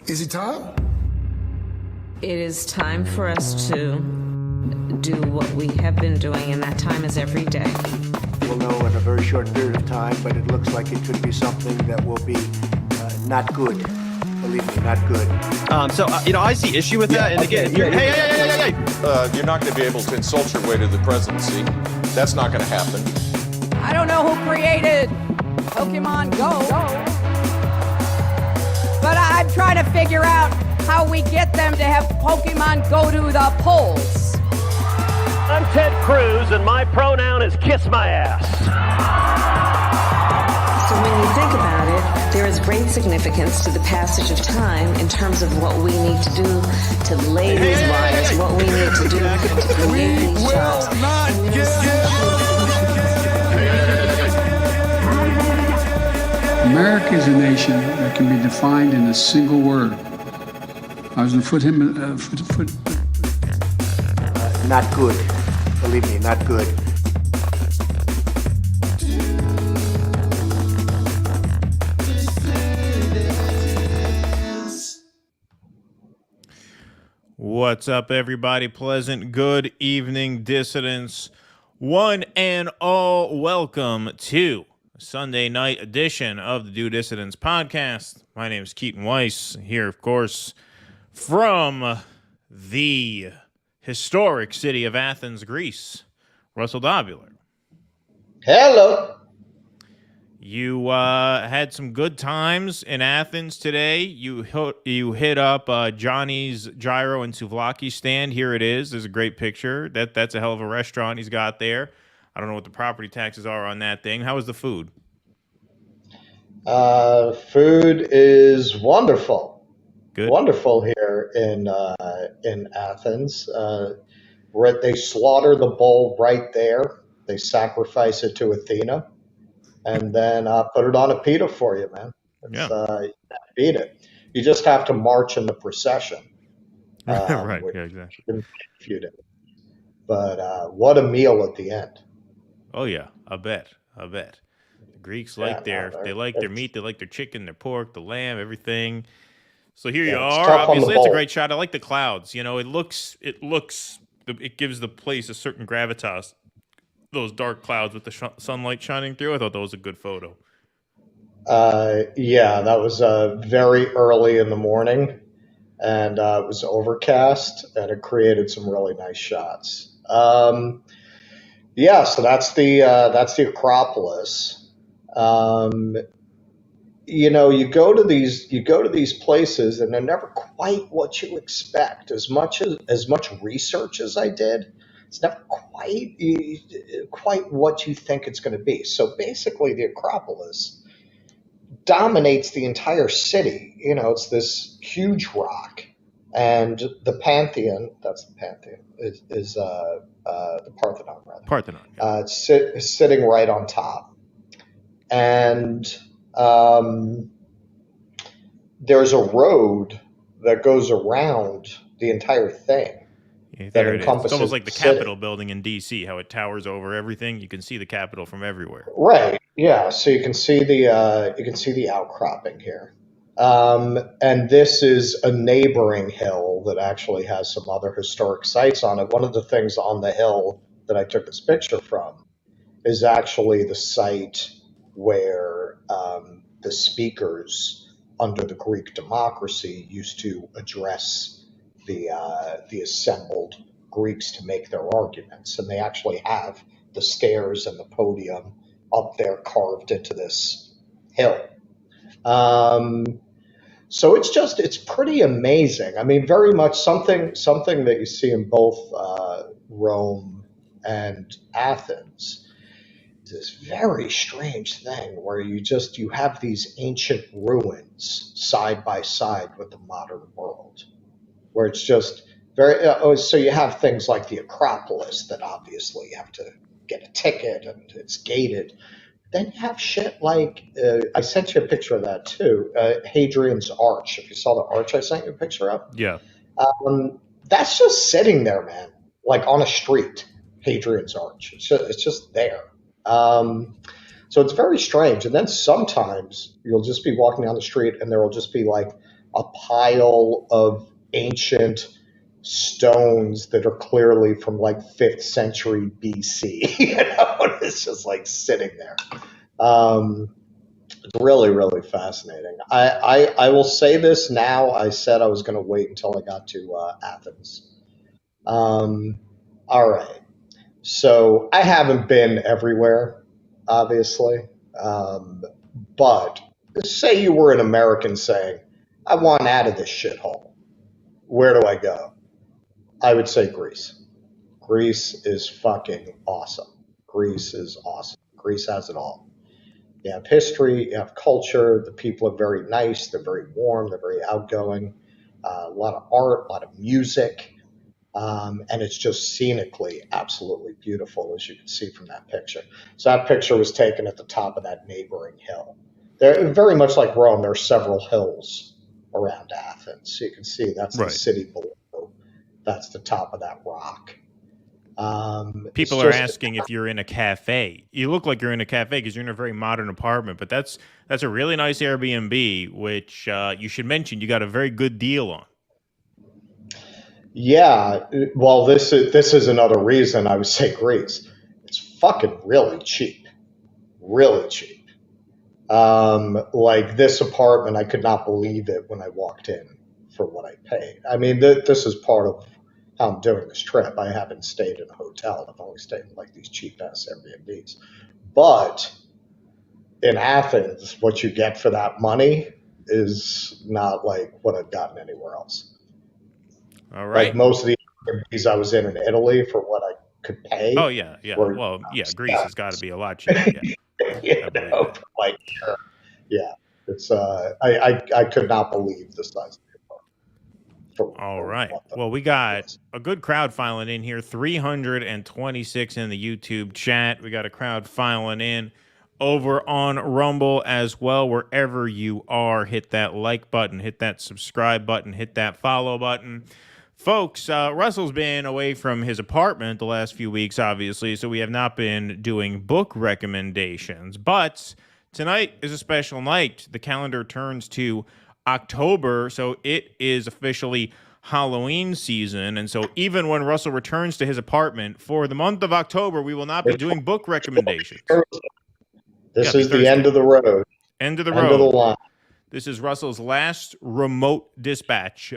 Is it time? It is time for us to do what we have been doing, and that time is every day. We'll know in a very short period of time, but it looks like it could be something that will be not good. Believe me, not good. I see issue with that. And again, hey. You're not going to be able to insult your way to the presidency. That's not going to happen. I don't know who created Pokemon Go, but I'm trying to figure out how we get them to have Pokemon go to the polls. I'm Ted Cruz, and my pronoun is kiss my ass. So when you think about it, there is great significance to the passage of time in terms of what we need to do to lay these wires, what we need to do to create these jobs. America is a nation that can be defined in a single word. I was going to foot. Not good. Believe me, not good. What's up, everybody? Pleasant good evening, dissidents. One and all, welcome to Sunday night edition of the Do Dissidents podcast. My name is Keaton Weiss, here, of course, from the historic city of Athens, Greece. Russell Dobular. Hello. You had some good times in Athens today. You hit up Johnny's Gyro and Souvlaki stand. Here it is. There's a great picture. That's a hell of a restaurant he's got there. I don't know what the property taxes are on that thing. How was the food? Food is wonderful. Good. Wonderful here in Athens. They slaughter the bull right there. They sacrifice it to Athena, and then put it on a pita for you, man. You can't beat it. You just have to march in the procession. Right. Yeah. Exactly. But what a meal at the end. Oh yeah, I bet. The Greeks like their meat, they like their chicken, their pork, the lamb, everything. So here you are. Obviously, it's a great shot. I like the clouds. You know, it gives the place a certain gravitas. Those dark clouds with the sunlight shining through. I thought that was a good photo. That was very early in the morning, and it was overcast, and it created some really nice shots. So that's the Acropolis. You go to these places, and they're never quite what you expect. As much research as I did, it's never quite what you think it's going to be. So basically, the Acropolis dominates the entire city. It's this huge rock, and the Pantheon. That's the Pantheon. Is the Parthenon, rather. Parthenon. Yeah. It's sitting right on top, and there's a road that goes around the entire thing. Yeah, there it is. It's almost like the Capitol building in D.C., how it towers over everything. You can see the Capitol from everywhere. Right. Yeah. So you can see the outcropping here, and this is a neighboring hill that actually has some other historic sites on it. One of the things on the hill that I took this picture from is actually the site where the speakers under the Greek democracy used to address the assembled Greeks to make their arguments, and they actually have the stairs and the podium up there carved into this hill. So it's pretty amazing. I mean, very much something that you see in both Rome and Athens. This very strange thing where you have these ancient ruins side by side with the modern world, where it's just very so you have things like the Acropolis that obviously you have to get a ticket and it's gated. Then you have shit like I sent you a picture of that too, Hadrian's Arch. If you saw the arch I sent you a picture of, yeah, that's just sitting there, man, like on a street. Hadrian's Arch, it's just there. So it's very strange. And then sometimes you'll just be walking down the street and there will just be like a pile of ancient stones that are clearly from like 5th century BC. It's just like sitting there. It's really, really fascinating. I will say this now. I said I was going to wait until I got to Athens. All right. So I haven't been everywhere, obviously. But say you were an American saying, I want out of this shithole. Where do I go? I would say Greece. Greece is fucking awesome. Greece is awesome. Greece has it all. You have history, you have culture, the people are very nice, they're very warm, they're very outgoing, a lot of art, a lot of music, and it's just scenically absolutely beautiful, as you can see from that picture. So that picture was taken at the top of that neighboring hill. They're very much like Rome, there are several hills around Athens. So you can see that's the city below. That's the top of that rock. People are asking if you're in a cafe. You look like you're in a cafe because you're in a very modern apartment, but that's a really nice Airbnb, which you should mention you got a very good deal on. Yeah, well, this is another reason I would say Greece. It's fucking really cheap, really cheap. Like this apartment, I could not believe it when I walked in for what I paid. I mean, this is part of how I'm doing this trip. I haven't stayed in a hotel. I've only stayed in like these cheap ass Airbnbs. But in Athens, what you get for that money is not like what I've gotten anywhere else. All right. Like most of the Airbnbs I was in Italy for what I could pay. Oh yeah, yeah. Well, yeah, Greece has got to be a lot cheaper. Yeah. Like, yeah, it's I could not believe the size of the apartment. All right. Well, we got a good crowd filing in here. 326 in the YouTube chat. We got a crowd filing in over on Rumble as well. Wherever you are, hit that like button, hit that subscribe button, hit that follow button. Folks, Russell's been away from his apartment the last few weeks, obviously, so we have not been doing book recommendations. But tonight is a special night. The calendar turns to October, so it is officially Halloween season. And so even when Russell returns to his apartment for the month of October, we will not be doing book recommendations. This is the end of the road. End of the road. End of the line. This is Russell's last remote dispatch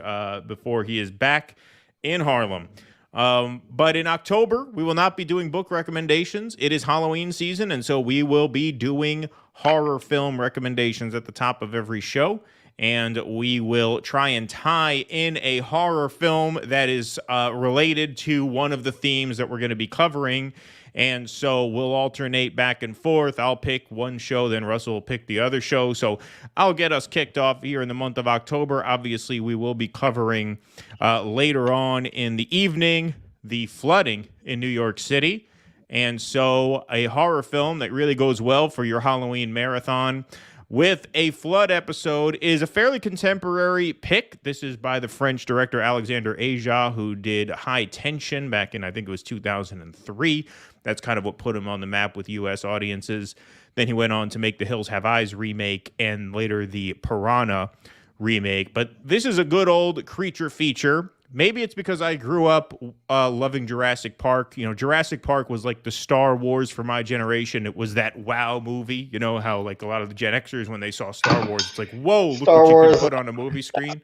before he is back in Harlem. But in October, we will not be doing book recommendations. It is Halloween season, and so we will be doing horror film recommendations at the top of every show. And we will try and tie in a horror film that is related to one of the themes that we're going to be covering. And so we'll alternate back and forth. I'll pick one show, then Russell will pick the other show. So I'll get us kicked off here in the month of October. Obviously, we will be covering later on in the evening the flooding in New York City. And so a horror film that really goes well for your Halloween marathon with a flood episode is a fairly contemporary pick. This is by the French director Alexandre Aja, who did High Tension back in, I think it was 2003. That's kind of what put him on the map with U.S. audiences. Then he went on to make the Hills Have Eyes remake and later the Piranha remake. But this is a good old creature feature. Maybe it's because I grew up loving Jurassic Park. You know, Jurassic Park was like the Star Wars for my generation. It was that wow movie. You know how like a lot of the Gen Xers, when they saw Star Wars, it's like, whoa, look what you can put on a movie screen.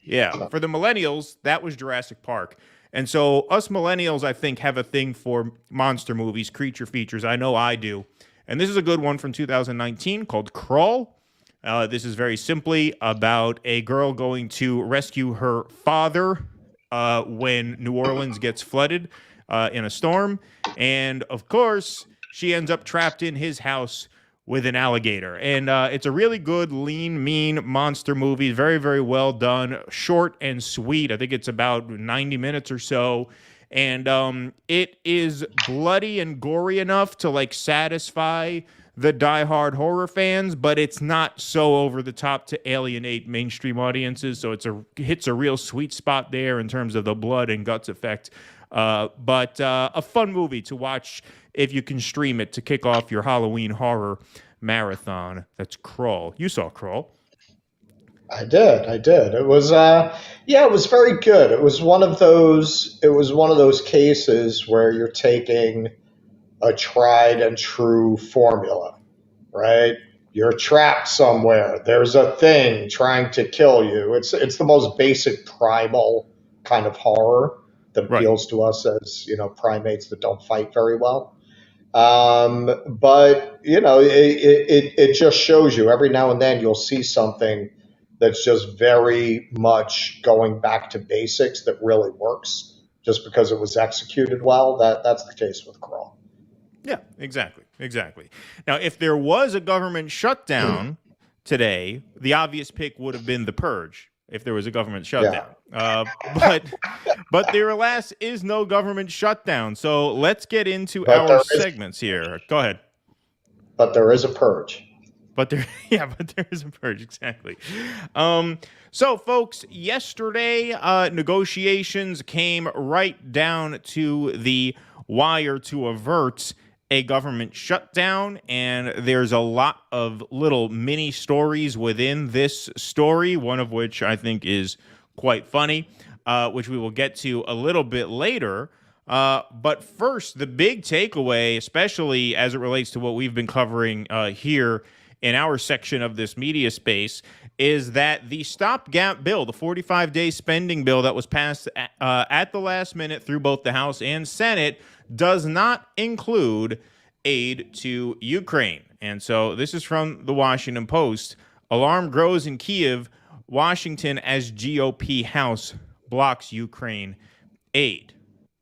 Yeah, for the millennials, that was Jurassic Park. And so us millennials, I think, have a thing for monster movies, creature features. I know I do. And this is a good one from 2019 called Crawl. This is very simply about a girl going to rescue her father when New Orleans gets flooded in a storm. And, of course, she ends up trapped in his house with an alligator. And it's a really good, lean, mean monster movie. Very, very well done. Short and sweet. I think it's about 90 minutes or so. And it is bloody and gory enough to, like, satisfy the diehard horror fans, but it's not so over the top to alienate mainstream audiences. So it hits a real sweet spot there in terms of the blood and guts effect. But a fun movie to watch if you can stream it to kick off your Halloween horror marathon. That's Crawl. You saw Crawl. I did. It was it was very good. It was one of those cases where you're taking a tried and true formula, right? You're trapped somewhere. There's a thing trying to kill you. It's the most basic primal kind of horror that Right. appeals to us as, primates that don't fight very well. But it just shows you every now and then you'll see something that's just very much going back to basics that really works just because it was executed well. That's the case with Crawl. Yeah, exactly. Now, if there was a government shutdown today, the obvious pick would have been the purge. If there was a government shutdown, but there, alas, is no government shutdown. So let's get into our segments here. Go ahead. But there is a purge. But there is a purge, exactly. So, folks, yesterday negotiations came right down to the wire to avert a government shutdown, and there's a lot of little mini stories within this story, one of which I think is quite funny, which we will get to a little bit later. But first, the big takeaway, especially as it relates to what we've been covering here in our section of this media space, is that the stopgap bill, the 45-day spending bill that was passed at the last minute through both the House and Senate, does not include aid to Ukraine. And so this is from the Washington Post. Alarm grows in Kyiv, Washington, as GOP House blocks Ukraine aid.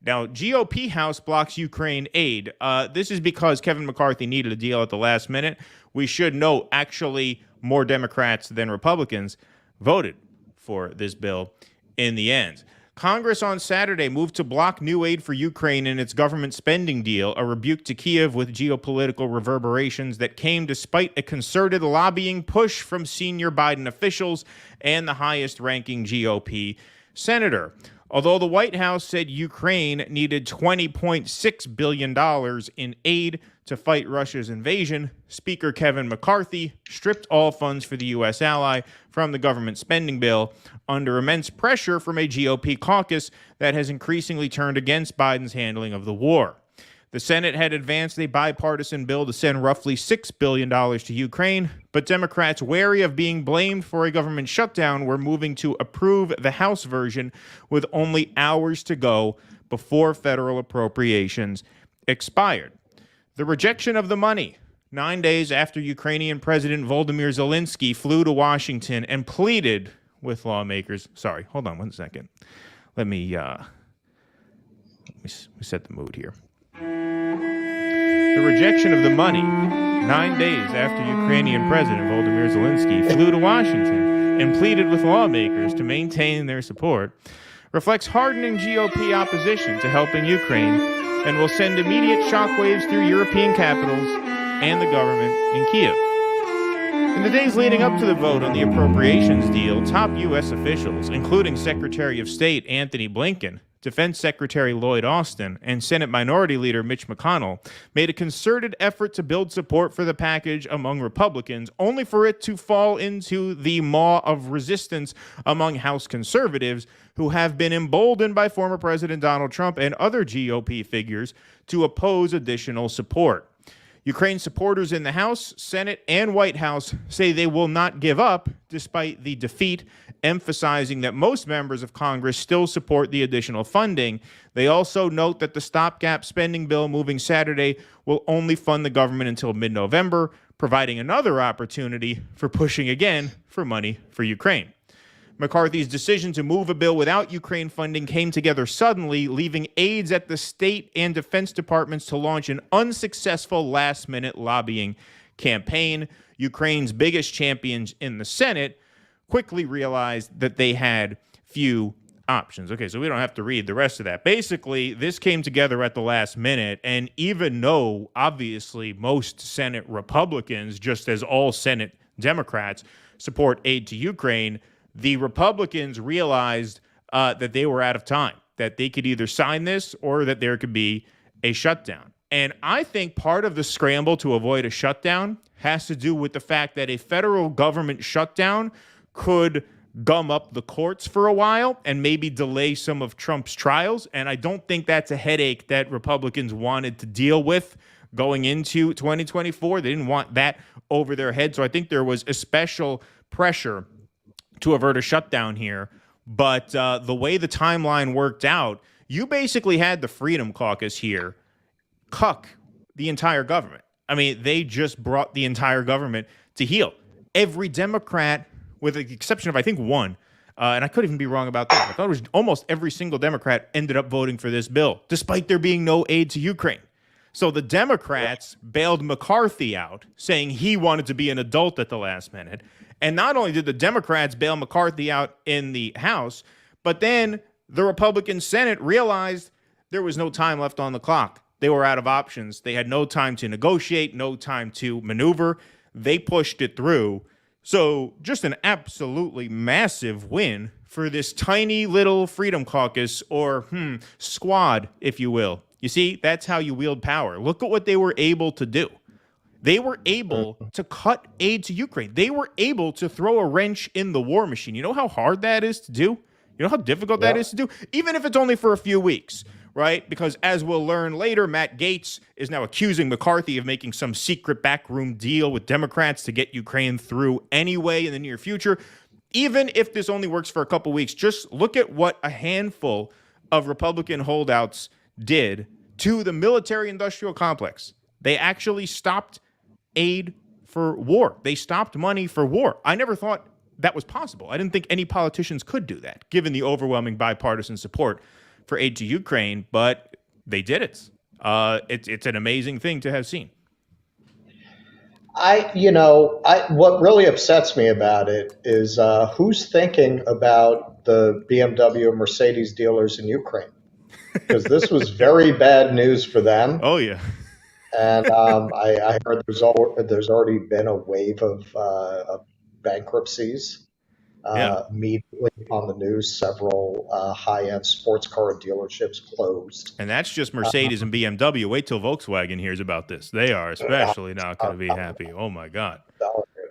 Now, GOP House blocks Ukraine aid. This is because Kevin McCarthy needed a deal at the last minute. We should note, actually, more Democrats than Republicans voted for this bill in the end. Congress on Saturday moved to block new aid for Ukraine in its government spending deal, a rebuke to Kyiv with geopolitical reverberations that came despite a concerted lobbying push from senior Biden officials and the highest-ranking GOP senator. Although the White House said Ukraine needed $20.6 billion in aid to fight Russia's invasion, Speaker Kevin McCarthy stripped all funds for the U.S. ally from the government spending bill under immense pressure from a GOP caucus that has increasingly turned against Biden's handling of the war. The Senate had advanced a bipartisan bill to send roughly $6 billion to Ukraine, but Democrats, wary of being blamed for a government shutdown, were moving to approve the House version with only hours to go before federal appropriations expired. The rejection of the money, 9 days after Ukrainian President Volodymyr Zelensky flew to Washington and pleaded with lawmakers. Sorry, hold on one second. Let me set the mood here. The rejection of the money, 9 days after Ukrainian President Volodymyr Zelensky flew to Washington and pleaded with lawmakers to maintain their support, reflects hardening GOP opposition to helping Ukraine and will send immediate shockwaves through European capitals and the government in Kyiv. In the days leading up to the vote on the appropriations deal, top U.S. officials, including Secretary of State Anthony Blinken, Defense Secretary Lloyd Austin, and Senate Minority Leader Mitch McConnell, made a concerted effort to build support for the package among Republicans, only for it to fall into the maw of resistance among House conservatives, who have been emboldened by former President Donald Trump and other GOP figures to oppose additional support. Ukraine supporters in the House, Senate, and White House say they will not give up despite the defeat, emphasizing that most members of Congress still support the additional funding. They also note that the stopgap spending bill moving Saturday will only fund the government until mid-November, providing another opportunity for pushing again for money for Ukraine. McCarthy's decision to move a bill without Ukraine funding came together suddenly, leaving aides at the state and defense departments to launch an unsuccessful last-minute lobbying campaign. Ukraine's biggest champions in the Senate quickly realized that they had few options. Okay, so we don't have to read the rest of that. Basically, this came together at the last minute, and even though, obviously, most Senate Republicans, just as all Senate Democrats, support aid to Ukraine, the Republicans realized that they were out of time, that they could either sign this or that there could be a shutdown. And I think part of the scramble to avoid a shutdown has to do with the fact that a federal government shutdown could gum up the courts for a while and maybe delay some of Trump's trials. And I don't think that's a headache that Republicans wanted to deal with going into 2024. They didn't want that over their head. So I think there was a special pressure to avert a shutdown here. But the way the timeline worked out, you basically had the Freedom Caucus here cuck the entire government. I mean, they just brought the entire government to heel. Every Democrat, with the exception of, I think, one, and I could even be wrong about that. I thought it was almost every single Democrat ended up voting for this bill, despite there being no aid to Ukraine. So the Democrats bailed McCarthy out, saying he wanted to be an adult at the last minute. And not only did the Democrats bail McCarthy out in the House, but then the Republican Senate realized there was no time left on the clock. They were out of options. They had no time to negotiate, no time to maneuver. They pushed it through. So just an absolutely massive win for this tiny little Freedom Caucus, or squad, if you will. You see, that's how you wield power. Look at what they were able to do. They were able to cut aid to Ukraine. They were able to throw a wrench in the war machine. You know how hard that is to do? You know how difficult that is to do? Even if it's only for a few weeks, right? Because as we'll learn later, Matt Gaetz is now accusing McCarthy of making some secret backroom deal with Democrats to get Ukraine through anyway in the near future. Even if this only works for a couple weeks, just look at what a handful of Republican holdouts did to the military-industrial complex. They actually stopped aid for war. They stopped money for war. I never thought that was possible. I didn't think any politicians could do that, given the overwhelming bipartisan support for aid to Ukraine, but they did it. It's an amazing thing to have seen. What really upsets me about it is who's thinking about the BMW and Mercedes dealers in Ukraine? Because this was very bad news for them. Oh, yeah. And I heard there's already been a wave of bankruptcies. Immediately on the news, several high-end sports car dealerships closed. And that's just Mercedes and BMW. Wait till Volkswagen hears about this. They are especially not going to be happy. Oh, my God.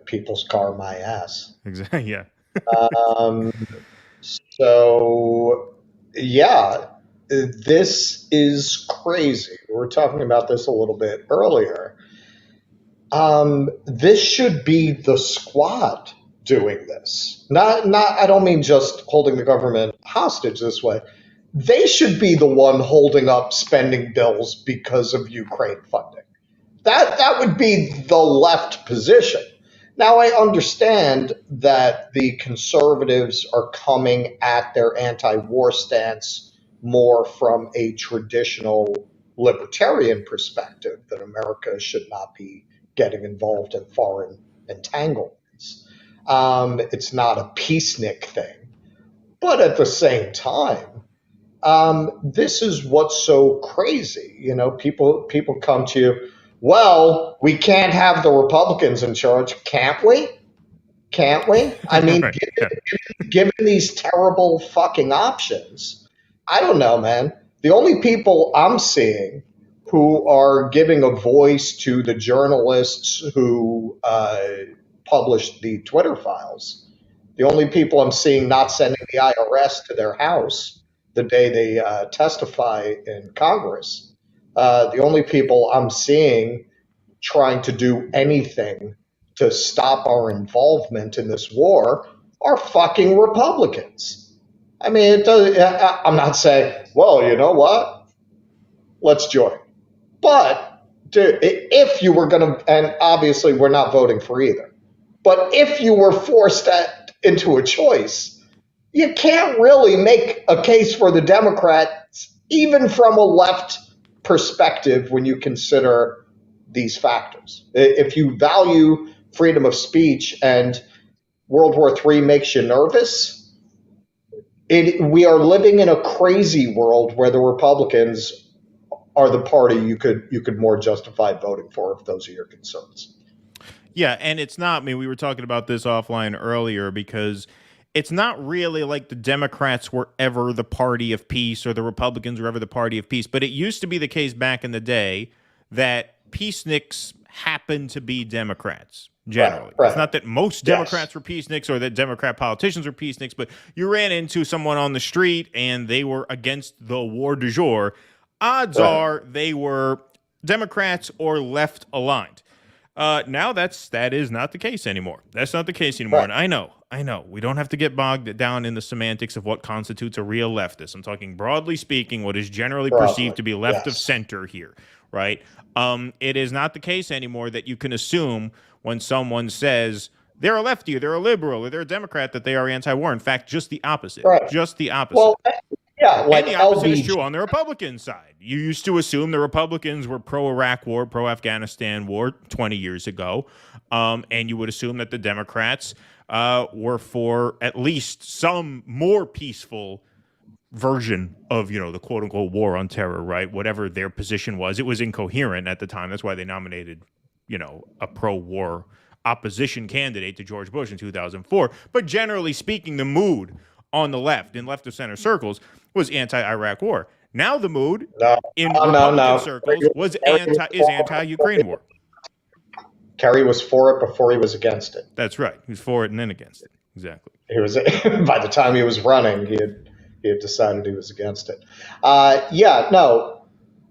People's car, my ass. Exactly, yeah. So, yeah, this is crazy. We were talking about this a little bit earlier. This should be the squad doing this. Not. I don't mean just holding the government hostage this way. They should be the one holding up spending bills because of Ukraine funding. That would be the left position. Now, I understand that the conservatives are coming at their anti-war stance more from a traditional libertarian perspective, that America should not be getting involved in foreign entanglements. It's not a peacenik thing. But at the same time, this is what's so crazy. You know, people come to you, well, we can't have the Republicans in charge. Can't we? Can't we? I mean, Right. given these terrible fucking options, I don't know, man. The only people I'm seeing who are giving a voice to the journalists who published the Twitter files, the only people I'm seeing not sending the IRS to their house the day they testify in Congress, the only people I'm seeing trying to do anything to stop our involvement in this war are fucking Republicans. I mean, I'm not saying, well, you know what? Let's join. But if you were going to, and obviously we're not voting for either, but if you were forced into a choice, you can't really make a case for the Democrats, even from a left perspective, when you consider these factors. If you value freedom of speech and World War III makes you nervous, we are living in a crazy world where the Republicans are the party you could more justify voting for if those are your concerns. Yeah, and it's not, I mean, we were talking about this offline earlier, because it's not really like the Democrats were ever the party of peace or the Republicans were ever the party of peace, but it used to be the case back in the day that peaceniks happen to be Democrats. Generally, Right. It's not that most Democrats were peaceniks or that Democrat politicians were peaceniks, but you ran into someone on the street and they were against the war du jour. Odds are they were Democrats or left aligned. Now that is not the case anymore. That's not the case anymore. Right. And I know. We don't have to get bogged down in the semantics of what constitutes a real leftist. I'm talking broadly speaking, what is generally perceived to be left of center here, right? It is not the case anymore that you can assume when someone says they're a lefty, or they're a liberal, or they're a Democrat that they are anti-war. In fact, just the opposite. Right. Just the opposite. Well, yeah, like and the opposite is LBJ. true on the Republican side. You used to assume the Republicans were pro-Iraq war, pro-Afghanistan war 20 years ago, and you would assume that the Democrats were for at least some more peaceful version of, the quote-unquote war on terror, right? Whatever their position was. It was incoherent at the time. That's why they nominated, a pro-war opposition candidate to George Bush in 2004. But generally speaking, the mood on the left, in left of center circles, was anti-Iraq war. Now the mood in Republican circles is anti-Ukraine war. Kerry was for it before he was against it. That's right. He was for it and then against it. Exactly. He was by the time he was running, he had decided he was against it.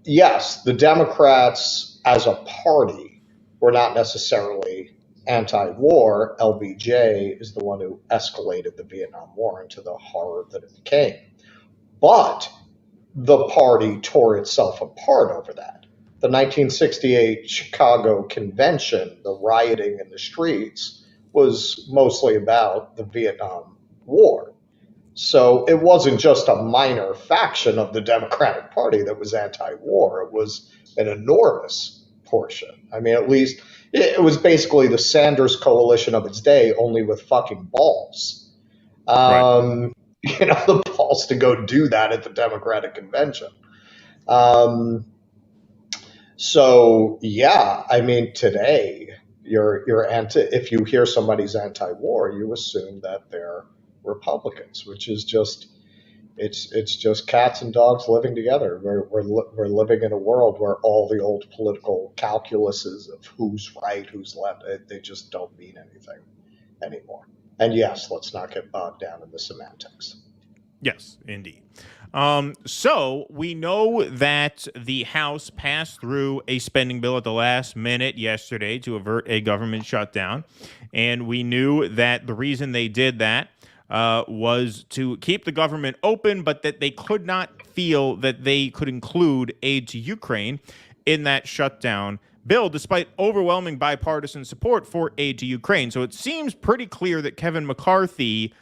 Yes, the Democrats as a party were not necessarily anti-war. LBJ is the one who escalated the Vietnam War into the horror that it became. But the party tore itself apart over that. The 1968 Chicago Convention, the rioting in the streets, was mostly about the Vietnam War. So it wasn't just a minor faction of the Democratic Party that was anti-war. It was an enormous portion. I mean, at least it was basically the Sanders coalition of its day, only with fucking balls. The balls to go do that at the Democratic Convention. Today you're if you hear somebody's anti-war, you assume that they're Republicans, which is just it's just cats and dogs living together. We're living in a world where all the old political calculuses of who's right, who's left, they just don't mean anything anymore. And yes, let's not get bogged down in the semantics. Yes, indeed. So we know that the House passed through a spending bill at the last minute yesterday to avert a government shutdown. And we knew that the reason they did that was to keep the government open, but that they could not feel that they could include aid to Ukraine in that shutdown bill, despite overwhelming bipartisan support for aid to Ukraine. So it seems pretty clear that Kevin McCarthy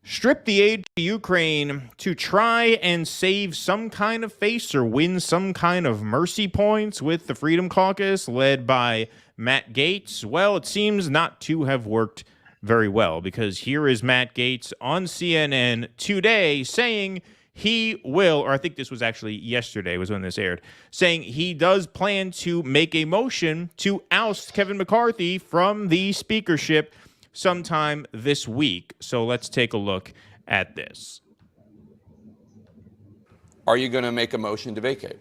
stripped the aid to Ukraine to try and save some kind of face or win some kind of mercy points with the Freedom Caucus led by Matt Gaetz. Well, it seems not to have worked very well, because here is Matt Gaetz on CNN today saying he will, or I think this was actually yesterday was when this aired, saying he does plan to make a motion to oust Kevin McCarthy from the speakership sometime this week. So let's take a look at this. Are you going to make a motion to vacate?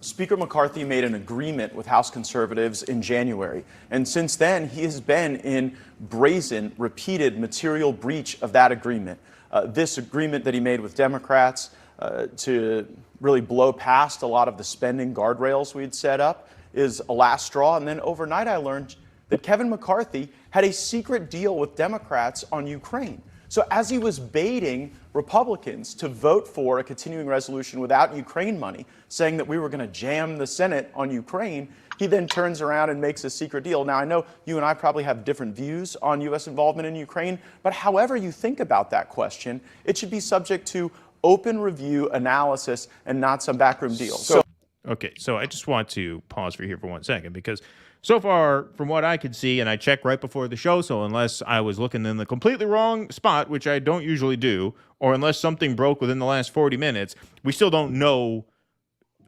Speaker McCarthy made an agreement with House conservatives in January, and since then he has been in brazen, repeated material breach of that agreement. This agreement that he made with Democrats to really blow past a lot of the spending guardrails we'd set up is a last straw. And then overnight I learned that Kevin McCarthy had a secret deal with Democrats on Ukraine. So as he was baiting Republicans to vote for a continuing resolution without Ukraine money, saying that we were going to jam the Senate on Ukraine, he then turns around and makes a secret deal. Now, I know you and I probably have different views on U.S. involvement in Ukraine, but however you think about that question, it should be subject to open review, analysis, and not some backroom deal. Okay, so I just want to pause here for 1 second, because so far, from what I could see, and I checked right before the show, so unless I was looking in the completely wrong spot, which I don't usually do, or unless something broke within the last 40 minutes, we still don't know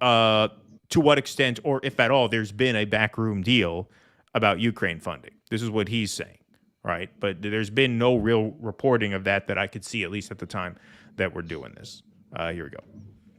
to what extent, or if at all, there's been a backroom deal about Ukraine funding. This is what he's saying, right? But there's been no real reporting of that I could see, at least at the time that we're doing this. Here we go.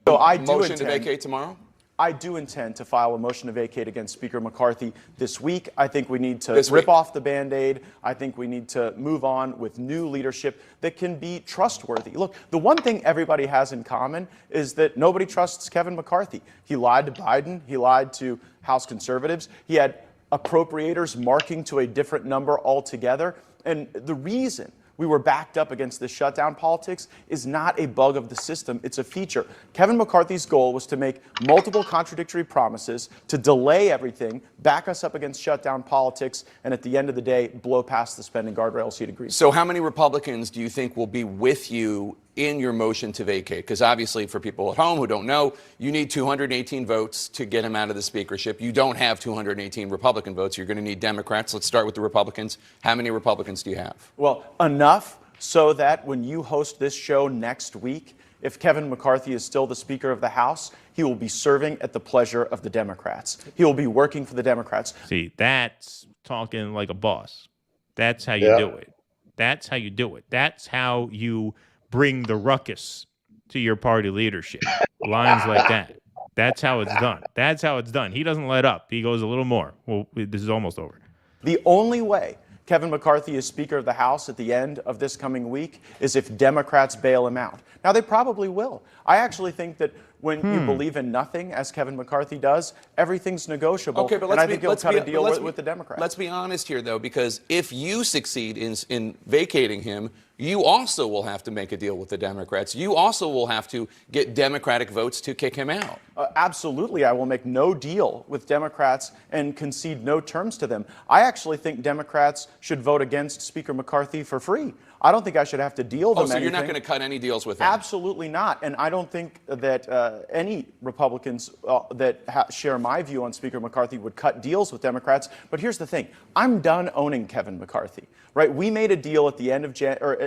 So I do motion intend to vacate tomorrow? I do intend to file a motion to vacate against Speaker McCarthy this week. I think we need to This rip week. off the Band-Aid. I think we need to move on with new leadership that can be trustworthy. Look, the one thing everybody has in common is that nobody trusts Kevin McCarthy. He lied to Biden. He lied to House conservatives. He had appropriators marking to a different number altogether. And the reason we were backed up against this shutdown politics is not a bug of the system, it's a feature. Kevin McCarthy's goal was to make multiple contradictory promises, to delay everything, back us up against shutdown politics, and at the end of the day, blow past the spending guardrails he'd agreed to. So how many Republicans do you think will be with you in your motion to vacate? Because obviously for people at home who don't know, you need 218 votes to get him out of the speakership. You don't have 218 Republican votes. You're going to need Democrats. Let's start with the Republicans. How many Republicans do you have? Well, enough so that when you host this show next week, if Kevin McCarthy is still the Speaker of the House, he will be serving at the pleasure of the Democrats. He will be working for the Democrats. See, that's talking like a boss. That's how you do it. That's how you do it. That's how you bring the ruckus to your party leadership. Lines like that. That's how it's done. That's how it's done. He doesn't let up. He goes a little more. Well, this is almost over. The only way Kevin McCarthy is Speaker of the House at the end of this coming week is if Democrats bail him out. Now, they probably will. I actually think that when you believe in nothing, as Kevin McCarthy does, everything's negotiable. Okay, but and I think he'll cut a deal with the Democrats. Let's be honest here, though, because if you succeed in vacating him, you also will have to make a deal with the Democrats. You also will have to get Democratic votes to kick him out. Absolutely. I will make no deal with Democrats and concede no terms to them. I actually think Democrats should vote against Speaker McCarthy for free. I don't think I should have to deal them so anything. You're not going to cut any deals with him? Absolutely not. And I don't think that any Republicans that share my view on Speaker McCarthy would cut deals with Democrats. But here's the thing. I'm done owning Kevin McCarthy. Right? We made a deal at the end of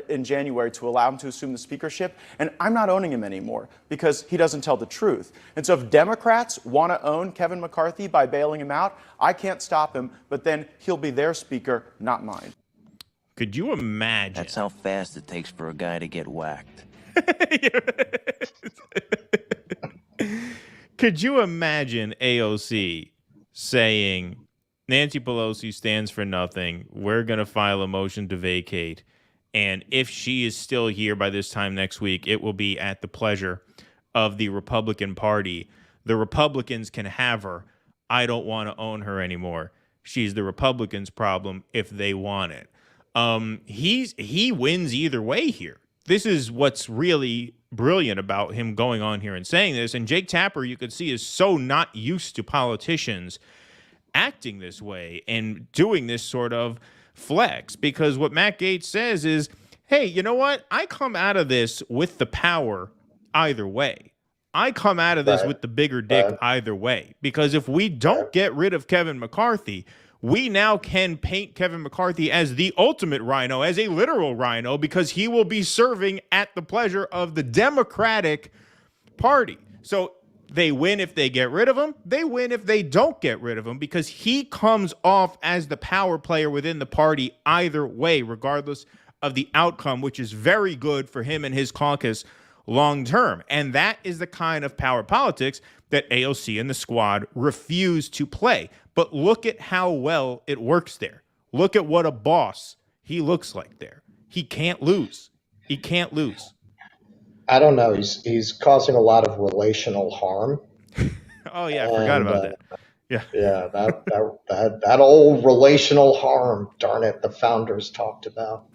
in January to allow him to assume the speakership, and I'm not owning him anymore because he doesn't tell the truth. And so if Democrats want to own Kevin McCarthy by bailing him out, I can't stop him, but then he'll be their speaker, not mine. Could you imagine? That's how fast it takes for a guy to get whacked. Could you imagine AOC saying, Nancy Pelosi stands for nothing. We're going to file a motion to vacate. And if she is still here by this time next week, it will be at the pleasure of the Republican Party. The Republicans can have her. I don't want to own her anymore. She's the Republicans' problem if they want it. He wins either way here. This is what's really brilliant about him going on here and saying this. And Jake Tapper, you could see, is so not used to politicians acting this way and doing this sort of flex, because what Matt Gaetz says is, hey, you know what? I come out of this with the power either way. I come out of this with the bigger dick either way, because if we don't get rid of Kevin McCarthy, we now can paint Kevin McCarthy as the ultimate rhino, as a literal rhino, because he will be serving at the pleasure of the Democratic Party. So they win if they get rid of him. They win if they don't get rid of him, because he comes off as the power player within the party either way, regardless of the outcome, which is very good for him and his caucus long term. And that is the kind of power politics that AOC and the squad refuse to play. But look at how well it works there. Look at what a boss he looks like there. He can't lose. He can't lose. I don't know. He's causing a lot of relational harm. Oh yeah, I forgot about that. Yeah, that old relational harm. Darn it, the founders talked about.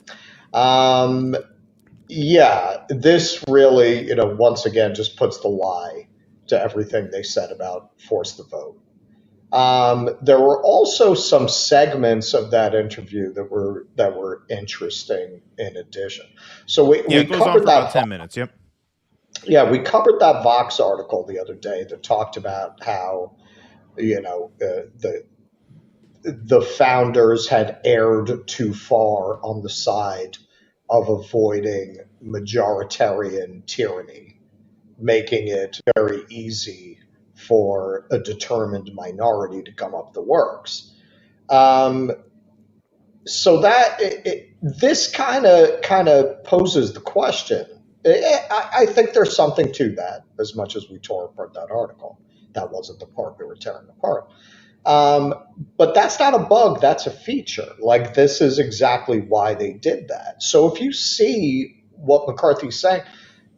Yeah, this really, once again, just puts the lie to everything they said about force the vote. There were also some segments of that interview that were interesting. In addition, so we it goes covered on for that about 10 minutes. Yep. Yeah, we covered that Vox article the other day that talked about how the founders had erred too far on the side of avoiding majoritarian tyranny, making it very easy for a determined minority to come up the works. So that this kind of poses the question. I think there's something to that, as much as we tore apart that article, That wasn't the part we were tearing apart. But that's not a bug, that's a feature. Like, this is exactly why they did that. So if you see what McCarthy's saying,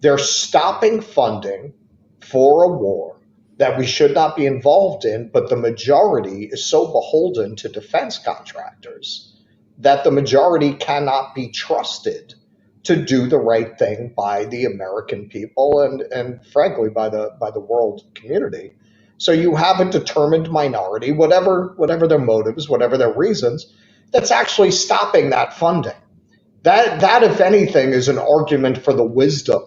they're stopping funding for a war that we should not be involved in, but the majority is so beholden to defense contractors that the majority cannot be trusted to do the right thing by the American people and frankly by the world community. So you have a determined minority, whatever their motives, whatever their reasons, that's actually stopping that funding. That, if anything, is an argument for the wisdom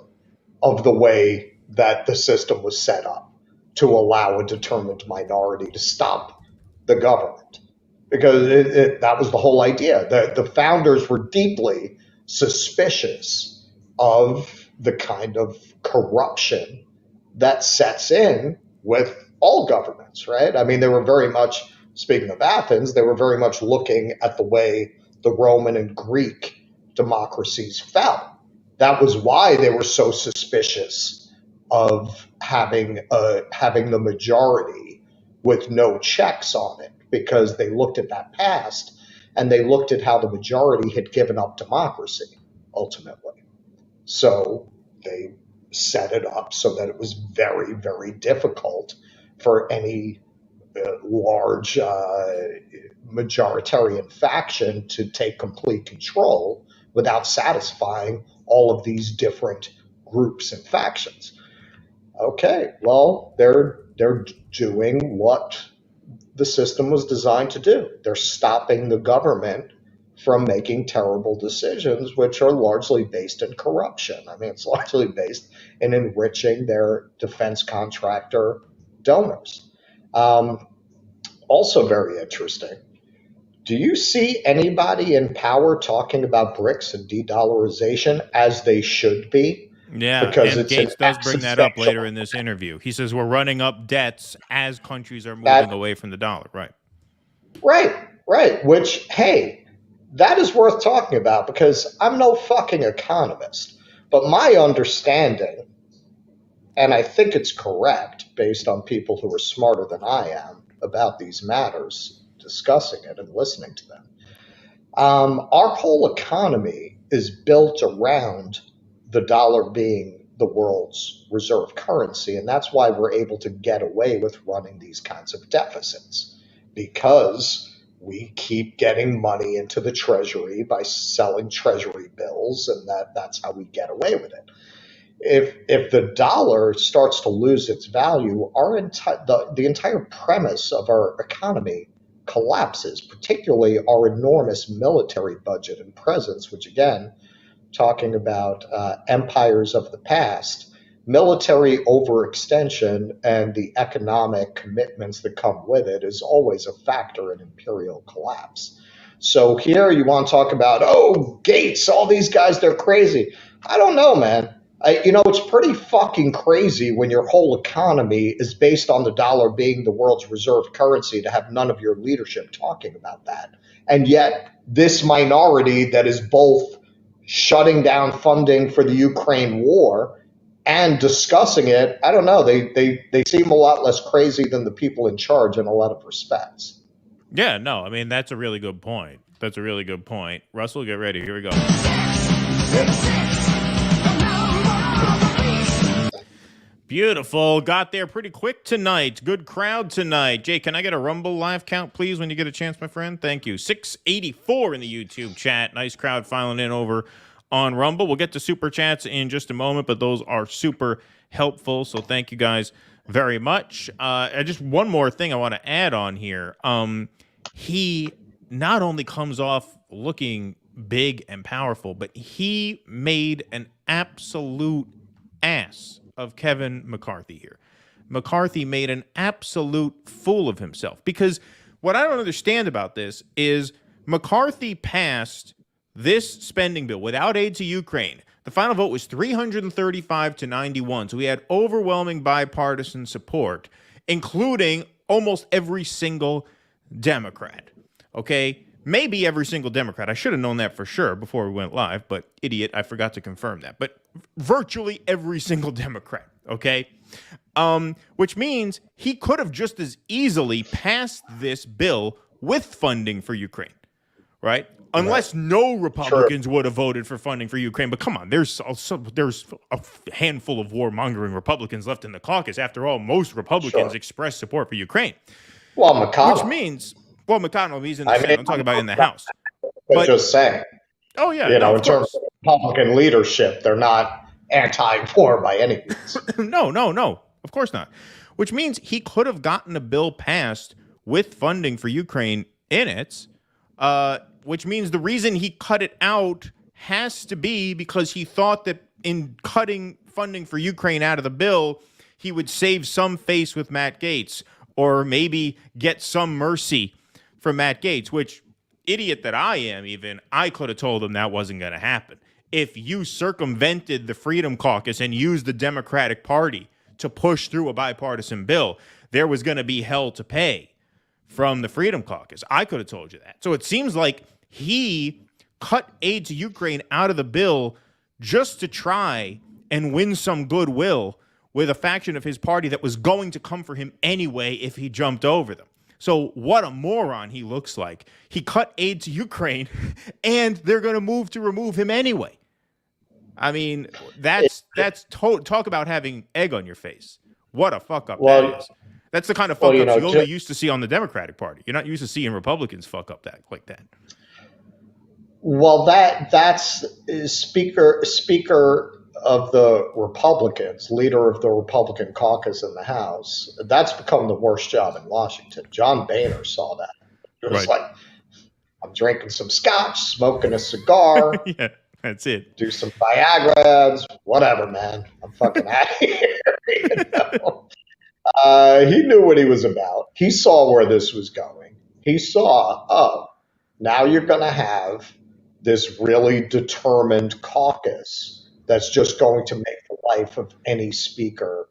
of the way that the system was set up to allow a determined minority to stop the government. Because that was the whole idea. The founders were deeply suspicious of the kind of corruption that sets in with all governments, right? I mean, they were very much, speaking of Athens, they were very much looking at the way the Roman and Greek democracies fell. That was why they were so suspicious of having the majority with no checks on it, because they looked at that past and they looked at how the majority had given up democracy ultimately. So they set it up so that it was very, very difficult for any large majoritarian faction to take complete control without satisfying all of these different groups and factions. Okay, well, they're doing what the system was designed to do. They're stopping the government from making terrible decisions, which are largely based in corruption. I mean, it's largely based in enriching their defense contractor donors. Also very interesting. Do you see anybody in power talking about BRICS and de-dollarization as they should be? Yeah, because and Gates does bring that up later in this interview. He says we're running up debts as countries are moving away from the dollar. Right. Which, hey, that is worth talking about, because I'm no fucking economist. But my understanding, and I think it's correct based on people who are smarter than I am about these matters, discussing it and listening to them, our whole economy is built around the dollar being the world's reserve currency. And that's why we're able to get away with running these kinds of deficits, because we keep getting money into the treasury by selling treasury bills, and that's how we get away with it. If the dollar starts to lose its value, the entire premise of our economy collapses, particularly our enormous military budget and presence, which, again, talking about empires of the past, military overextension and the economic commitments that come with it is always a factor in imperial collapse. So here you want to talk about, oh, Gates, all these guys, they're crazy. I don't know, man. It's pretty fucking crazy when your whole economy is based on the dollar being the world's reserve currency to have none of your leadership talking about that. And yet this minority that is both shutting down funding for the Ukraine war and discussing it, I don't know, they seem a lot less crazy than the people in charge in a lot of respects. Yeah, no, I mean, that's a really good point. Russell, get ready. Here we go. Beautiful. Got there pretty quick tonight. Good crowd tonight. Jay, can I get a Rumble live count, please, when you get a chance, my friend? Thank you. 684 in the YouTube chat. Nice crowd filing in over on Rumble. We'll get to super chats in just a moment, but those are super helpful, so thank you guys very much. Just one more thing I want to add on here. He not only comes off looking big and powerful, but he made an absolute ass of Kevin McCarthy here. McCarthy made an absolute fool of himself, because what I don't understand about this is McCarthy passed this spending bill without aid to Ukraine. The final vote was 335 to 91, so he had overwhelming bipartisan support, including almost every single Democrat. Okay? Maybe every single Democrat. I should have known that for sure before we went live, but idiot, I forgot to confirm that. But virtually every single Democrat, okay? which means he could have just as easily passed this bill with funding for Ukraine, right? Unless no Republicans would have voted for funding for Ukraine. But come on, there's a handful of warmongering Republicans left in the caucus. After all, most Republicans express support for Ukraine. Well, McConnell. Which means, McConnell, he's in the Senate. I'm talking about in the House. But just saying. Oh, yeah. You know, in terms of Republican leadership, they're not anti-war by any means. No. Of course not. Which means he could have gotten a bill passed with funding for Ukraine in it, which means the reason he cut it out has to be because he thought that in cutting funding for Ukraine out of the bill, he would save some face with Matt Gaetz or maybe get some mercy from Matt Gaetz, which, idiot that I am even, I could have told him that wasn't going to happen. If you circumvented the Freedom Caucus and used the Democratic Party to push through a bipartisan bill, there was going to be hell to pay from the Freedom Caucus. I could have told you that. So it seems like he cut aid to Ukraine out of the bill just to try and win some goodwill with a faction of his party that was going to come for him anyway if he jumped over them. So what a moron he looks like. He cut aid to Ukraine, and they're going to remove him anyway. I mean, talk about having egg on your face. What a fuck up that is. That's the kind of fuck ups you only used to see on the Democratic Party. You're not used to seeing Republicans fuck up that like that. Well, that's Speaker of the Republicans, leader of the Republican caucus in the House. That's become the worst job in Washington. John Boehner saw that. It was like, I'm drinking some scotch, smoking a cigar. Yeah, that's it. Do some Viagra ads, whatever, man. I'm fucking out of here. You know? He knew what he was about. He saw where this was going. He saw, now you're going to have this really determined caucus that's just going to make the life of any speaker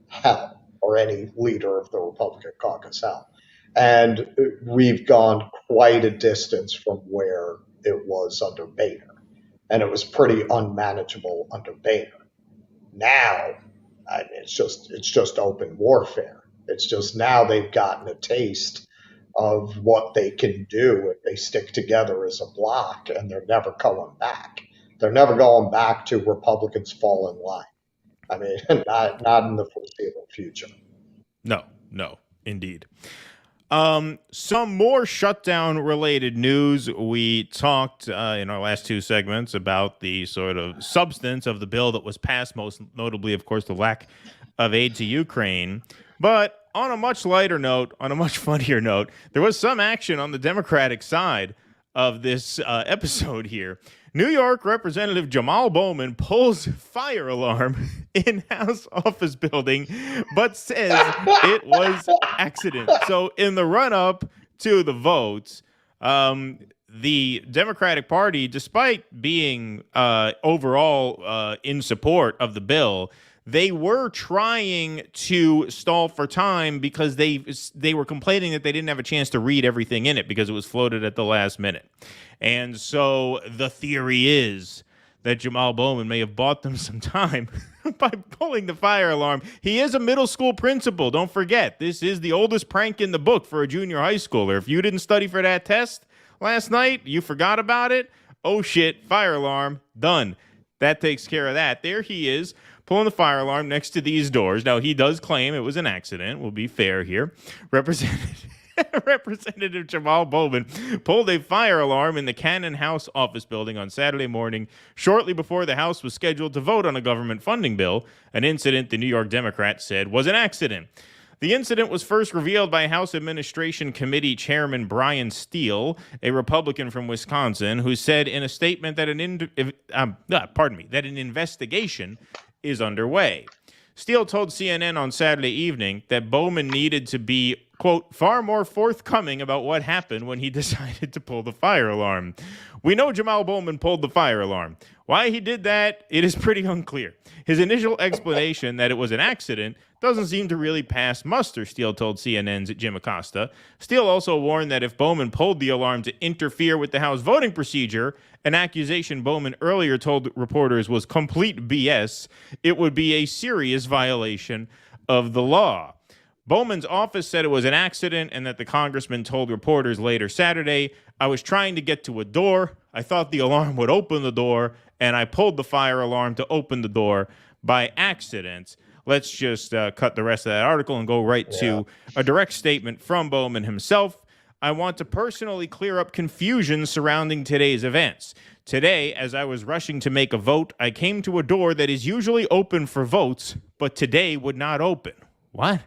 hell or any leader of the Republican caucus hell. And we've gone quite a distance from where it was under Boehner. And it was pretty unmanageable under Boehner. Now, it's just open warfare. It's just now they've gotten a taste of what they can do if they stick together as a bloc, and they're never going back. They're never going back to Republicans fall in line. I mean, not in the foreseeable future. No, indeed. Some more shutdown-related news. We talked in our last two segments about the sort of substance of the bill that was passed, most notably, of course, the lack of aid to Ukraine. But on a much lighter note, on a much funnier note, there was some action on the Democratic side of this episode here. New York Representative Jamaal Bowman pulls fire alarm in House office building, but says it was accident. So in the run-up to the votes, the Democratic Party, despite being overall in support of the bill, they were trying to stall for time because they were complaining that they didn't have a chance to read everything in it because it was floated at the last minute. And so the theory is that Jamaal Bowman may have bought them some time by pulling the fire alarm. He is a middle school principal. Don't forget, this is the oldest prank in the book for a junior high schooler. If you didn't study for that test last night, you forgot about it. Oh, shit, fire alarm, done. That takes care of that. There he is, pulling the fire alarm next to these doors. Now, he does claim it was an accident. We'll be fair here. Representative Jamaal Bowman pulled a fire alarm in the Cannon House office building on Saturday morning, shortly before the House was scheduled to vote on a government funding bill, an incident the New York Democrats said was an accident. The incident was first revealed by House Administration Committee Chairman Brian Steele, a Republican from Wisconsin, who said in a statement that an investigation is underway. Steele told CNN on Saturday evening that Bowman needed to be, quote, far more forthcoming about what happened when he decided to pull the fire alarm. We know Jamaal Bowman pulled the fire alarm. Why he did that, it is pretty unclear. His initial explanation that it was an accident doesn't seem to really pass muster, Steele told CNN's Jim Acosta. Steele also warned that if Bowman pulled the alarm to interfere with the House voting procedure, an accusation Bowman earlier told reporters was complete BS, it would be a serious violation of the law. Bowman's office said it was an accident and that the congressman told reporters later Saturday, I was trying to get to a door. I thought the alarm would open the door, and I pulled the fire alarm to open the door by accident. Let's just cut the rest of that article and go right to a direct statement from Bowman himself. I want to personally clear up confusion surrounding today's events. Today, as I was rushing to make a vote, I came to a door that is usually open for votes, but today would not open. What?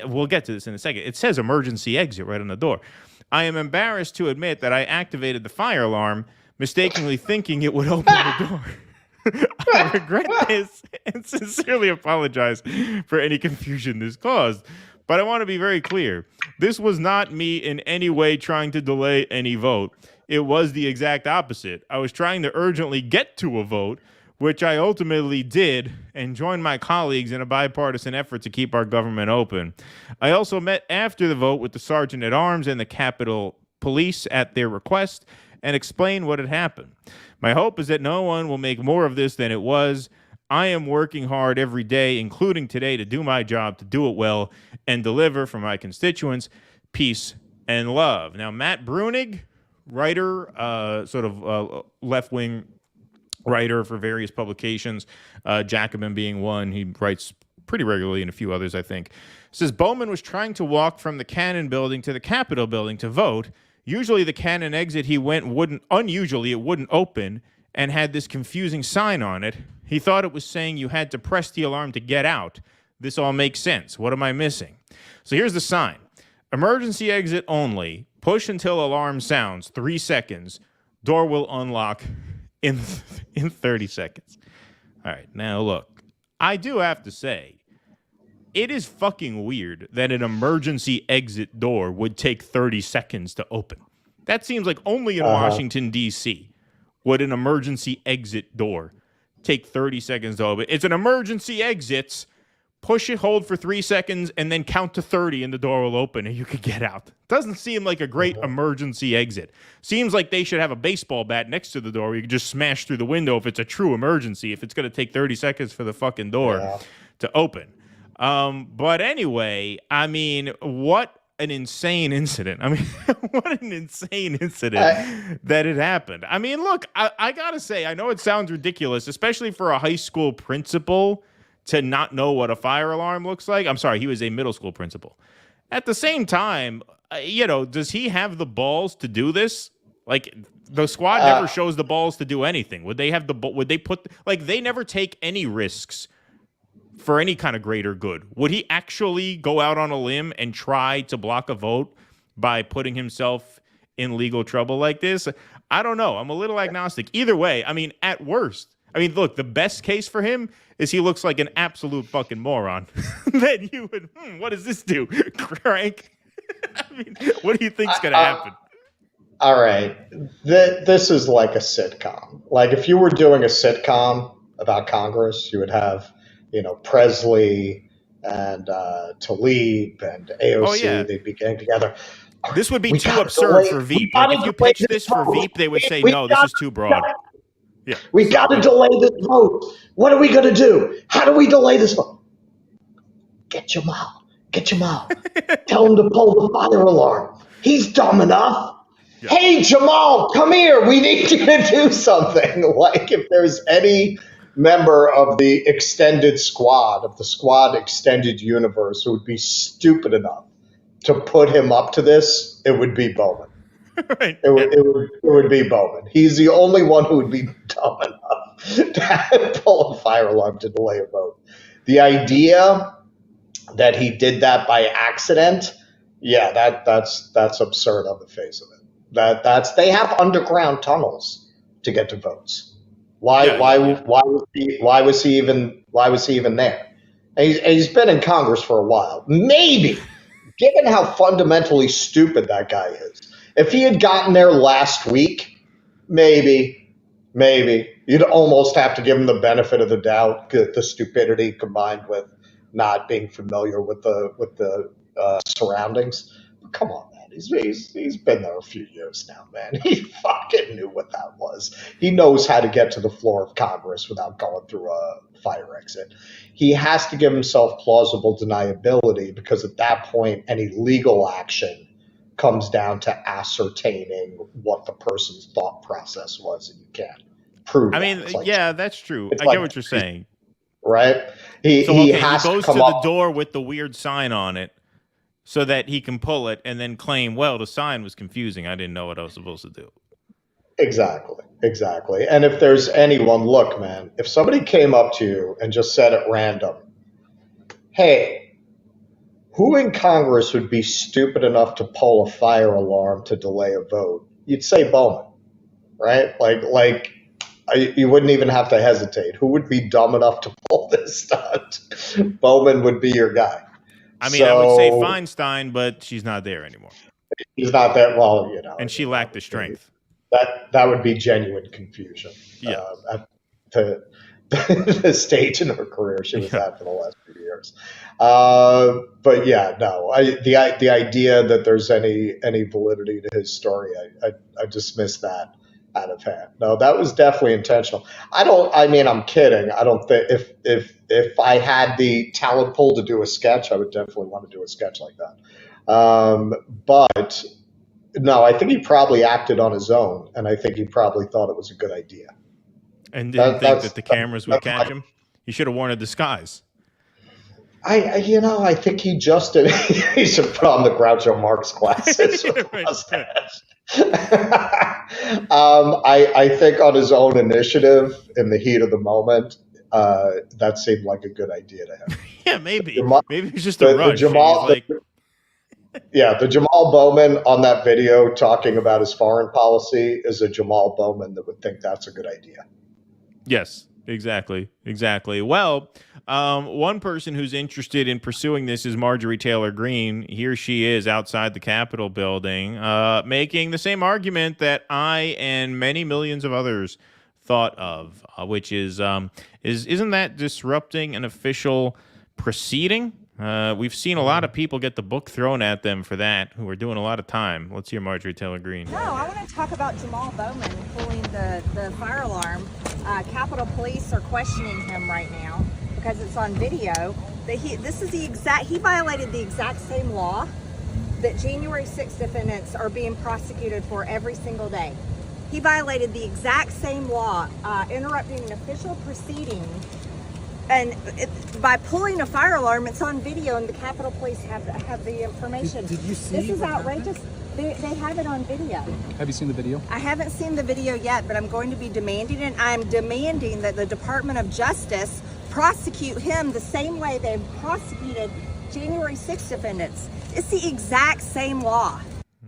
We'll get to this in a second. It says emergency exit right on the door. I am embarrassed to admit that I activated the fire alarm, mistakenly thinking it would open the door. I regret this and sincerely apologize for any confusion this caused. But I want to be very clear. This was not me in any way trying to delay any vote. It was the exact opposite. I was trying to urgently get to a vote, which I ultimately did, and joined my colleagues in a bipartisan effort to keep our government open. I also met after the vote with the Sergeant at Arms and the Capitol Police at their request and explained what had happened. My hope is that no one will make more of this than it was. I am working hard every day, including today, to do my job, to do it well, and deliver for my constituents peace and love. Now, Matt Bruenig, writer, left-wing writer for various publications, Jacobin being one. He writes pretty regularly and a few others, I think. Says Bowman was trying to walk from the Cannon building to the Capitol building to vote. Usually the Cannon exit he went wouldn't open and had this confusing sign on it. He thought it was saying you had to press the alarm to get out. This all makes sense. What am I missing? So here's the sign. Emergency exit only. Push until alarm sounds. 3 seconds. Door will unlock in 30 seconds. All right, now look, I do have to say, it is fucking weird that an emergency exit door would take 30 seconds to open. That seems like only in Washington, D.C. would an emergency exit door take 30 seconds to open. It's an emergency exit. Push it, hold for 3 seconds, and then count to 30, and the door will open, and you could get out. Doesn't seem like a great emergency exit. Seems like they should have a baseball bat next to the door where you can just smash through the window if it's a true emergency, if it's going to take 30 seconds for the fucking door to open. But anyway, I mean, what an insane incident. I mean, what an insane incident that it happened. I mean, look, I got to say, I know it sounds ridiculous, especially for a high school principal to not know what a fire alarm looks like. I'm sorry, he was a middle school principal. At the same time, does he have the balls to do this? Like, the squad never shows the balls to do anything. Would they have they never take any risks for any kind of greater good. Would he actually go out on a limb and try to block a vote by putting himself in legal trouble like this? I don't know. I'm a little agnostic. Either way, I mean, at worst, look, the best case for him is he looks like an absolute fucking moron. Then you would, what does this do? Crank? What do you think's going to happen? All right. This is like a sitcom. Like if you were doing a sitcom about Congress, you would have, Presley and Tlaib and AOC. They'd be getting together. This would be too absurd for Veep. Like if you pitch this for Veep, they would say, no, this is too broad. Yeah. We got to delay this vote. What are we going to do? How do we delay this vote? Get Jamaal. Tell him to pull the fire alarm. He's dumb enough. Yeah. Hey, Jamaal, come here. We need you to do something. Like if there's any member of the extended squad, of the squad extended universe who would be stupid enough to put him up to this, it would be Bowman. Right. It would be Bowman. He's the only one who would be dumb enough to pull a fire alarm to delay a vote. The idea that he did that by accident, that's absurd on the face of it. They have underground tunnels to get to votes. Why was he even there? And he's been in Congress for a while. Maybe, given how fundamentally stupid that guy is. If he had gotten there last week, maybe you'd almost have to give him the benefit of the doubt, the stupidity combined with not being familiar with the surroundings. But come on, man, He's been there a few years now, man. He fucking knew what that was. He knows how to get to the floor of Congress without going through a fire exit. He has to give himself plausible deniability, because at that point, any legal action comes down to ascertaining what the person's thought process was, and you can't prove I that. mean, It's like, yeah, that's true. I like, get what you're saying. right? He has he goes to come to up. the door with the weird sign on it so that he can pull it and then claim, well, the sign was confusing. I didn't know what I was supposed to do. Exactly. And if there's anyone, look, man, if somebody came up to you and just said at random, hey, who in Congress would be stupid enough to pull a fire alarm to delay a vote? You'd say Bowman, right? You wouldn't even have to hesitate. Who would be dumb enough to pull this stunt? Bowman would be your guy. I mean, I would say Feinstein, but she's not there anymore. He's not that well, And she lacked the strength. That would be genuine confusion. Yeah. At the stage in her career she was at for the last few years. But yeah, no. The idea that there's any validity to his story, I dismiss that out of hand. No, that was definitely intentional. I'm kidding. I don't think if I had the talent pool to do a sketch, I would definitely want to do a sketch like that. But no, I think he probably acted on his own, and I think he probably thought it was a good idea. And didn't think that the cameras would catch him? He should have worn a disguise. I think he just did. He should put on the Groucho Marx glasses with a mustache. I think on his own initiative, in the heat of the moment, that seemed like a good idea to him. Yeah, maybe. Maybe it's just a rush. The Jamaal Bowman on that video talking about his foreign policy is a Jamaal Bowman that would think that's a good idea. Yes, exactly. Well, one person who's interested in pursuing this is Marjorie Taylor Greene. Here she is outside the Capitol building, making the same argument that I and many millions of others thought of, which is isn't that disrupting an official proceeding? We've seen a lot of people get the book thrown at them for that, who are doing a lot of time. Let's hear Marjorie Taylor Greene. No, I want to talk about Jamaal Bowman pulling the fire alarm. Capitol Police are questioning him right now because it's on video. He violated the exact same law that January 6th defendants are being prosecuted for every single day. He violated the exact same law, interrupting an official proceeding. And by pulling a fire alarm, it's on video, and the Capitol Police have the information. Did you see? This is outrageous. They have it on video. Have you seen the video? I haven't seen the video yet, but I'm going to be demanding it. I'm demanding that the Department of Justice prosecute him the same way they prosecuted January 6th defendants. It's the exact same law.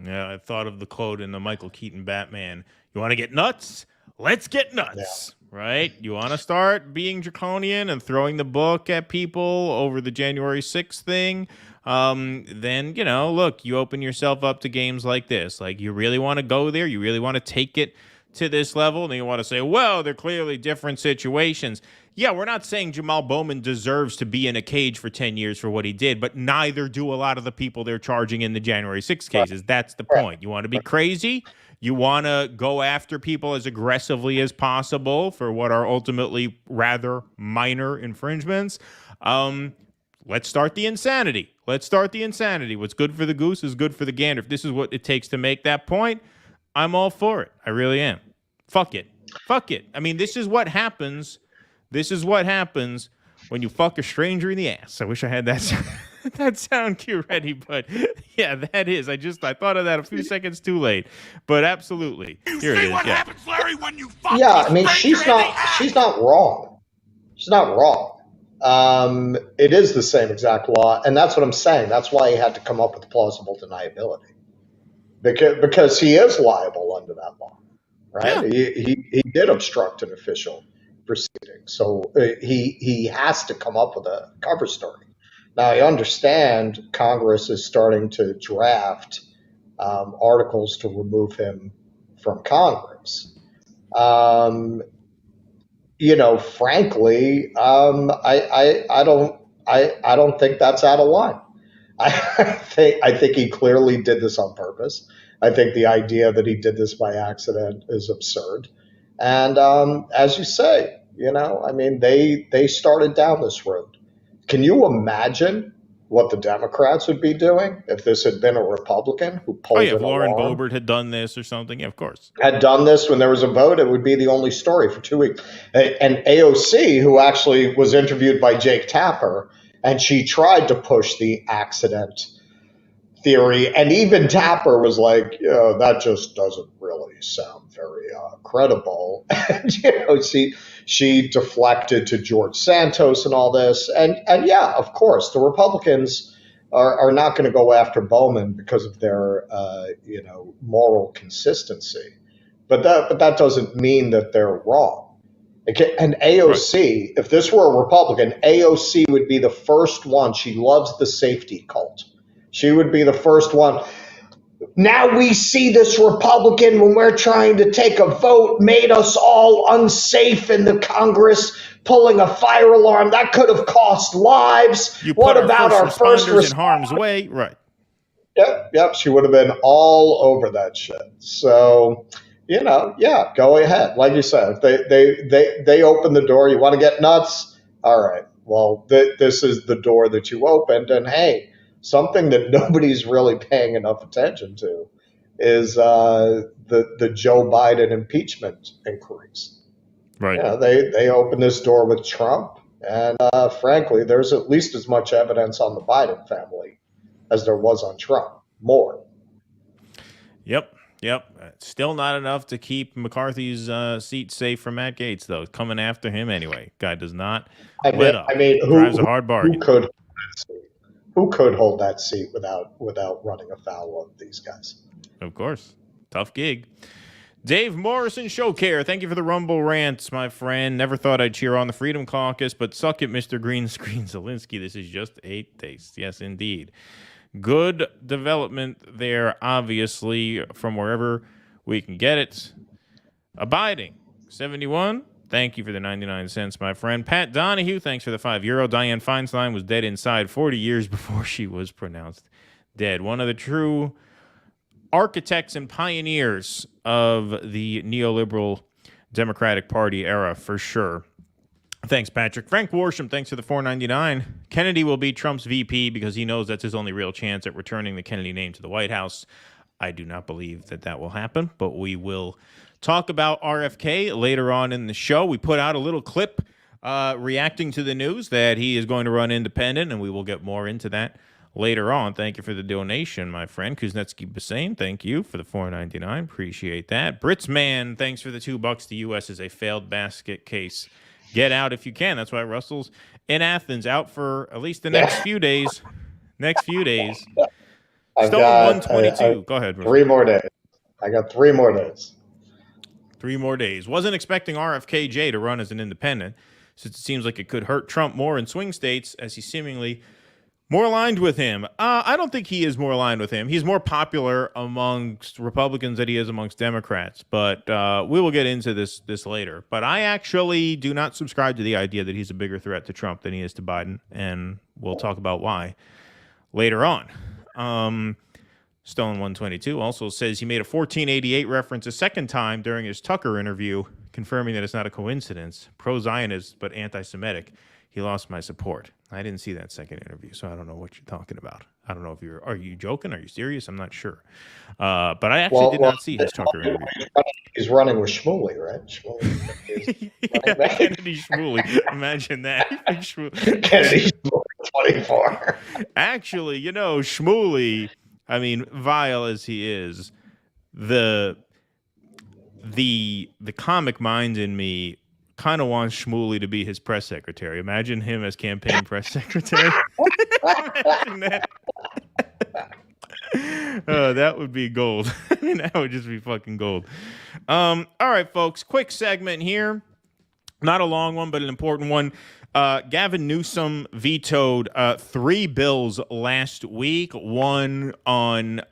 Yeah, I thought of the quote in the Michael Keaton Batman. You want to get nuts? Let's get nuts. Yeah. Right? You want to start being draconian and throwing the book at people over the January 6th thing? Then, look, you open yourself up to games like this. Like, you really want to go there? You really want to take it to this level? And you want to say, well, they're clearly different situations. Yeah, we're not saying Jamaal Bowman deserves to be in a cage for 10 years for what he did, but neither do a lot of the people they're charging in the January 6th cases. That's the point. You want to be crazy? You want to go after people as aggressively as possible for what are ultimately rather minor infringements? Let's start the insanity. What's good for the goose is good for the gander. If this is what it takes to make that point, I'm all for it. I really am. Fuck it. I mean, this is what happens. When you fuck a stranger in the ass. I wish I had that sound cue ready, but yeah, that is. I thought of that a few seconds too late, but absolutely. Here it is. What happens, Larry, when you fuck she's not wrong. She's not wrong. It is the same exact law, and that's what I'm saying. That's why he had to come up with plausible deniability, because he is liable under that law, right? Yeah. He did obstruct an official proceeding, so he has to come up with a cover story. Now, I understand Congress is starting to draft articles to remove him from Congress. Frankly, I don't think that's out of line. I think he clearly did this on purpose. I think the idea that he did this by accident is absurd. And as you say, I mean, they started down this road. Can you imagine what the Democrats would be doing if this had been a Republican who pulled if Lauren Boebert had done this or something? Yeah, of course. Had done this when there was a vote, it would be the only story for 2 weeks. And AOC, who actually was interviewed by Jake Tapper, and she tried to push the accident theory, and even Tapper was like, that just doesn't really sound very credible. And, she deflected to George Santos and all this. And yeah, of course, the Republicans are not going to go after Bowman because of their, moral consistency. But that doesn't mean that they're wrong. And AOC, if this were a Republican, AOC would be the first one. She loves the safety cult. She would be the first one. Now we see this Republican, when we're trying to take a vote, made us all unsafe in the Congress, pulling a fire alarm. That could have cost lives. What about our first responders in harm's way? Right. Yep. She would have been all over that shit. So, go ahead. Like you said, if they open the door, you want to get nuts? All right. Well, this is the door that you opened. And hey, something that nobody's really paying enough attention to is the Joe Biden impeachment inquiries. Right. They opened this door with Trump, and frankly, there's at least as much evidence on the Biden family as there was on Trump. More. Yep. Still not enough to keep McCarthy's seat safe from Matt Gaetz, though. Coming after him anyway. Guy does not let up. Drives a hard bargain. Who could hold that seat without running afoul of these guys? Of course. Tough gig. Dave Morrison Showcare, thank you for the Rumble rants, my friend. Never thought I'd cheer on the Freedom Caucus, but suck it, Mr. Green Screen Zelensky. This is just a taste. Yes, indeed. Good development there, obviously, from wherever we can get it. Abiding, 71. Thank you for the 99 cents, my friend. Pat Donahue, thanks for the €5. Dianne Feinstein was dead inside 40 years before she was pronounced dead. One of the true architects and pioneers of the neoliberal Democratic Party era, for sure. Thanks, Patrick. Frank Worsham, thanks for the $4.99. Kennedy will be Trump's VP because he knows that's his only real chance at returning the Kennedy name to the White House. I do not believe that will happen, but we will talk about RFK later on in the show. We put out a little clip reacting to the news that he is going to run independent, and we will get more into that later on. Thank you for the donation, my friend. Kuznetsky Bassane, thank you for the $4.99. Appreciate that. Britzman, thanks for the $2. The U.S. is a failed basket case. Get out if you can. That's why Russell's in Athens, out for at least the next few days. I've Stone got 122. Go ahead, Russell. 3 more days. I got 3 more days. 3 more days. Wasn't expecting RFK to run as an independent, since it seems like it could hurt Trump more in swing states, as he's seemingly more aligned with him. I don't think he is more aligned with him. He's more popular amongst Republicans than he is amongst Democrats, but we will get into this later. But I actually do not subscribe to the idea that he's a bigger threat to Trump than he is to Biden, and we'll talk about why later on. Stone 122 also says he made a 1488 reference a second time during his Tucker interview, confirming that it's not a coincidence. Pro-Zionist, but anti-Semitic. He lost my support. I didn't see that second interview, so I don't know what you're talking about. I don't know if are you joking? Are you serious? I'm not sure. But I actually did not see his Tucker interview. He's running with Shmuley, right? Shmuley. Kennedy Shmuley. Imagine that. Kennedy Shmuley 24. Actually, Shmuley, I mean, vile as he is, the comic mind in me kind of wants Shmuley to be his press secretary. Imagine him as campaign press secretary. Imagine that. That would be gold. I mean, that would just be fucking gold. All right, folks, quick segment here. Not a long one, but an important one. Gavin Newsom vetoed 3 bills last week, one on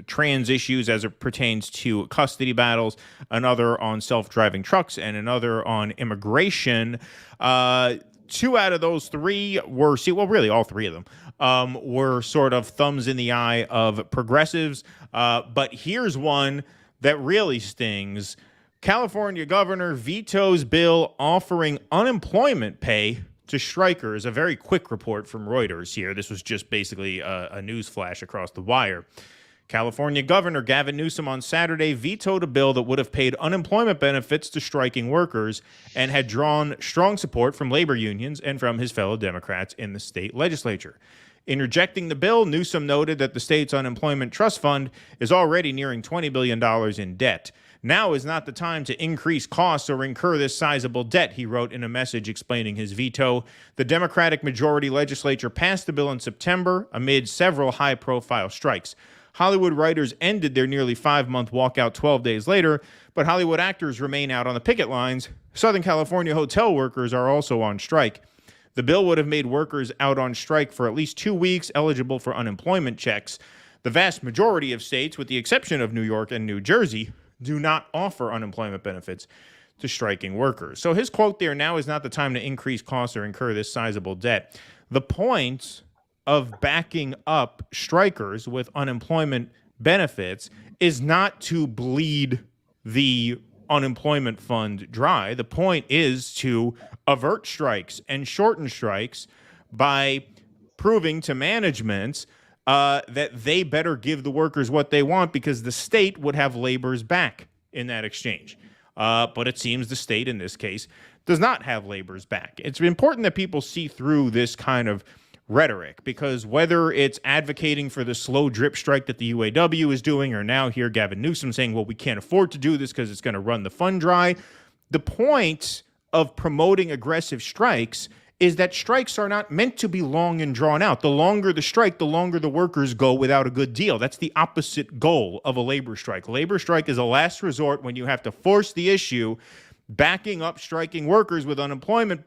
trans issues as it pertains to custody battles, another on self-driving trucks, and another on immigration. 2 out of those 3 were, really all 3 of them, were sort of thumbs in the eye of progressives. But here's one that really stings. California governor vetoes bill offering unemployment pay to strikers. A very quick report from Reuters here. This was just basically a news flash across the wire. California Governor Gavin Newsom on Saturday vetoed a bill that would have paid unemployment benefits to striking workers and had drawn strong support from labor unions and from his fellow Democrats in the state legislature. In rejecting the bill, Newsom noted that the state's unemployment trust fund is already nearing $20 billion in debt. Now is not the time to increase costs or incur this sizable debt, he wrote in a message explaining his veto. The Democratic majority legislature passed the bill in September amid several high-profile strikes. Hollywood writers ended their nearly 5-month walkout 12 days later, but Hollywood actors remain out on the picket lines. Southern California hotel workers are also on strike. The bill would have made workers out on strike for at least 2 weeks eligible for unemployment checks. The vast majority of states, with the exception of New York and New Jersey, do not offer unemployment benefits to striking workers. So his quote there, now is not the time to increase costs or incur this sizable debt. The point of backing up strikers with unemployment benefits is not to bleed the unemployment fund dry. The point is to avert strikes and shorten strikes by proving to management that they better give the workers what they want because the state would have labor's back in that exchange. But it seems the state in this case does not have labor's back. It's important that people see through this kind of rhetoric, because whether it's advocating for the slow drip strike that the UAW is doing, or now here Gavin Newsom saying, well, we can't afford to do this because it's going to run the fund dry. The point of promoting aggressive strikes is that strikes are not meant to be long and drawn out. The longer the strike, the longer the workers go without a good deal. That's the opposite goal of a labor strike. Labor strike is a last resort when you have to force the issue. Backing up striking workers with unemployment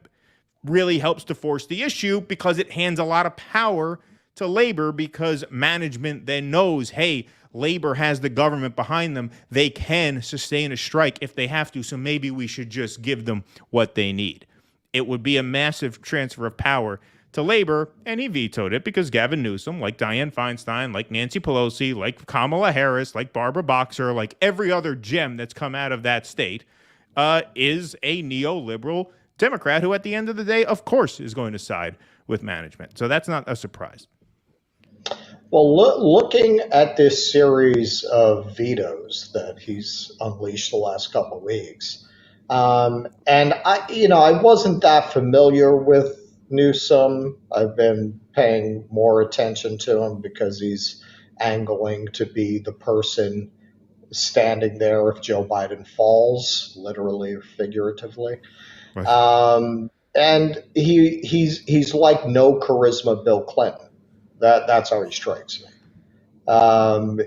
really helps to force the issue because it hands a lot of power to labor, because management then knows, hey, labor has the government behind them. They can sustain a strike if they have to, so maybe we should just give them what they need. It would be a massive transfer of power to labor, and he vetoed it because Gavin Newsom, like Dianne Feinstein, like Nancy Pelosi, like Kamala Harris, like Barbara Boxer, like every other gem that's come out of that state, is a neoliberal Democrat who, at the end of the day, of course, is going to side with management. So that's not a surprise. Well, looking at this series of vetoes that he's unleashed the last couple of weeks, and I wasn't that familiar with Newsom. I've been paying more attention to him because he's angling to be the person standing there if Joe Biden falls, literally or figuratively. Right. And he's like no charisma Bill Clinton. That's how he strikes me.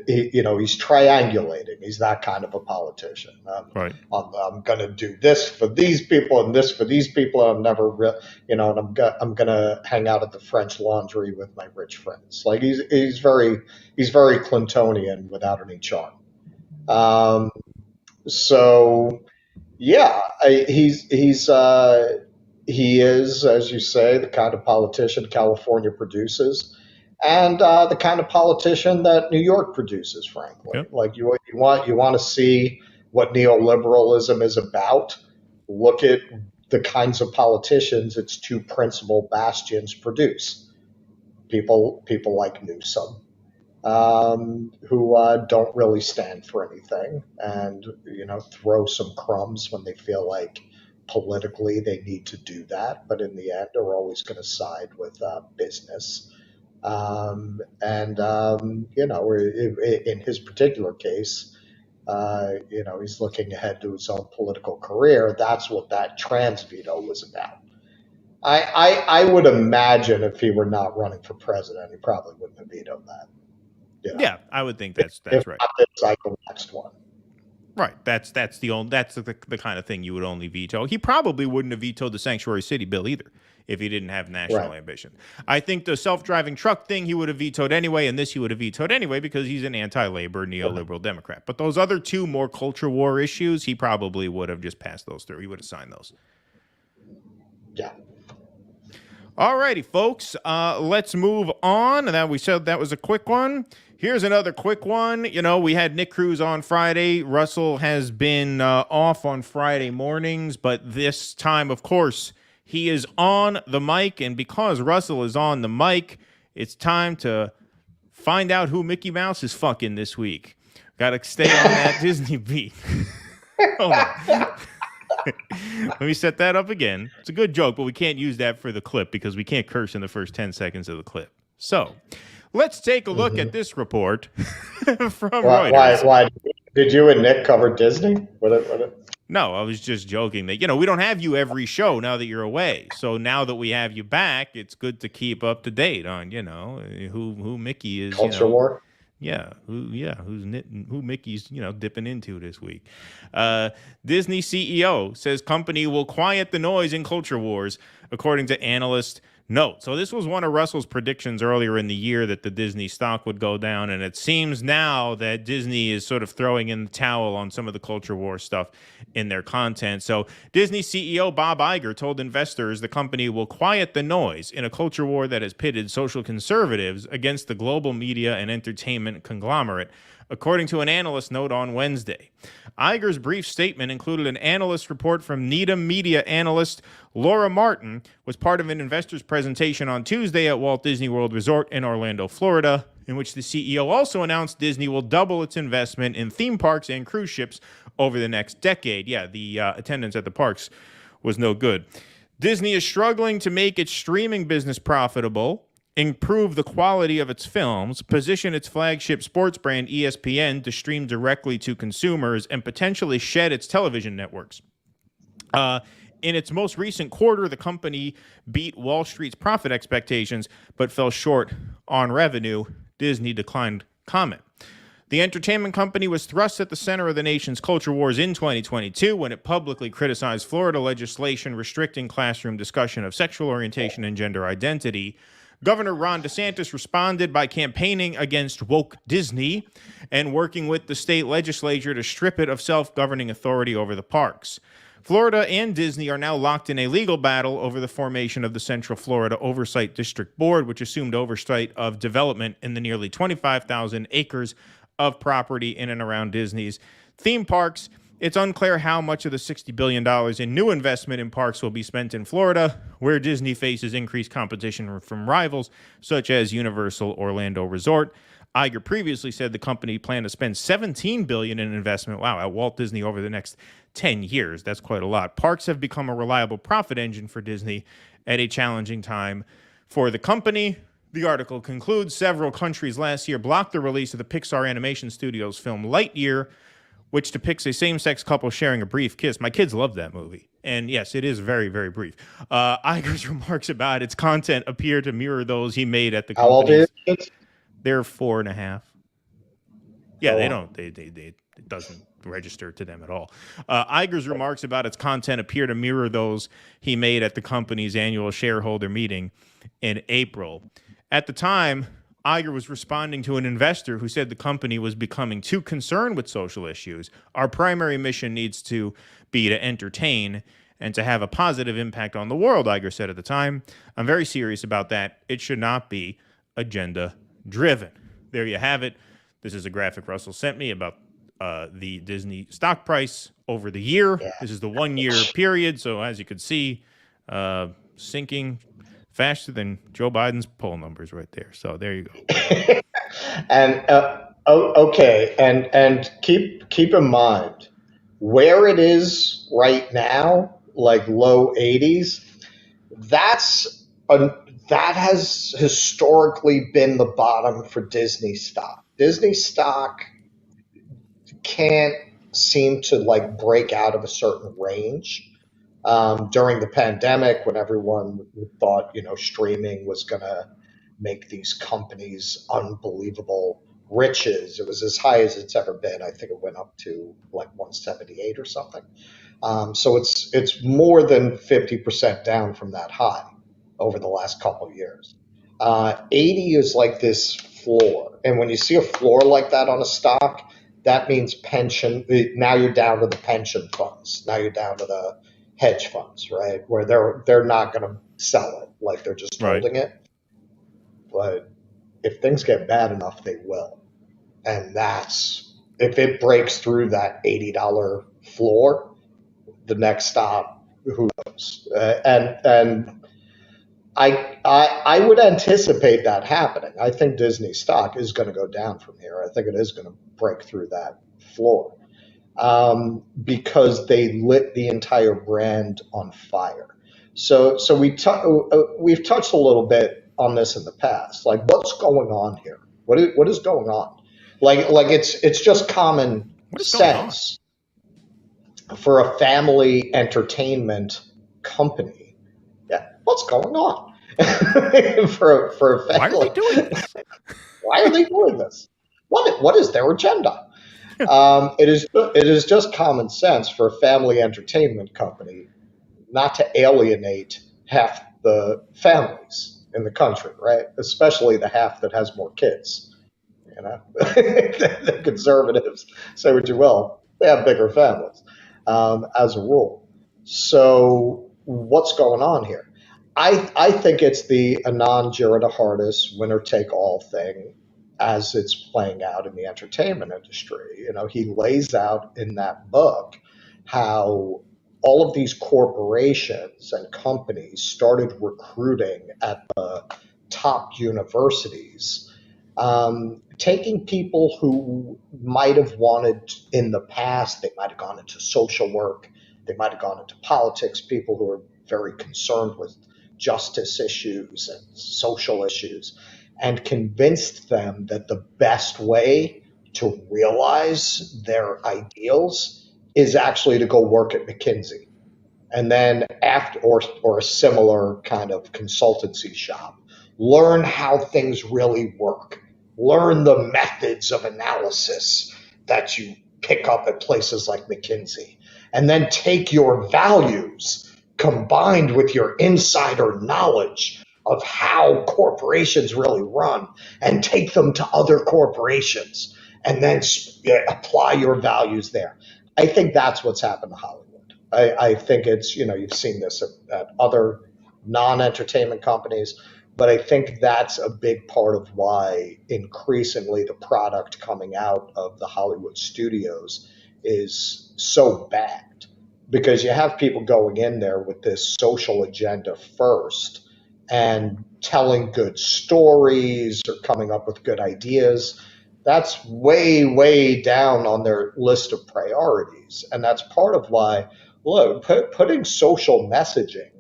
He's triangulating. He's that kind of a politician. Right. I'm going to do this for these people and this for these people. And I'm never, and I'm going to hang out at the French Laundry with my rich friends. Like he's very Clintonian without any charm. He is, as you say, the kind of politician California produces, and the kind of politician that New York produces, frankly. Yep. Like you want to see what neoliberalism is about. Look at the kinds of politicians its two principal bastions produce. People like Newsom, who don't really stand for anything, and throw some crumbs when they feel like politically they need to do that, but in the end are always going to side with business. In his particular case, he's looking ahead to his own political career. That's what that trans veto was about. I would imagine if he were not running for president, he probably wouldn't have vetoed that. Yeah, I would think that's if right. Not this cycle, next one. Right. That's the kind of thing you would only veto. He probably wouldn't have vetoed the sanctuary city bill either if he didn't have national ambition. I think the self-driving truck thing he would have vetoed anyway, and this he would have vetoed anyway because he's an anti-labor, neoliberal Democrat. But those other two more culture war issues, he probably would have just passed those through. He would have signed those. Yeah. All righty, folks. Let's move on. Now, we said that was a quick one. Here's another quick one. You know, we had Nick Cruz on Friday. Russell has been off on Friday mornings, but this time, of course, he is on the mic. And because Russell is on the mic, it's time to find out who Mickey Mouse is fucking this week. Got to stay on that Disney beat. Hold on. Let me set that up again. It's a good joke, but we can't use that for the clip because we can't curse in the first 10 seconds of the clip. So let's take a look at this report from Reuters. Why? Did you and Nick cover Disney? No, I was just joking that, you know, we don't have you every show now that you're away. So now that we have you back, it's good to keep up to date on, you know, who Mickey is. Culture war? Yeah, who Mickey's, you know, dipping into this week. Disney CEO says company will quiet the noise in culture wars, according to analyst note. So this was one of Russell's predictions earlier in the year that the Disney stock would go down, and it seems now that Disney is sort of throwing in the towel on some of the culture war stuff in their content. So Disney CEO Bob Iger told investors the company will quiet the noise in a culture war that has pitted social conservatives against the global media and entertainment conglomerate, according to an analyst note on Wednesday. Iger's brief statement included an analyst report from Needham media analyst Laura Martin, was part of an investor's presentation on Tuesday at Walt Disney World Resort in Orlando, Florida, in which the CEO also announced Disney will double its investment in theme parks and cruise ships over the next decade. Yeah, the attendance at the parks was no good. Disney is struggling to make its streaming business profitable, improve the quality of its films, position its flagship sports brand ESPN to stream directly to consumers, and potentially shed its television networks. In its most recent quarter, the company beat Wall Street's profit expectations, but fell short on revenue. Disney declined comment. The entertainment company was thrust at the center of the nation's culture wars in 2022 when it publicly criticized Florida legislation restricting classroom discussion of sexual orientation and gender identity. Governor Ron DeSantis responded by campaigning against woke Disney and working with the state legislature to strip it of self-governing authority over the parks. Florida and Disney are now locked in a legal battle over the formation of the Central Florida Oversight District Board, which assumed oversight of development in the nearly 25,000 acres of property in and around Disney's theme parks. It's unclear how much of the $60 billion in new investment in parks will be spent in Florida, where Disney faces increased competition from rivals such as Universal Orlando Resort. Iger previously said the company planned to spend $17 billion in investment, at Walt Disney over the next 10 years. That's quite a lot. Parks have become a reliable profit engine for Disney at a challenging time for the company. The article concludes several countries last year blocked the release of the Pixar Animation Studios film Lightyear, which depicts a same-sex couple sharing a brief kiss. My kids love that movie. And yes, it is very, very brief. Iger's remarks about its content appear to mirror those he made at the company's... How old is it? They're 4.5. Yeah, they don't. It doesn't register to them at all. Iger's remarks about its content appear to mirror those he made at the company's annual shareholder meeting in April. At the time, Iger was responding to an investor who said the company was becoming too concerned with social issues. Our primary mission needs to be to entertain and to have a positive impact on the world, Iger said at the time. I'm very serious about that. It should not be agenda-driven. There you have it. This is a graphic Russell sent me about the Disney stock price over the year. Yeah. This is the 1 year period. So as you could see, sinking faster than Joe Biden's poll numbers right there. So there you go. And okay, and keep in mind where it is right now, like low 80s. That has historically been the bottom for Disney stock. Disney stock can't seem to break out of a certain range. During the pandemic, when everyone thought, streaming was going to make these companies unbelievable riches, it was as high as it's ever been. I think it went up to 178 or something. So it's more than 50% down from that high over the last couple of years. 80 is like this floor. And when you see a floor like that on a stock, that means pension. Now you're down to the pension funds. Now you're down to the hedge funds, right? Where they're not going to sell it, like they're just holding it. But if things get bad enough, they will. And that's, if it breaks through that $80 floor, the next stop, who knows? And I would anticipate that happening. I think Disney stock is going to go down from here. I think it is going to break through that floor because they lit the entire brand on fire. So we've touched a little bit on this in the past. Like, what's going on here? What is going on? Like it's just common sense for a family entertainment company. Yeah, what's going on? for a family. Why are they doing this? Why are they doing this? What is their agenda? It is just common sense for a family entertainment company not to alienate half the families in the country, right? Especially the half that has more kids. You know, the conservatives, say what you will, they have bigger families as a rule. So what's going on here? I think it's the Anand Giridharadas winner-take-all thing as it's playing out in the entertainment industry. You know, he lays out in that book how all of these corporations and companies started recruiting at the top universities, taking people who might have wanted in the past, they might have gone into social work, they might have gone into politics, people who are very concerned with justice issues and social issues, and convinced them that the best way to realize their ideals is actually to go work at McKinsey. And then after, or a similar kind of consultancy shop, learn how things really work. Learn the methods of analysis that you pick up at places like McKinsey. And then take your values combined with your insider knowledge of how corporations really run and take them to other corporations and then apply your values there. I think that's what's happened to Hollywood. I think it's, you know, you've seen this at other non-entertainment companies, but I think that's a big part of why increasingly the product coming out of the Hollywood studios is so bad, because you have people going in there with this social agenda first and telling good stories or coming up with good ideas. That's way, way down on their list of priorities. And that's part of why, look, putting social messaging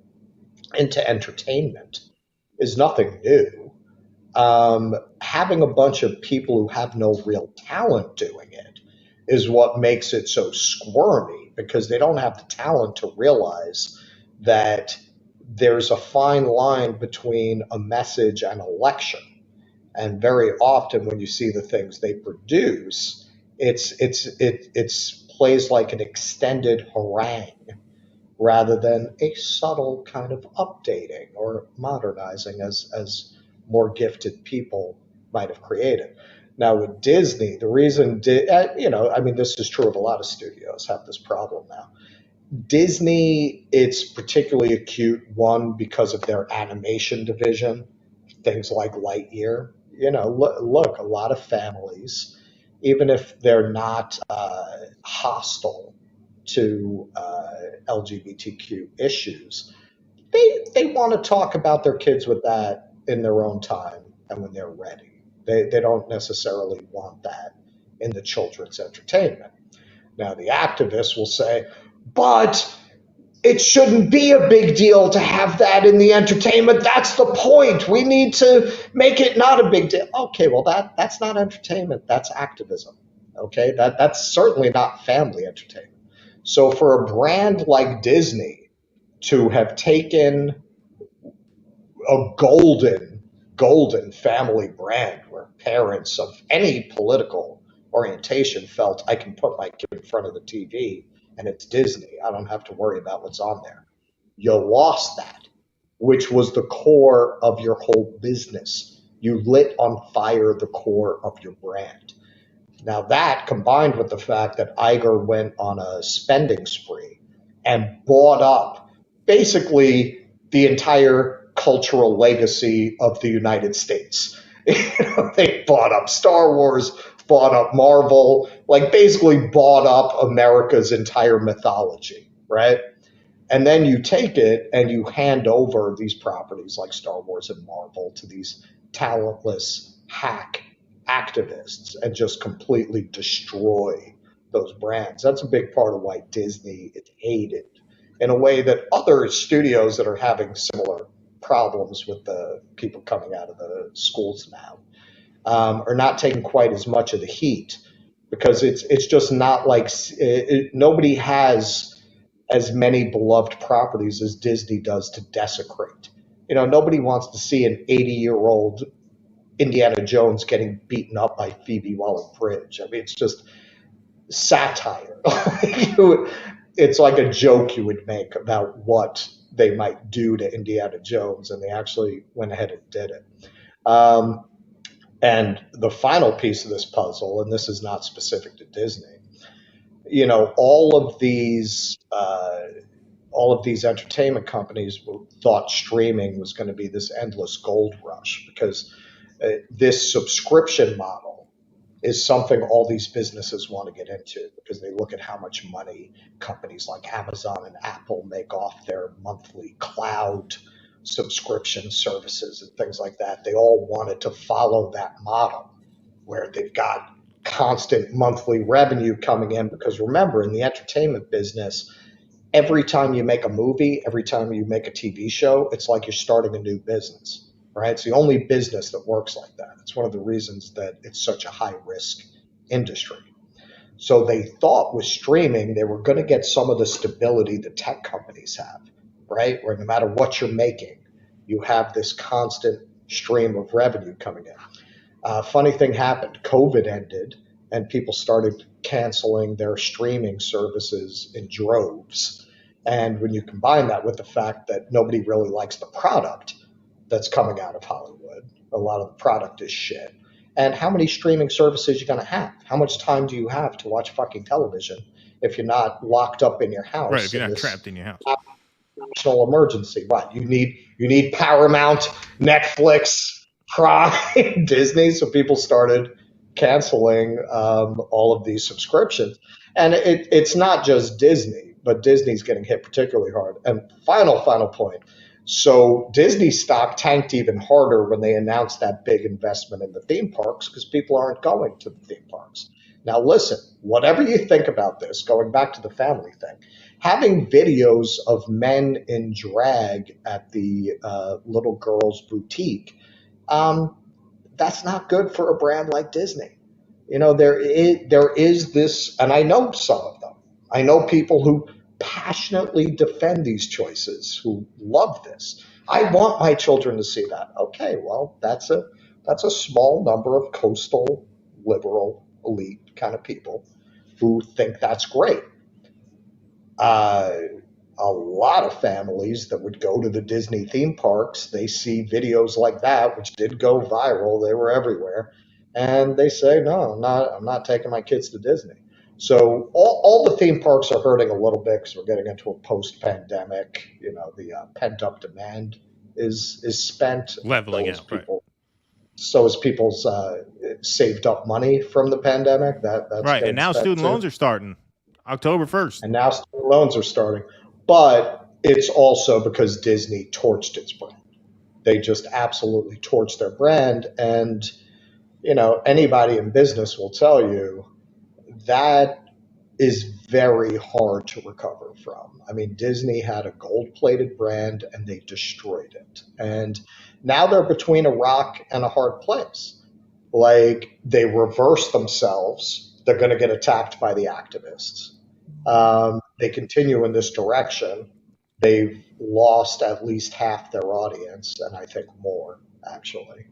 into entertainment is nothing new. Having a bunch of people who have no real talent doing it is what makes it so squirmy, because they don't have the talent to realize that there's a fine line between a message and a lecture. And very often when you see the things they produce, it's plays like an extended harangue rather than a subtle kind of updating or modernizing as more gifted people might have created. Now with Disney, the reason, this is true of a lot of studios, have this problem now. Disney, it's particularly acute, one, because of their animation division, things like Lightyear. You know, look, a lot of families, even if they're not hostile to LGBTQ issues, they want to talk about their kids with that in their own time and when they're ready. They don't necessarily want that in the children's entertainment. Now, the activists will say, but it shouldn't be a big deal to have that in the entertainment. That's the point. We need to make it not a big deal. Okay, well, that's not entertainment. That's activism. Okay, that's certainly not family entertainment. So for a brand like Disney to have taken a golden family brand where parents of any political orientation felt, I can put my kid in front of the TV and it's Disney, I don't have to worry about what's on there. You lost that, which was the core of your whole business. You lit on fire the core of your brand. Now that, combined with the fact that Iger went on a spending spree and bought up basically the entire cultural legacy of the United States. They bought up Star Wars, bought up Marvel, like basically bought up America's entire mythology, right? And then you take it and you hand over these properties like Star Wars and Marvel to these talentless hack activists and just completely destroy those brands. That's a big part of why Disney is hated in a way that other studios that are having similar problems with the people coming out of the schools now are not taking quite as much of the heat, because it's just not like nobody has as many beloved properties as Disney does to desecrate. Nobody wants to see an 80-year-old Indiana Jones getting beaten up by Phoebe Waller-Bridge. I mean, it's just satire. It's like a joke you would make about what they might do to Indiana Jones, and they actually went ahead and did it. And the final piece of this puzzle, and this is not specific to Disney, all of these entertainment companies thought streaming was going to be this endless gold rush, because this subscription model is something all these businesses want to get into, because they look at how much money companies like Amazon and Apple make off their monthly cloud subscription services and things like that. They all wanted to follow that model where they've got constant monthly revenue coming in, because remember, in the entertainment business, every time you make a movie, every time you make a TV show, it's like you're starting a new business. Right? It's the only business that works like that. It's one of the reasons that it's such a high-risk industry. So they thought with streaming, they were going to get some of the stability that tech companies have, right? Where no matter what you're making, you have this constant stream of revenue coming in. Funny thing happened. COVID ended, and people started canceling their streaming services in droves. And when you combine that with the fact that nobody really likes the product that's coming out of Hollywood, a lot of the product is shit. And how many streaming services you're going to have? How much time do you have to watch fucking television if you're not locked up in your house? Right, if you're not trapped in your house. National emergency. Right. You need Paramount, Netflix, Prime, Disney. So people started canceling all of these subscriptions. And it's not just Disney, but Disney's getting hit particularly hard. And final point. So Disney stock tanked even harder when they announced that big investment in the theme parks, because people aren't going to the theme parks. Now listen, whatever you think about this, going back to the family thing, having videos of men in drag at the little girl's boutique, that's not good for a brand like Disney. There is this, and I know some of them. I know people who passionately defend these choices, who love this. I want my children to see that. Okay, well, that's a small number of coastal liberal elite kind of people who think that's great. A lot of families that would go to the Disney theme parks, they see videos like that, which did go viral. They were everywhere. And they say, no, I'm not taking my kids to Disney. So all the theme parks are hurting a little bit because we're getting into a post-pandemic. The pent-up demand is spent. Leveling out, right. So is people's saved up money from the pandemic. That's right, and now student loans are starting October 1st. And now student loans are starting. But it's also because Disney torched its brand. They just absolutely torched their brand. And, anybody in business will tell you that is very hard to recover from. I mean, Disney had a gold-plated brand and they destroyed it. And now they're between a rock and a hard place. Like, they reverse themselves. They're going to get attacked by the activists. They continue in this direction. They've lost at least half their audience, and I think more, actually.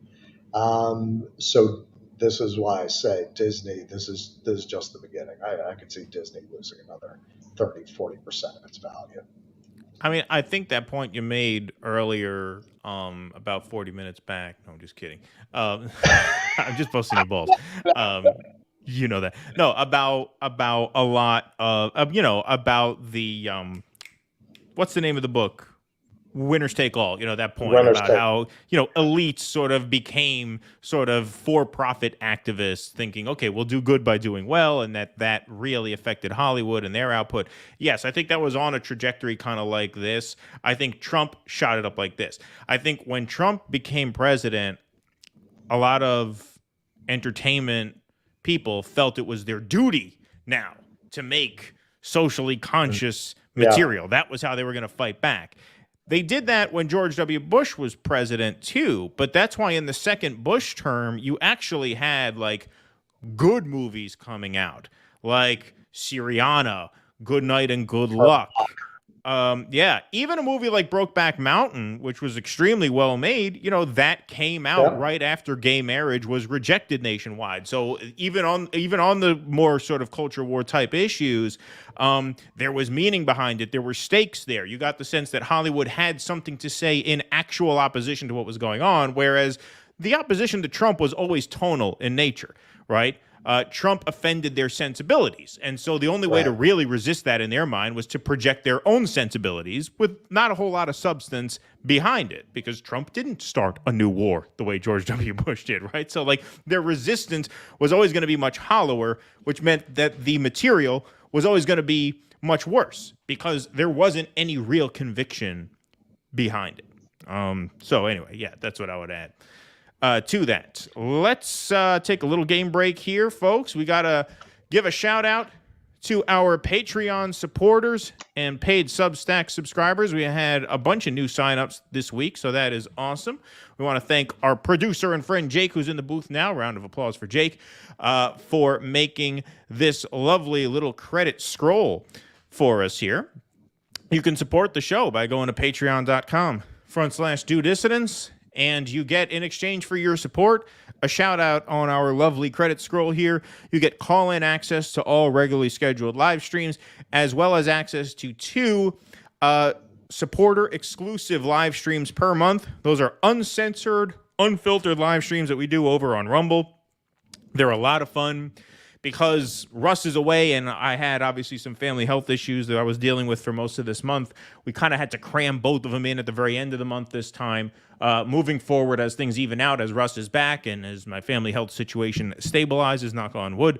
So this is why I say Disney, this is just the beginning. I could see Disney losing another 30-40% of its value. I mean, I think that point you made earlier, about 40 minutes back. No, I'm just kidding. I'm just busting your balls. You know that. No, about a lot of about the what's the name of the book? Winners take all, that point about how, elites sort of became sort of for-profit activists thinking, okay, we'll do good by doing well, and that really affected Hollywood and their output. Yes, I think that was on a trajectory kind of like this. I think Trump shot it up like this. I think when Trump became president, a lot of entertainment people felt it was their duty now to make socially conscious material. That was how they were going to fight back. They did that when George W. Bush was president too, but that's why in the second Bush term, you actually had like good movies coming out, like Syriana, Good Night and Good Luck. Even a movie like Brokeback Mountain, which was extremely well made, that came out right after gay marriage was rejected nationwide. So even on the more sort of culture war type issues, there was meaning behind it. There were stakes there. You got the sense that Hollywood had something to say in actual opposition to what was going on, whereas the opposition to Trump was always tonal in nature, right? Trump offended their sensibilities. And so the only way to really resist that in their mind was to project their own sensibilities with not a whole lot of substance behind it, because Trump didn't start a new war the way George W. Bush did, right? So like their resistance was always going to be much hollower, which meant that the material was always going to be much worse because there wasn't any real conviction behind it. So anyway, that's what I would add. To that. Let's take a little game break here, folks. We got to give a shout out to our Patreon supporters and paid Substack subscribers. We had a bunch of new signups this week, so that is awesome. We want to thank our producer and friend Jake, who's in the booth now. Round of applause for Jake for making this lovely little credit scroll for us here. You can support the show by going to patreon.com/DoDissidents. And you get, in exchange for your support, a shout out on our lovely credit scroll here. You get call-in access to all regularly scheduled live streams, as well as access to 2 supporter-exclusive live streams per month. Those are uncensored, unfiltered live streams that we do over on Rumble. They're a lot of fun. Because Russ is away and I had obviously some family health issues that I was dealing with for most of this month, we kind of had to cram both of them in at the very end of the month this time. Moving forward, as things even out, as Russ is back and as my family health situation stabilizes, knock on wood,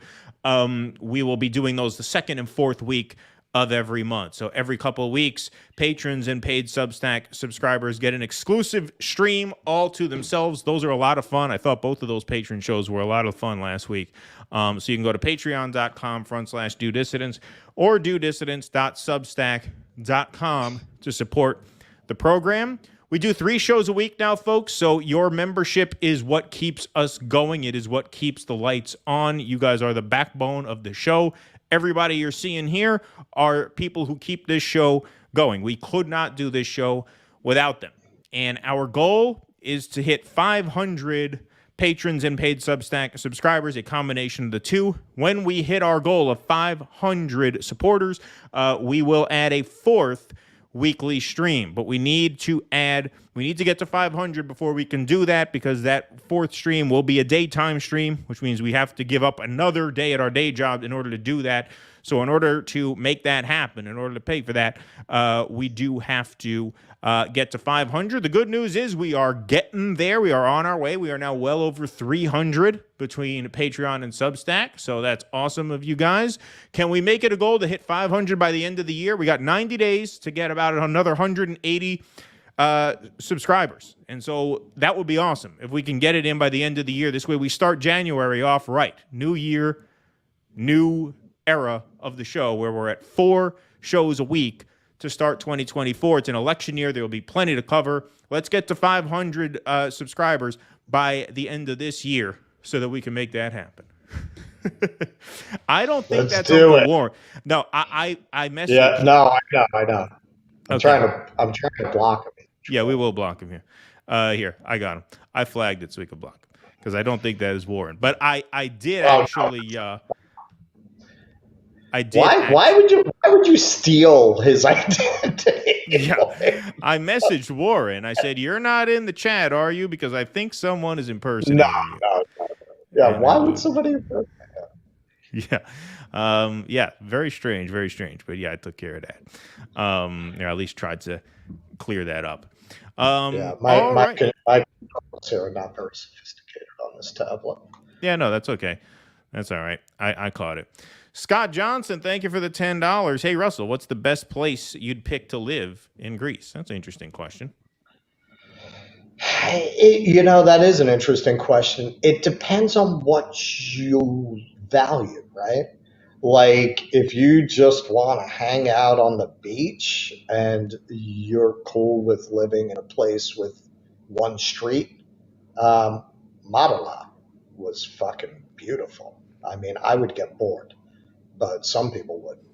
we will be doing those the second and fourth week of every month. So every couple of weeks, patrons and paid Substack subscribers get an exclusive stream all to themselves. Those are a lot of fun. I thought both of those patron shows were a lot of fun last week. So you can go to patreon.com/DoDissidents or DoDissidents.substack.com to support the program. We do 3 shows a week now, folks, so your membership is what keeps us going. It is what keeps the lights on. You guys are the backbone of the show. Everybody you're seeing here are people who keep this show going. We could not do this show without them. And our goal is to hit 500 patrons and paid Substack subscribers, a combination of the two. When we hit our goal of 500 supporters, we will add a 4th weekly stream. But we need to get to 500 before we can do that, because that 4th stream will be a daytime stream, which means we have to give up another day at our day job in order to do that. So in order to make that happen, in order to pay for that, we do have to get to 500. The good news is we are getting there. We are on our way. We are now well over 300 between Patreon and Substack. So that's awesome of you guys. Can we make it a goal to hit 500 by the end of the year? We got 90 days to get about another 180 subscribers. And so that would be awesome if we can get it in by the end of the year. This way we start January off right. New year, new era of the show, where we're at 4 shows a week to start 2024. It's an election year. There will be plenty to cover. Let's get to 500 subscribers by the end of this year so that we can make that happen. I don't think that's Uncle Warren. No, I messaged. Yeah, no, I know. I'm trying to block him. Yeah, we will block him here. Here, I got him. I flagged it so we could block him because I don't think that is Warren. But I did actually. No. I did. Why would you steal his identity? Yeah, I messaged Warren. I said, "You're not in the chat, are you? Because I think someone is impersonating you." No. Yeah, why would somebody? Yeah, very strange, but yeah, I took care of that. Or at least tried to clear that up. Yeah, All right. my controls here are not very sophisticated on this tablet. Yeah, no, that's okay. That's all right. I caught it. Scott Johnson, thank you for the $10. Hey, Russell, what's the best place you'd pick to live in Greece? That's an interesting question. That is an interesting question. It depends on what you value, right? Like, if you just want to hang out on the beach and you're cool with living in a place with one street, Madala was fucking beautiful. I mean, I would get bored, but some people wouldn't.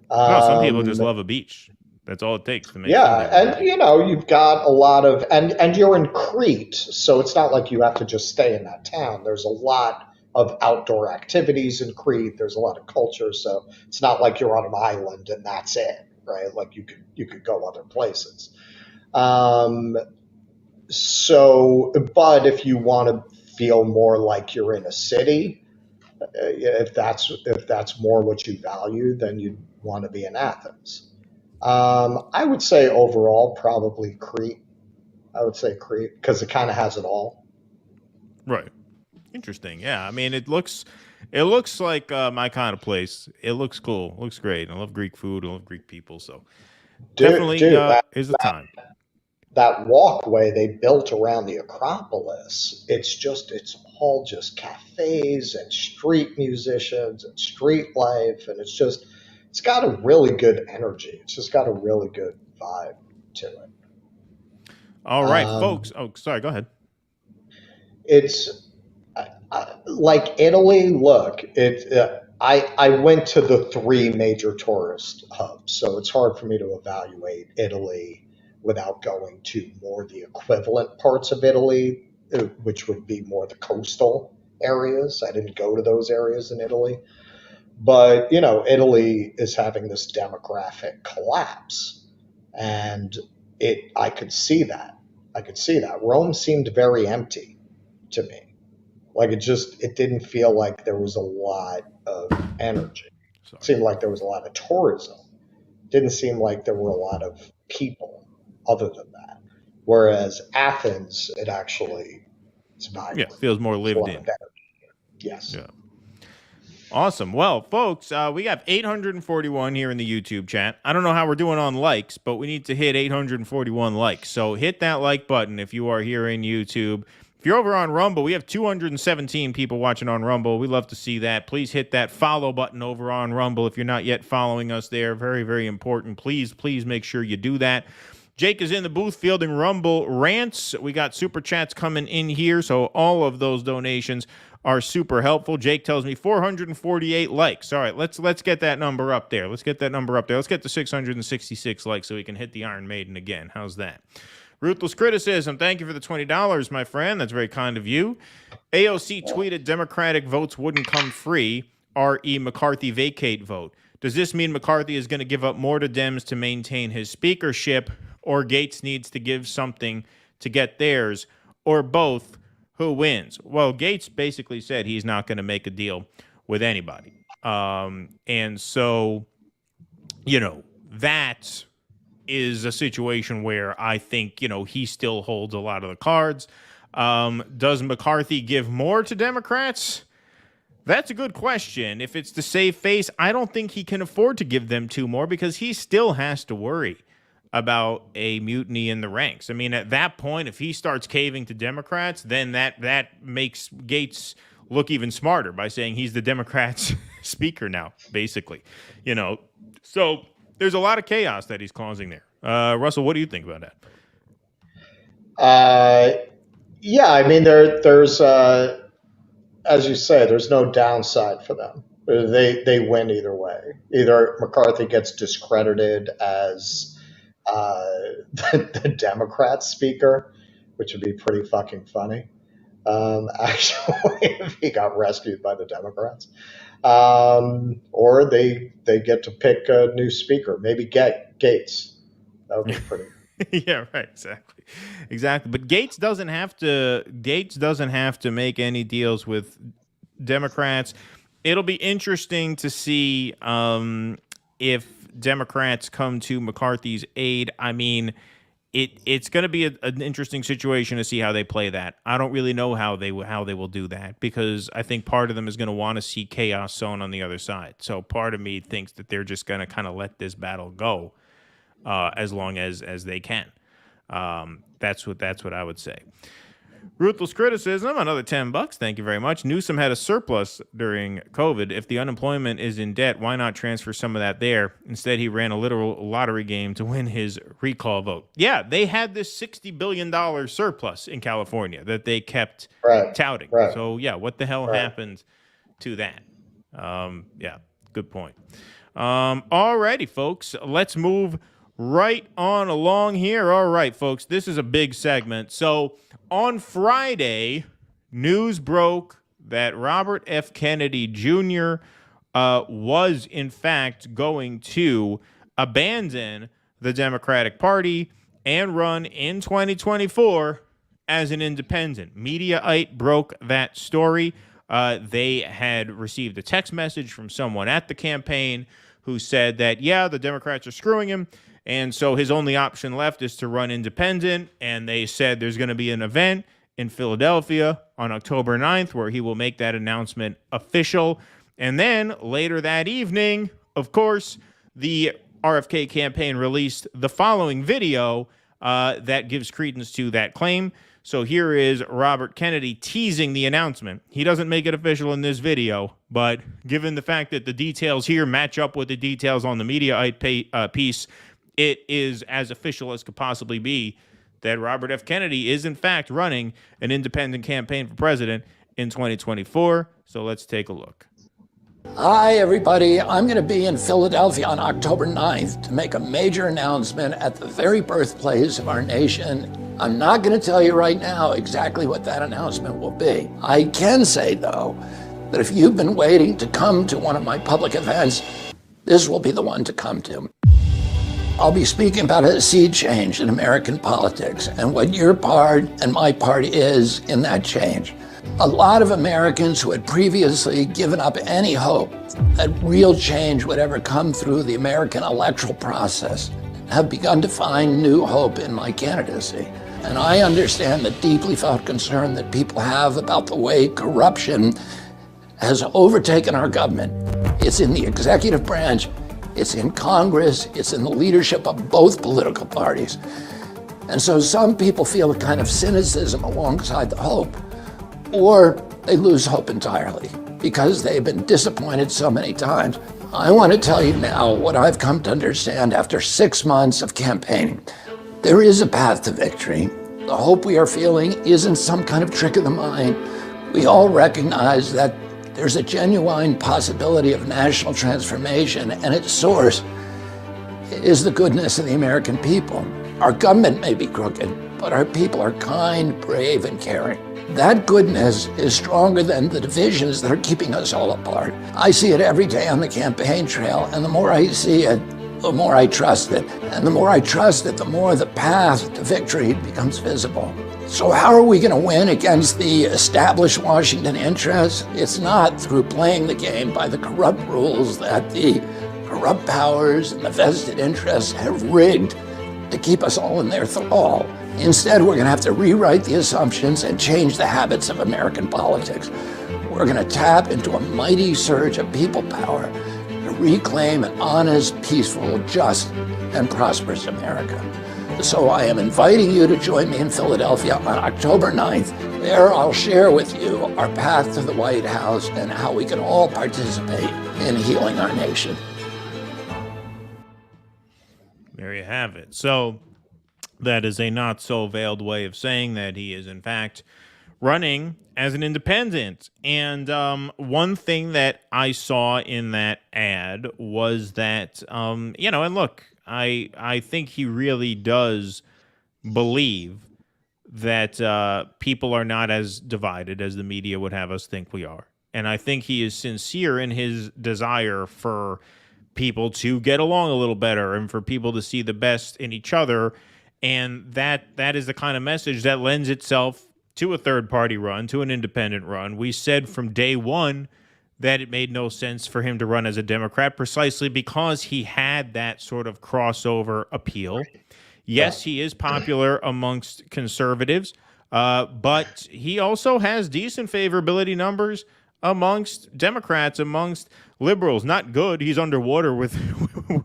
No, some people just love a beach. That's all it takes to make. Yeah, and you've got a lot of, and you're in Crete, so it's not like you have to just stay in that town. There's a lot of outdoor activities in Crete. There's a lot of culture, so it's not like you're on an island and that's it, right? Like you could go other places. But if you want to feel more like you're in a city, if that's more what you value, then you'd want to be in Athens. I would say overall probably Crete. I would say Crete because it kind of has it all. Right. Interesting. Yeah. I mean, it looks like my kind of place. It looks cool. It looks great. I love Greek food. I love Greek people. So definitely is the time. That walkway they built around the Acropolis, it's all just cafes and street musicians and street life, and it's got a really good energy. It's just got a really good vibe to it. All right, folks. Oh, sorry. Go ahead. It's like Italy. Look, I went to the 3 major tourist hubs, so it's hard for me to evaluate Italy without going to more the equivalent parts of Italy, which would be more the coastal areas. I didn't go to those areas in Italy. But, Italy is having this demographic collapse. And I could see that. Rome seemed very empty to me. Like it didn't feel like there was a lot of energy. It seemed like there was a lot of tourism. It didn't seem like there were a lot of people other than that. Whereas Athens, it's vibrant. Yeah, feels more lived in. Yes. Yeah. Awesome. Well, folks, we have 841 here in the YouTube chat. I don't know how we're doing on likes, but we need to hit 841 likes. So hit that like button if you are here in YouTube. If you're over on Rumble, we have 217 people watching on Rumble. We love to see that. Please hit that follow button over on Rumble if you're not yet following us there. Very, very important. Please make sure you do that. Jake is in the booth fielding Rumble rants. We got super chats coming in here, so all of those donations are super helpful. Jake tells me 448 likes. All right, let's get that number up there. Let's get to 666 likes so we can hit the Iron Maiden again. How's that? Ruthless Criticism, thank you for the $20, my friend. That's very kind of you. AOC tweeted Democratic votes wouldn't come free. R.E. McCarthy vacate vote. Does this mean McCarthy is going to give up more to Dems to maintain his speakership, or Gates needs to give something to get theirs, or both? Who wins? Well, Gates basically said he's not going to make a deal with anybody. And so, that is a situation where I think, he still holds a lot of the cards. Does McCarthy give more to Democrats? That's a good question. If it's to save face, I don't think he can afford to give them 2 more because he still has to worry about a mutiny in the ranks. I mean, at that point, if he starts caving to Democrats, then that makes Gates look even smarter by saying he's the Democrats' speaker now, basically. So there's a lot of chaos that he's causing there. Russell, what do you think about that? Yeah, I mean, there's as you say, there's no downside for them. They win either way. Either McCarthy gets discredited as the Democrat speaker, which would be pretty fucking funny. Actually, if he got rescued by the Democrats, or they get to pick a new speaker, maybe Gates. That would be pretty. Yeah, right. Exactly. But Gates doesn't have to make any deals with Democrats. It'll be interesting to see if Democrats come to McCarthy's aid. I mean, it's going to be an interesting situation to see how they play that. I don't really know how they will do that, because I think part of them is going to want to see chaos sown on the other side. So part of me thinks that they're just going to kind of let this battle go as long as they can. That's what I would say. Ruthless criticism, another $10. Thank you very much. Newsom had a surplus during COVID. If the unemployment is in debt, why not transfer some of that there? Instead, he ran a literal lottery game to win his recall vote. Yeah, they had this $60 billion surplus in California that they kept touting. Right. So, yeah, what the hell happened to that? Yeah, good point. All righty, folks. Let's move right on along here. All right, folks, this is a big segment. So on Friday, news broke that Robert F. Kennedy Jr. Was, in fact, going to abandon the Democratic Party and run in 2024 as an independent. Mediaite broke that story. They had received a text message from someone at the campaign who said that, yeah, the Democrats are screwing him, and so his only option left is to run independent. And they said there's going to be an event in Philadelphia on October 9th where he will make that announcement official. And then later that evening, of course, the RFK campaign released the following video that gives credence to that claim. So here is Robert Kennedy teasing the announcement. He doesn't make it official in this video, but given the fact that the details here match up with the details on the Mediaite piece, it is as official as could possibly be that Robert F. Kennedy is, in fact, running an independent campaign for president in 2024. So let's take a look. Hi, everybody. I'm going to be in Philadelphia on October 9th to make a major announcement at the very birthplace of our nation. I'm not going to tell you right now exactly what that announcement will be. I can say, though, that if you've been waiting to come to one of my public events, this will be the one to come to. I'll be speaking about a sea change in American politics and what your part and my part is in that change. A lot of Americans who had previously given up any hope that real change would ever come through the American electoral process have begun to find new hope in my candidacy. And I understand the deeply felt concern that people have about the way corruption has overtaken our government. It's in the executive branch, it's in Congress, it's in the leadership of both political parties. And so some people feel a kind of cynicism alongside the hope, or they lose hope entirely because they've been disappointed so many times. I want to tell you now what I've come to understand after 6 months of campaigning. There is a path to victory. The hope we are feeling isn't some kind of trick of the mind. We all recognize that there's a genuine possibility of national transformation, and its source is the goodness of the American people. Our government may be crooked, but our people are kind, brave, and caring. That goodness is stronger than the divisions that are keeping us all apart. I see it every day on the campaign trail, and the more I see it, the more I trust it. And the more I trust it, the more the path to victory becomes visible. So how are we going to win against the established Washington interests? It's not through playing the game by the corrupt rules that the corrupt powers and the vested interests have rigged to keep us all in their thrall. Instead, we're going to have to rewrite the assumptions and change the habits of American politics. We're going to tap into a mighty surge of people power to reclaim an honest, peaceful, just, and prosperous America. So I am inviting you to join me in Philadelphia on October 9th. There I'll share with you our path to the White House and how we can all participate in healing our nation. There you have it. So that is a not so veiled way of saying that he is in fact running as an independent. And one thing that I saw in that ad was that, and look, I think he really does believe that people are not as divided as the media would have us think we are. And I think he is sincere in his desire for people to get along a little better and for people to see the best in each other. And that is the kind of message that lends itself to a third-party run, to an independent run. We said from day one that it made no sense for him to run as a Democrat precisely because he had that sort of crossover appeal. Yes, he is popular amongst conservatives, but he also has decent favorability numbers amongst Democrats, amongst liberals. Not good. He's underwater with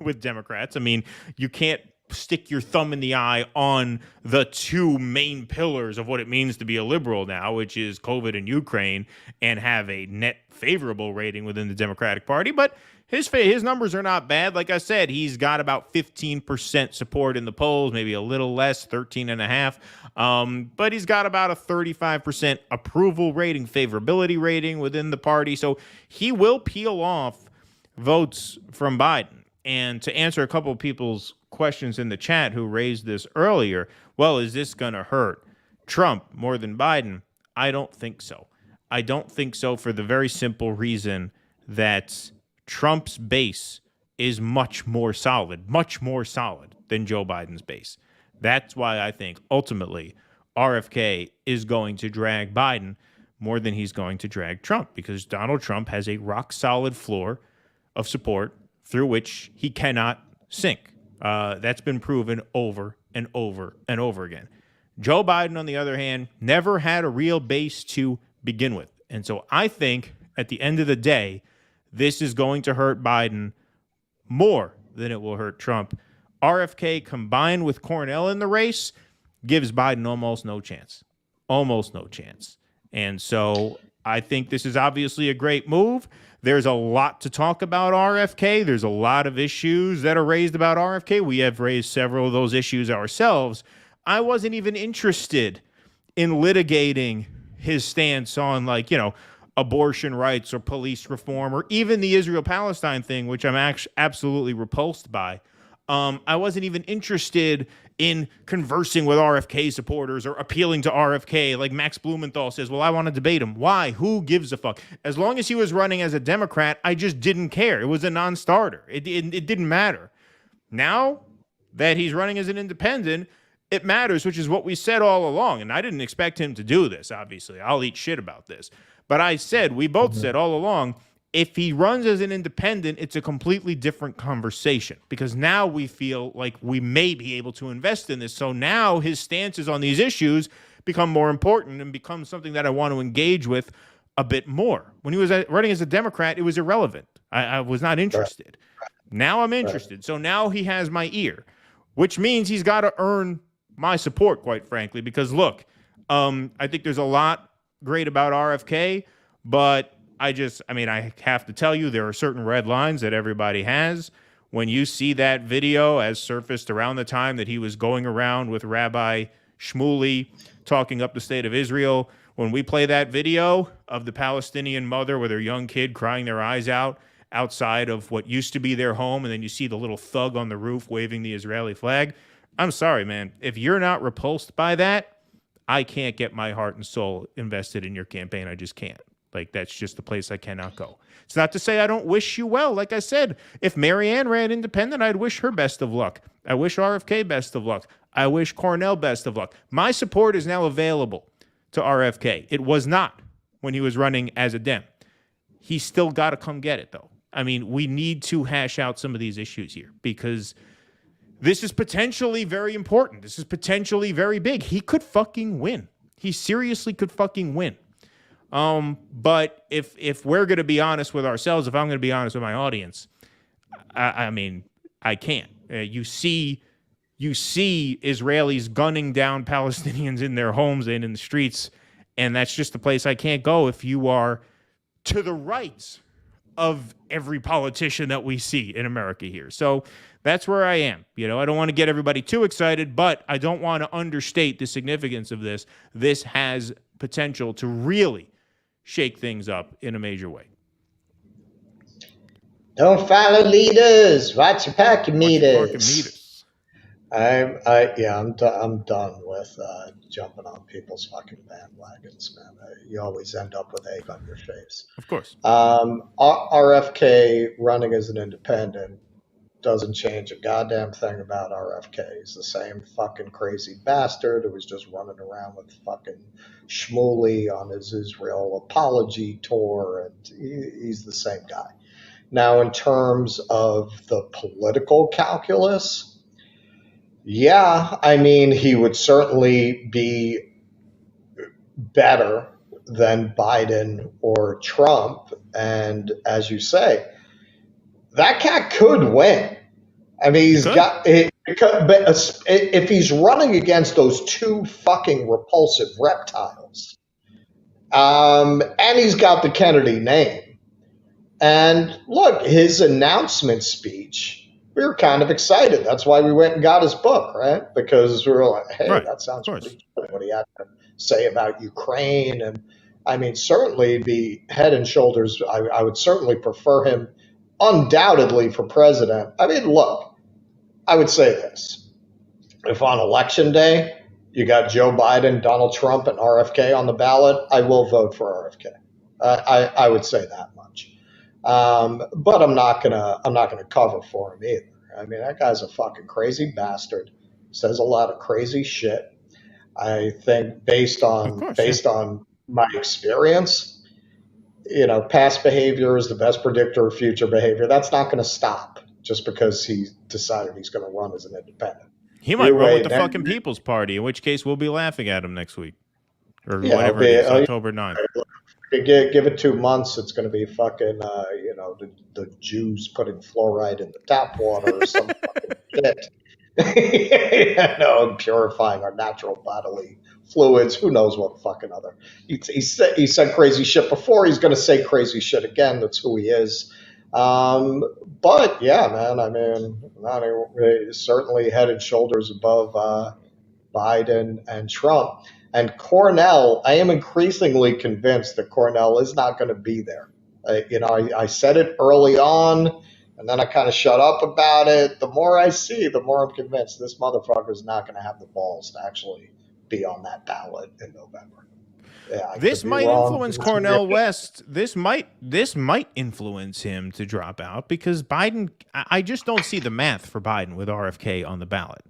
with Democrats. I mean, you can't stick your thumb in the eye on the two main pillars of what it means to be a liberal now, which is COVID and Ukraine, and have a net favorable rating within the Democratic Party. But his numbers are not bad. Like I said, he's got about 15% support in the polls, maybe a little less, 13.5. But he's got about a 35% approval rating, favorability rating within the party. So he will peel off votes from Biden. And to answer a couple of people's questions in the chat who raised this earlier, well, is this going to hurt Trump more than Biden? I don't think so. I don't think so for the very simple reason that Trump's base is much more solid than Joe Biden's base. That's why I think ultimately RFK is going to drag Biden more than he's going to drag Trump, because Donald Trump has a rock solid floor of support through which he cannot sink. That's been proven over and over and over again. Joe Biden, on the other hand, never had a real base to begin with. And so I think at the end of the day, this is going to hurt Biden more than it will hurt Trump. RFK combined with Cornell in the race gives Biden almost no chance. Almost no chance. And so I think this is obviously a great move. There's a lot to talk about RFK. There's a lot of issues that are raised about RFK. We have raised several of those issues ourselves. I wasn't even interested in litigating his stance on, like, abortion rights or police reform or even the Israel-Palestine thing, which I'm absolutely repulsed by. I wasn't even interested in conversing with RFK supporters or appealing to RFK. Like Max Blumenthal says, well, I want to debate him. Why? Who gives a fuck? As long as he was running as a Democrat, I just didn't care. It was a non-starter. It didn't matter. Now that he's running as an independent, it matters, which is what we said all along. And I didn't expect him to do this, obviously. I'll eat shit about this. But we both said all along, if he runs as an independent, it's a completely different conversation, because now we feel like we may be able to invest in this. So now his stances on these issues become more important and become something that I want to engage with a bit more. When he was running as a Democrat, it was irrelevant. I was not interested. Now I'm interested. So now he has my ear, which means he's got to earn my support, quite frankly, because look, I think there's a lot great about RFK, but I have to tell you, there are certain red lines that everybody has. When you see that video as surfaced around the time that he was going around with Rabbi Shmuley talking up the state of Israel, when we play that video of the Palestinian mother with her young kid crying their eyes out outside of what used to be their home, and then you see the little thug on the roof waving the Israeli flag, I'm sorry, man. If you're not repulsed by that, I can't get my heart and soul invested in your campaign. I just can't. Like, that's just the place I cannot go. It's not to say I don't wish you well. Like I said, if Marianne ran independent, I'd wish her best of luck. I wish RFK best of luck. I wish Cornell best of luck. My support is now available to RFK. It was not when he was running as a Dem. He's still got to come get it, though. I mean, we need to hash out some of these issues here, because this is potentially very important. This is potentially very big. He could fucking win. He seriously could fucking win. But if we're going to be honest with ourselves, if I'm going to be honest with my audience, I mean, I can't. You see Israelis gunning down Palestinians in their homes and in the streets, and that's just the place I can't go if you are to the right of every politician that we see in America here. So that's where I am. I don't want to get everybody too excited, but I don't want to understate the significance of this. This has potential to really shake things up in a major way. Don't follow leaders. Watch your parking meters. I'm done with jumping on people's fucking bandwagons, man. You always end up with egg on your face. Of course. RFK running as an independent doesn't change a goddamn thing about RFK. He's the same fucking crazy bastard who was just running around with fucking Shmuley on his Israel apology tour, and he's the same guy. Now, in terms of the political calculus, yeah, I mean, he would certainly be better than Biden or Trump. And as you say, that cat could win. I mean, he's got it, but if he's running against those two fucking repulsive reptiles, and he's got the Kennedy name. And look, his announcement speech, we were kind of excited. That's why we went and got his book, right? Because we were like, hey, that sounds pretty good, what he had to say about Ukraine. And I mean, certainly be head and shoulders. I would certainly prefer him undoubtedly for president. I mean, look, I would say this. If on election day you got Joe Biden, Donald Trump, and RFK on the ballot, I will vote for RFK. I would say that much. But I'm not gonna cover for him either. I mean, that guy's a fucking crazy bastard. Says a lot of crazy shit. I think based on my experience, you know, past behavior is the best predictor of future behavior. That's not going to stop just because he decided he's going to run as an independent. He might run with the fucking People's Party, in which case we'll be laughing at him next week. Or whatever it is, October 9th. Give it 2 months, it's going to be fucking, you know, the Jews putting fluoride in the tap water or some fucking shit. You know, purifying our natural bodily fluids. Who knows what fucking other. He said crazy shit before. He's going to say crazy shit again. That's who he is. But yeah, man, I mean, certainly head and shoulders above Biden and Trump. And Cornell, I am increasingly convinced that Cornell is not going to be there. You know, I said it early on, and then I kind of shut up about it. The more I see, the more I'm convinced this motherfucker is not going to have the balls to actually be on that ballot in November. Yeah, this might influence Cornel West. This might influence him to drop out because Biden. I just don't see the math for Biden with RFK on the ballot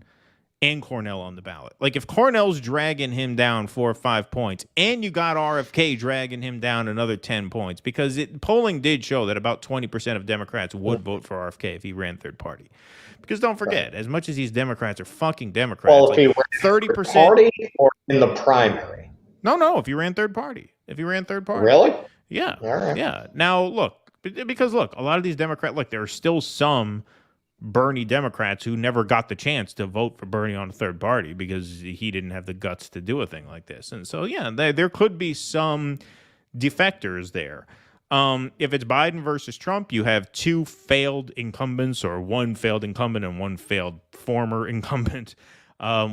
and Cornell on the ballot. Like if Cornell's dragging him down 4 or 5 points, and you got RFK dragging him down another 10 points, because polling did show that about 20% of Democrats would vote for RFK if he ran third party. Because don't forget, as much as these Democrats are fucking Democrats, well, like if he ran 30% party or in the primary. No, if you ran third party. Really? Yeah. All right. Yeah. Now, look, because look, a lot of these Democrats, look, there are still some Bernie Democrats who never got the chance to vote for Bernie on a third party because he didn't have the guts to do a thing like this. And so, yeah, there could be some defectors there. If it's Biden versus Trump, you have 2 failed incumbents, or 1 failed incumbent and 1 failed former incumbent,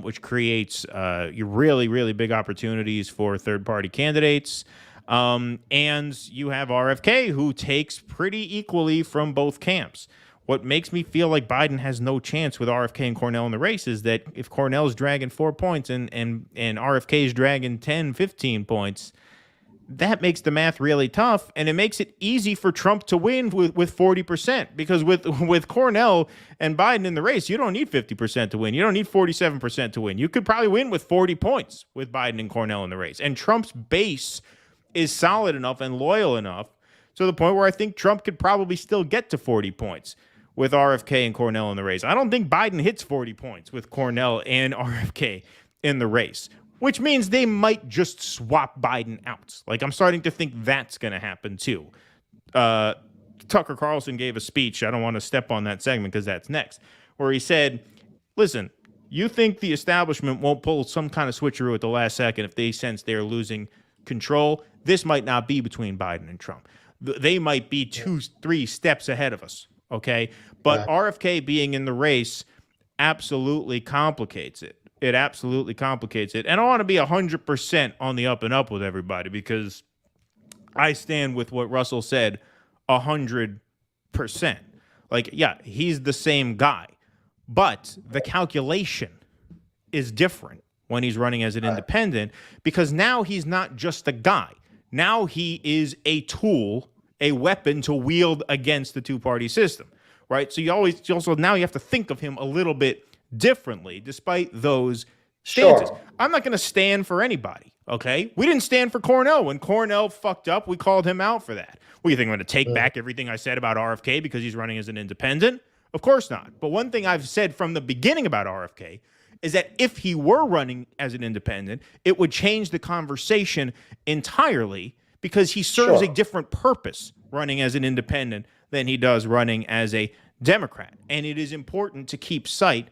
which creates really, really big opportunities for third-party candidates. And you have RFK, who takes pretty equally from both camps. What makes me feel like Biden has no chance with RFK and Cornell in the race is that if Cornell's dragging 4 points and RFK's dragging 10, 15 points, that makes the math really tough, and it makes it easy for Trump to win with 40%, because with Cornell and Biden in the race, you don't need 50% to win. You don't need 47% to win. You could probably win with 40 points with Biden and Cornell in the race. And Trump's base is solid enough and loyal enough to the point where I think Trump could probably still get to 40 points with RFK and Cornell in the race. I don't think Biden hits 40 points with Cornell and RFK in the race, which means they might just swap Biden out. Like, I'm starting to think that's going to happen, too. Tucker Carlson gave a speech. I don't want to step on that segment because that's next, where he said, listen, you think the establishment won't pull some kind of switcheroo at the last second if they sense they're losing control? This might not be between Biden and Trump. They might be 2-3 steps ahead of us, okay? But RFK being in the race absolutely complicates it. It absolutely complicates it. And I want to be 100% on the up and up with everybody, because I stand with what Russell said 100%. Like, yeah, he's the same guy, but the calculation is different when he's running as an independent, because now he's not just a guy. Now he is a tool, a weapon to wield against the two-party system. right? So you also now you have to think of him a little bit differently, despite those stances. Sure. I'm not going to stand for anybody, okay? We didn't stand for Cornell. When Cornell fucked up, we called him out for that. What do you think? I'm going to take back everything I said about RFK because he's running as an independent? Of course not. But one thing I've said from the beginning about RFK is that if he were running as an independent, it would change the conversation entirely because he serves a different purpose running as an independent than he does running as a Democrat. And it is important to keep sight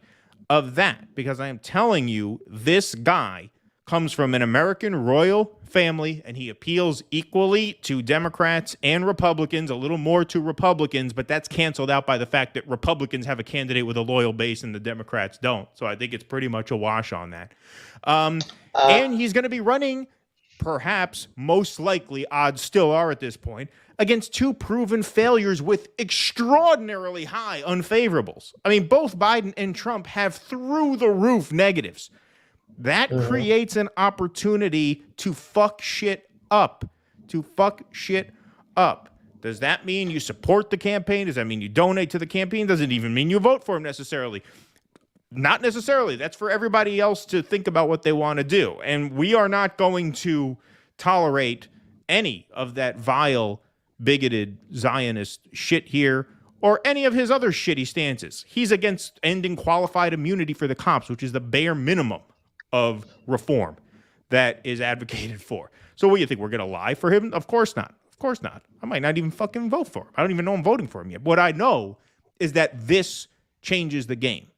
of that because I am telling you, this guy comes from an American royal family and he appeals equally to Democrats and Republicans, a little more to Republicans, but that's canceled out by the fact that Republicans have a candidate with a loyal base and the Democrats don't. So I think it's pretty much a wash on that. And he's going to be running, perhaps, most likely, odds still are at this point, against two proven failures with extraordinarily high unfavorables. I mean, both Biden and Trump have through-the-roof negatives. That creates an opportunity to fuck shit up. Does that mean you support the campaign? Does that mean you donate to the campaign? Does it even mean you vote for him necessarily? Not necessarily. That's for everybody else to think about what they want to do. And we are not going to tolerate any of that vile, bigoted Zionist shit here or any of his other shitty stances. He's against ending qualified immunity for the cops, which is the bare minimum of reform that is advocated for. So what do you think? We're going to lie for him? Of course not. Of course not. I might not even fucking vote for him. I don't even know I'm voting for him yet. What I know is that this changes the game.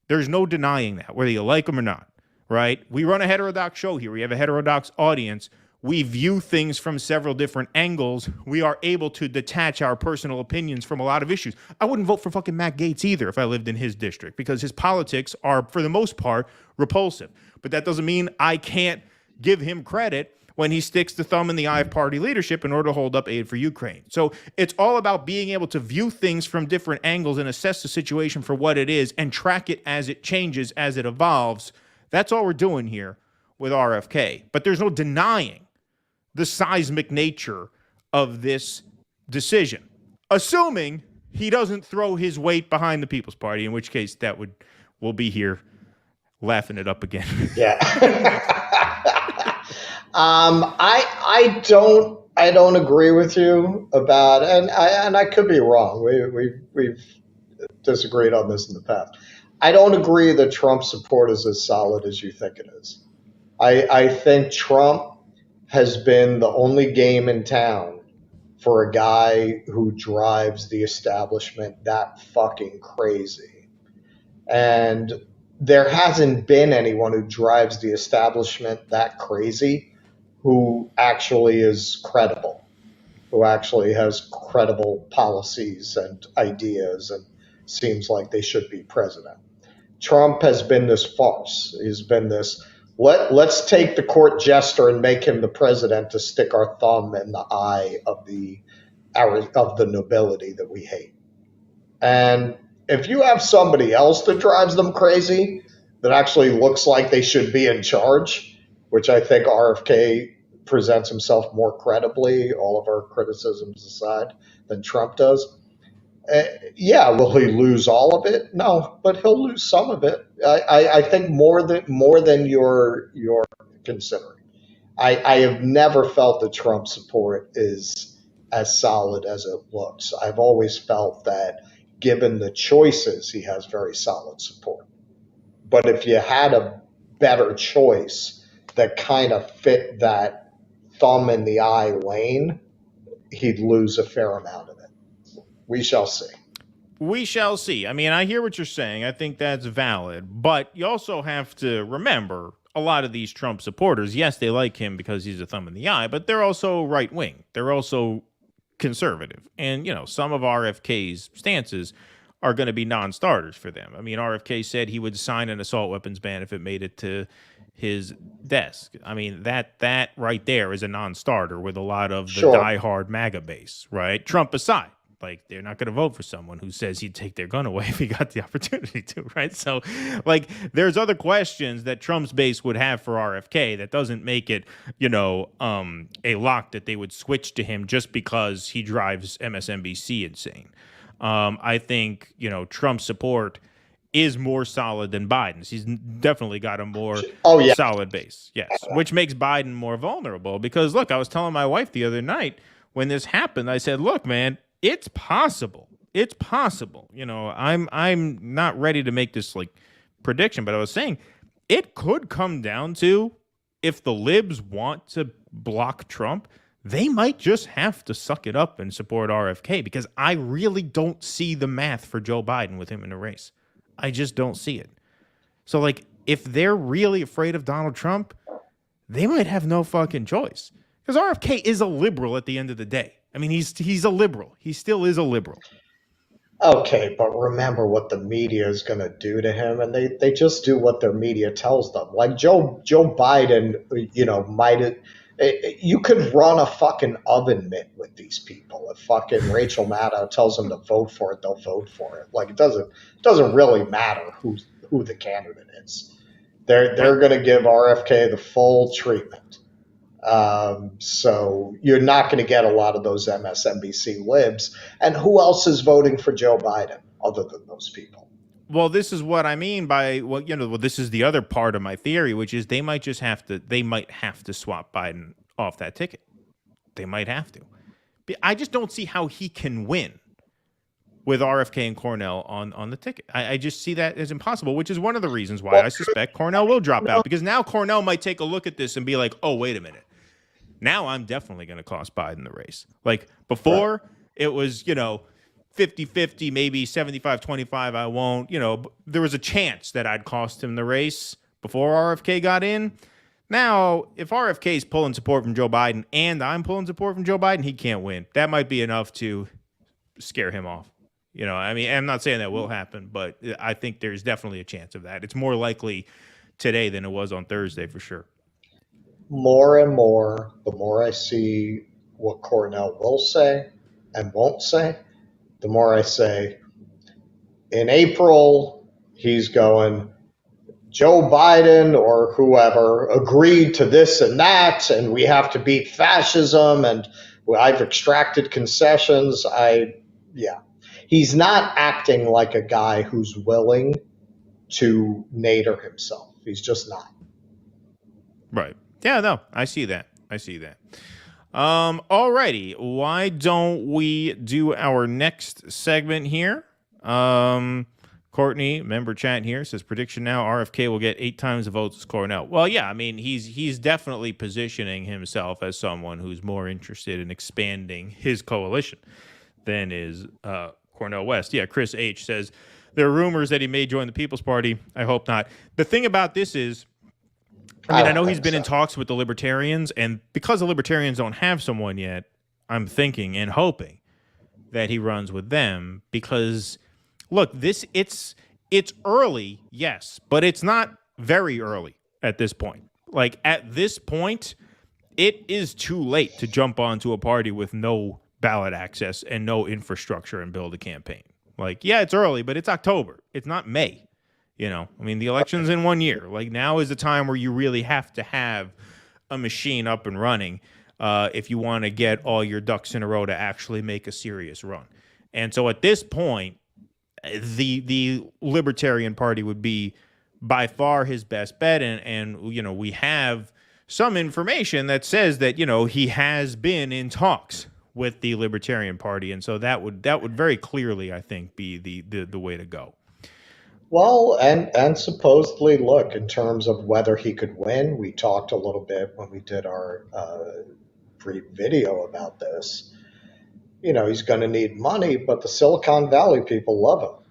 There's no denying that, whether you like him or not, right? We run a heterodox show here. We have a heterodox audience. We view things from several different angles. We are able to detach our personal opinions from a lot of issues. I wouldn't vote for fucking Matt Gaetz either if I lived in his district because his politics are, for the most part, repulsive. But that doesn't mean I can't give him credit when he sticks the thumb in the eye of party leadership in order to hold up aid for Ukraine. So it's all about being able to view things from different angles and assess the situation for what it is and track it as it changes, as it evolves. That's all we're doing here with RFK. But there's no denying the seismic nature of this decision, assuming he doesn't throw his weight behind the People's Party, in which case we'll be here laughing it up again. Yeah. I don't agree with you about, and I could be wrong. We've disagreed on this in the past. I don't agree that Trump's support is as solid as you think it is. I think Trump has been the only game in town for a guy who drives the establishment that fucking crazy. And there hasn't been anyone who drives the establishment that crazy who actually is credible, who actually has credible policies and ideas and seems like they should be president. Trump has been this farce. He's been this, let's take the court jester and make him the president to stick our thumb in the eye of the nobility that we hate. And if you have somebody else that drives them crazy, that actually looks like they should be in charge, which I think RFK presents himself more credibly, all of our criticisms aside, than Trump does. Yeah, will he lose all of it? No, but he'll lose some of it. I think more than you're considering. I have never felt that Trump support is as solid as it looks. I've always felt that given the choices, he has very solid support. But if you had a better choice that kind of fit that thumb in the eye lane, he'd lose a fair amount of it. We shall see. We shall see. I mean, I hear what you're saying. I think that's valid. But you also have to remember a lot of these Trump supporters, yes, they like him because he's a thumb in the eye, but they're also right-wing. They're also conservative. And, some of RFK's stances are going to be non-starters for them. I mean, RFK said he would sign an assault weapons ban if it made it to his desk. I mean, that right there is a non-starter with a lot of the diehard MAGA base, right? Trump aside. Like, they're not going to vote for someone who says he'd take their gun away if he got the opportunity to, right? So, there's other questions that Trump's base would have for RFK that doesn't make it, a lock that they would switch to him just because he drives MSNBC insane. I think, Trump's support is more solid than Biden's. He's definitely got a more solid base. Yes. Which makes Biden more vulnerable because, look, I was telling my wife the other night when this happened, I said, look, man, it's possible. It's possible. I'm not ready to make this prediction, but I was saying it could come down to if the libs want to block Trump, they might just have to suck it up and support RFK because I really don't see the math for Joe Biden with him in the race. I just don't see it. So, if they're really afraid of Donald Trump, they might have no fucking choice. Because RFK is a liberal at the end of the day. I mean, he's a liberal. He still is a liberal. Okay, but remember what the media is going to do to him, and they just do what their media tells them. Like Joe Biden, you could run a fucking oven mitt with these people. If fucking Rachel Maddow tells them to vote for it, they'll vote for it. It doesn't really matter who the candidate is. They're going to give RFK the full treatment. So you're not going to get a lot of those MSNBC libs. And who else is voting for Joe Biden other than those people? Well, this is what I mean by this is the other part of my theory, which is they might have to swap Biden off that ticket. They might have to. I just don't see how he can win with RFK and Cornell on the ticket. I just see that as impossible, which is one of the reasons why I suspect Cornell will drop out, because now Cornell might take a look at this and be like, oh, wait a minute. Now I'm definitely going to cost Biden the race. Before, it was, 50-50, maybe 75-25, I won't. There was a chance that I'd cost him the race before RFK got in. Now, if RFK is pulling support from Joe Biden and I'm pulling support from Joe Biden, he can't win. That might be enough to scare him off. I'm not saying that will happen, but I think there's definitely a chance of that. It's more likely today than it was on Thursday for sure. More and more, the more I see what Cornell will say and won't say, the more I say, in April, he's going, Joe Biden or whoever agreed to this and that, and we have to beat fascism, and I've extracted concessions. He's not acting like a guy who's willing to nadir himself. He's just not. Right. Yeah, no, I see that. Alrighty. Why don't we do our next segment here? Courtney, member chat here, says prediction now, RFK will get 8 times the votes as Cornell. Well, yeah, he's definitely positioning himself as someone who's more interested in expanding his coalition than is Cornell West. Yeah, Chris H. says, there are rumors that he may join the People's Party. I hope not. The thing about this is, I know he's been in talks with the Libertarians, and because the Libertarians don't have someone yet, I'm thinking and hoping that he runs with them because, look, it's early, yes, but it's not very early at this point. At this point, it is too late to jump onto a party with no ballot access and no infrastructure and build a campaign. Yeah, it's early, but it's October. It's not May. The election's in 1 year. Now is the time where you really have to have a machine up and running if you want to get all your ducks in a row to actually make a serious run. And so at this point, the Libertarian Party would be by far his best bet. And we have some information that says that, he has been in talks with the Libertarian Party. And so that would very clearly, I think, be the way to go. Well, and supposedly, look, in terms of whether he could win, we talked a little bit when we did our brief video about this. He's going to need money, but the Silicon Valley people love him.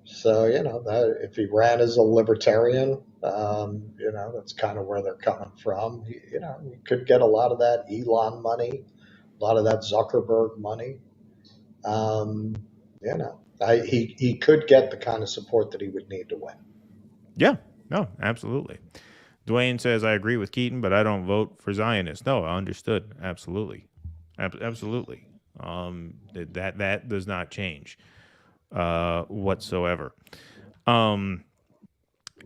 So, that if he ran as a libertarian, that's kind of where they're coming from. He could get a lot of that Elon money, a lot of that Zuckerberg money. He could get the kind of support that he would need to win. Yeah, no, absolutely. Dwayne says, I agree with Keaton, but I don't vote for Zionists. No, I understood. Absolutely. Absolutely. That does not change whatsoever.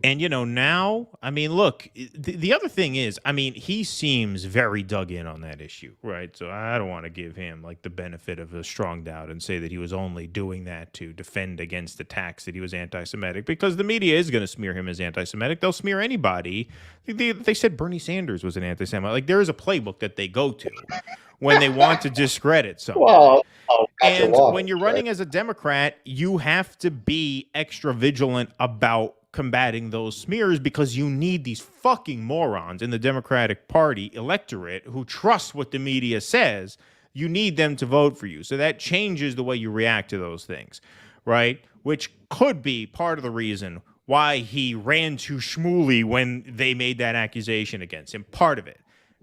And, now, I mean, look, the other thing is, I mean, he seems very dug in on that issue, right? So I don't want to give him like the benefit of a strong doubt and say that he was only doing that to defend against attacks that he was anti-Semitic, because the media is going to smear him as anti-Semitic. They'll smear anybody. They said Bernie Sanders was an anti-Semite. Like, there is a playbook that they go to when they want to discredit someone. Well, and when you're running as a Democrat, you have to be extra vigilant about combating those smears, because you need these fucking morons in the Democratic Party electorate who trust what the media says. You need them to vote for you. So that changes the way you react to those things, right? Which could be part of the reason why he ran to Shmuley when they made that accusation against him. Part of it.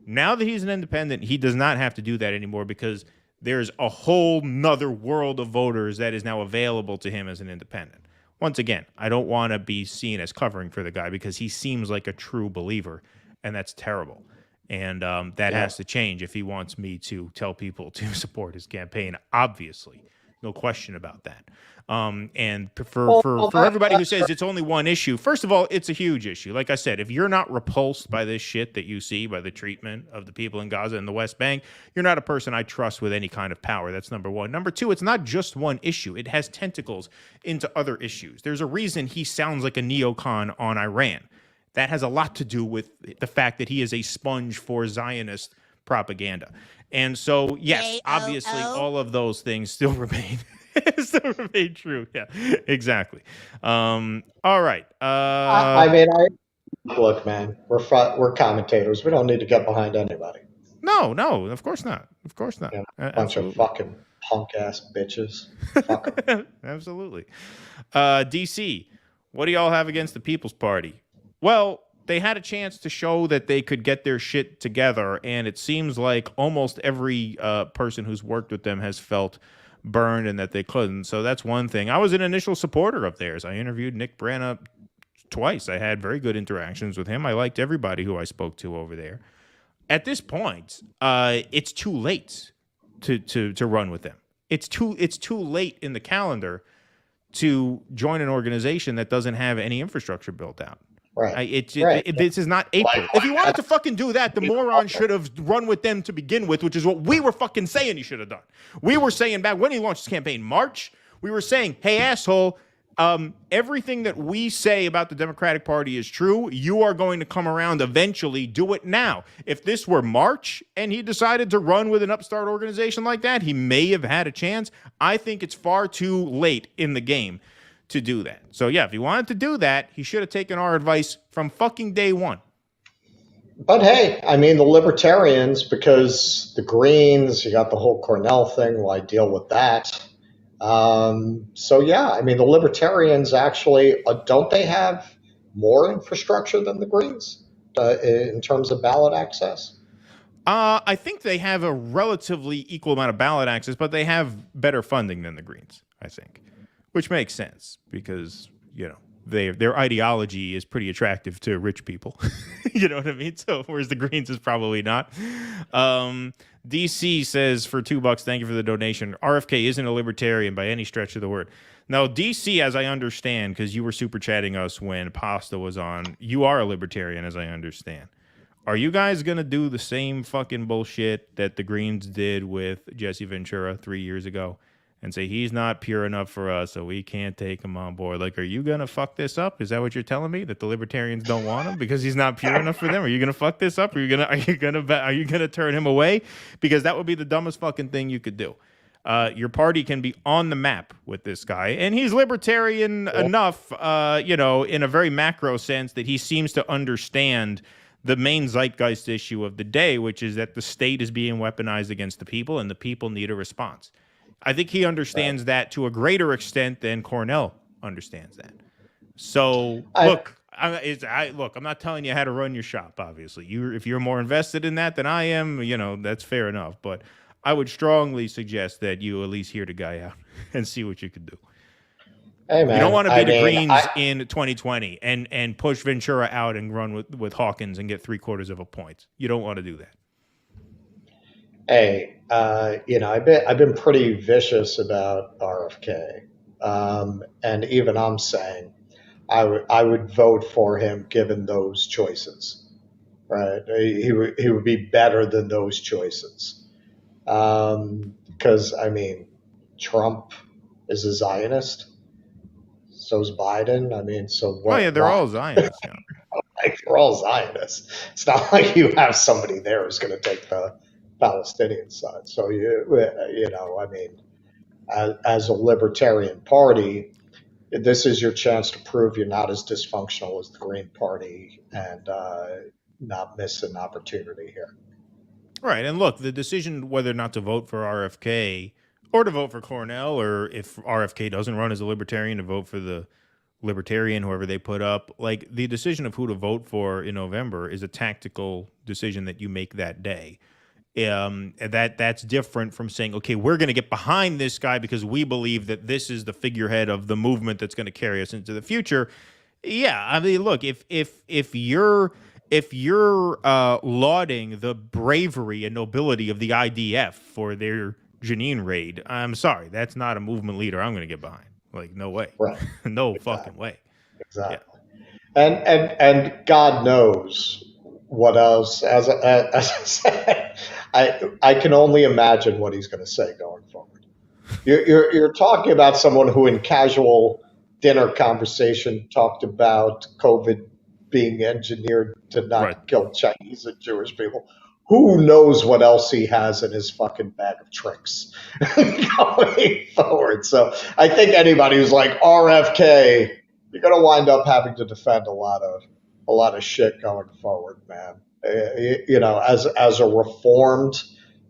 Now that he's an independent, he does not have to do that anymore, because there's a whole nother world of voters that is now available to him as an independent. Once again, I don't want to be seen as covering for the guy, because he seems like a true believer, and that's terrible. And that has to change if he wants me to tell people to support his campaign. Obviously, no question about that. And for everybody who says it's only one issue, first of all, it's a huge issue. Like I said, if you're not repulsed by this shit that you see, by the treatment of the people in Gaza and the West Bank, you're not a person I trust with any kind of power. That's number one. Number two, it's not just one issue. It has tentacles into other issues. There's a reason he sounds like a neocon on Iran. That has a lot to do with the fact that he is a sponge for Zionist propaganda. And so, yes, obviously, all of those things still remain. Still remain true. Yeah, exactly. All right. I mean, look, man, we're commentators. We don't need to get behind anybody. No, of course not. Of course not. Bunch of fucking punk ass bitches. Fuck 'em. Absolutely. DC, what do y'all have against the People's Party? Well, they had a chance to show that they could get their shit together, and it seems like almost every person who's worked with them has felt burned and that they couldn't. So that's one thing. I was an initial supporter of theirs. I interviewed Nick Branagh twice. I had very good interactions with him. I liked everybody who I spoke to over there. At this point, it's too late to run with them. It's too late in the calendar to join an organization that doesn't have any infrastructure built out. Right. This is not April. If he wanted to fucking do that, the moron should have run with them to begin with, which is what we were fucking saying he should have done. We were saying back when he launched his campaign, March, we were saying, hey, asshole, everything that we say about the Democratic Party is true. You are going to come around eventually. Do it now. If this were March and he decided to run with an upstart organization like that, he may have had a chance. I think it's far too late in the game to do that. So yeah, if he wanted to do that, he should have taken our advice from fucking day one. But hey, I mean, the Libertarians, because the Greens, you got the whole Cornell thing, why deal with that? So yeah, I mean, the Libertarians actually, don't they have more infrastructure than the Greens in terms of ballot access? I think they have a relatively equal amount of ballot access, but they have better funding than the Greens, I think. Which makes sense because, their ideology is pretty attractive to rich people. You know what I mean? So, whereas the Greens is probably not. DC says for $2, thank you for the donation. RFK isn't a libertarian by any stretch of the word. Now, DC, as I understand, because you were super chatting us when Pasta was on, you are a libertarian, as I understand. Are you guys going to do the same fucking bullshit that the Greens did with Jesse Ventura 3 years ago? And say he's not pure enough for us, so we can't take him on board. Like, are you gonna fuck this up? Is that what you're telling me? That the Libertarians don't want him because he's not pure enough for them? Are you gonna fuck this up? Are you gonna turn him away? Because that would be the dumbest fucking thing you could do. Your party can be on the map with this guy, and he's libertarian enough, in a very macro sense that he seems to understand the main zeitgeist issue of the day, which is that the state is being weaponized against the people, and the people need a response. I think he understands that to a greater extent than Cornell understands that. So, I'm not telling you how to run your shop, obviously. If you're more invested in that than I am, that's fair enough. But I would strongly suggest that you at least hear the guy out and see what you could do. Hey, man, you don't want to be the Greens in 2020 and push Ventura out and run with Hawkins and get 3/4 of a point. You don't want to do that. Hey, I've been pretty vicious about RFK, and even I'm saying, I would vote for him given those choices, right? He would be better than those choices. Because, I mean, Trump is a Zionist. So is Biden. I mean, so what? Oh, yeah, they're all Zionists. Yeah. Like, they're all Zionists. It's not like you have somebody there who's going to take the Palestinian side. So, you know, I mean, as a libertarian party, this is your chance to prove you're not as dysfunctional as the Green Party and not miss an opportunity here. Right. And look, the decision whether or not to vote for RFK or to vote for Cornell, or if RFK doesn't run as a libertarian, to vote for the libertarian, whoever they put up, like the decision of who to vote for in November is a tactical decision that you make that day. That's different from saying, okay, we're going to get behind this guy because we believe that this is the figurehead of the movement that's going to carry us into the future. Yeah, I mean, look, if you're lauding the bravery and nobility of the IDF for their Jenin raid, I'm sorry, that's not a movement leader I'm going to get behind. Like, no way. Right. No fucking way. Exactly. Yeah. And God knows what else. As I said, I can only imagine what he's going to say going forward. You're talking about someone who, in casual dinner conversation, talked about COVID being engineered to not kill Chinese and Jewish people. Who knows what else he has in his fucking bag of tricks going forward. So I think anybody who's like RFK, you're going to wind up having to defend a lot of shit going forward, man. You know, as a reformed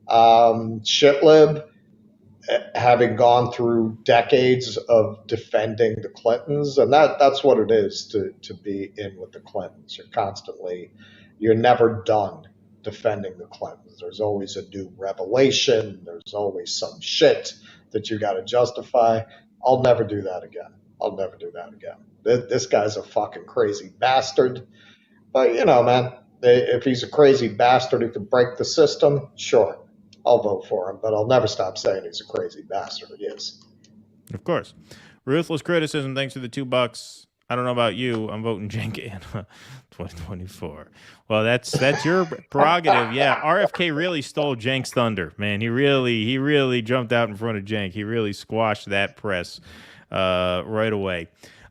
shitlib, having gone through decades of defending the Clintons, and that's what it is to be in with the Clintons. You're never done defending the Clintons. There's always a new revelation. There's always some shit that you got to justify. I'll never do that again. This guy's a fucking crazy bastard. But, you know, man, if he's a crazy bastard who can break the system, sure, I'll vote for him. But I'll never stop saying he's a crazy bastard. He is. Of course. Ruthless criticism, thanks for the $2. I don't know about you. I'm voting Jenkins 2024. Well, that's your prerogative. Yeah, RFK really stole Jenk's thunder, man. He really jumped out in front of Jenk. He really squashed that press right away.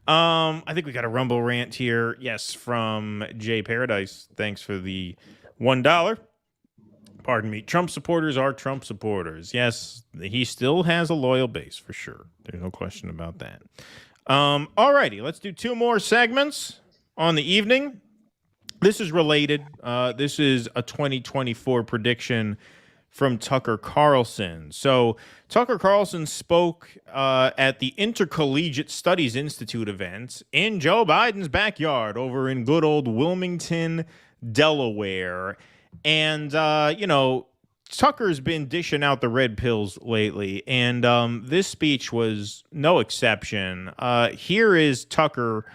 I think we got a Rumble rant here. Yes, from Jay Paradise. Thanks for the $1. Pardon me. Trump supporters are Trump supporters. Yes, he still has a loyal base for sure. There's no question about that. All righty, let's do 2 more segments on the evening. This is related. This is a 2024 prediction from Tucker Carlson. So Tucker Carlson spoke at the Intercollegiate Studies Institute event in Joe Biden's backyard over in good old Wilmington, Delaware. And, you know, Tucker's been dishing out the red pills lately, and this speech was no exception. Here is Tucker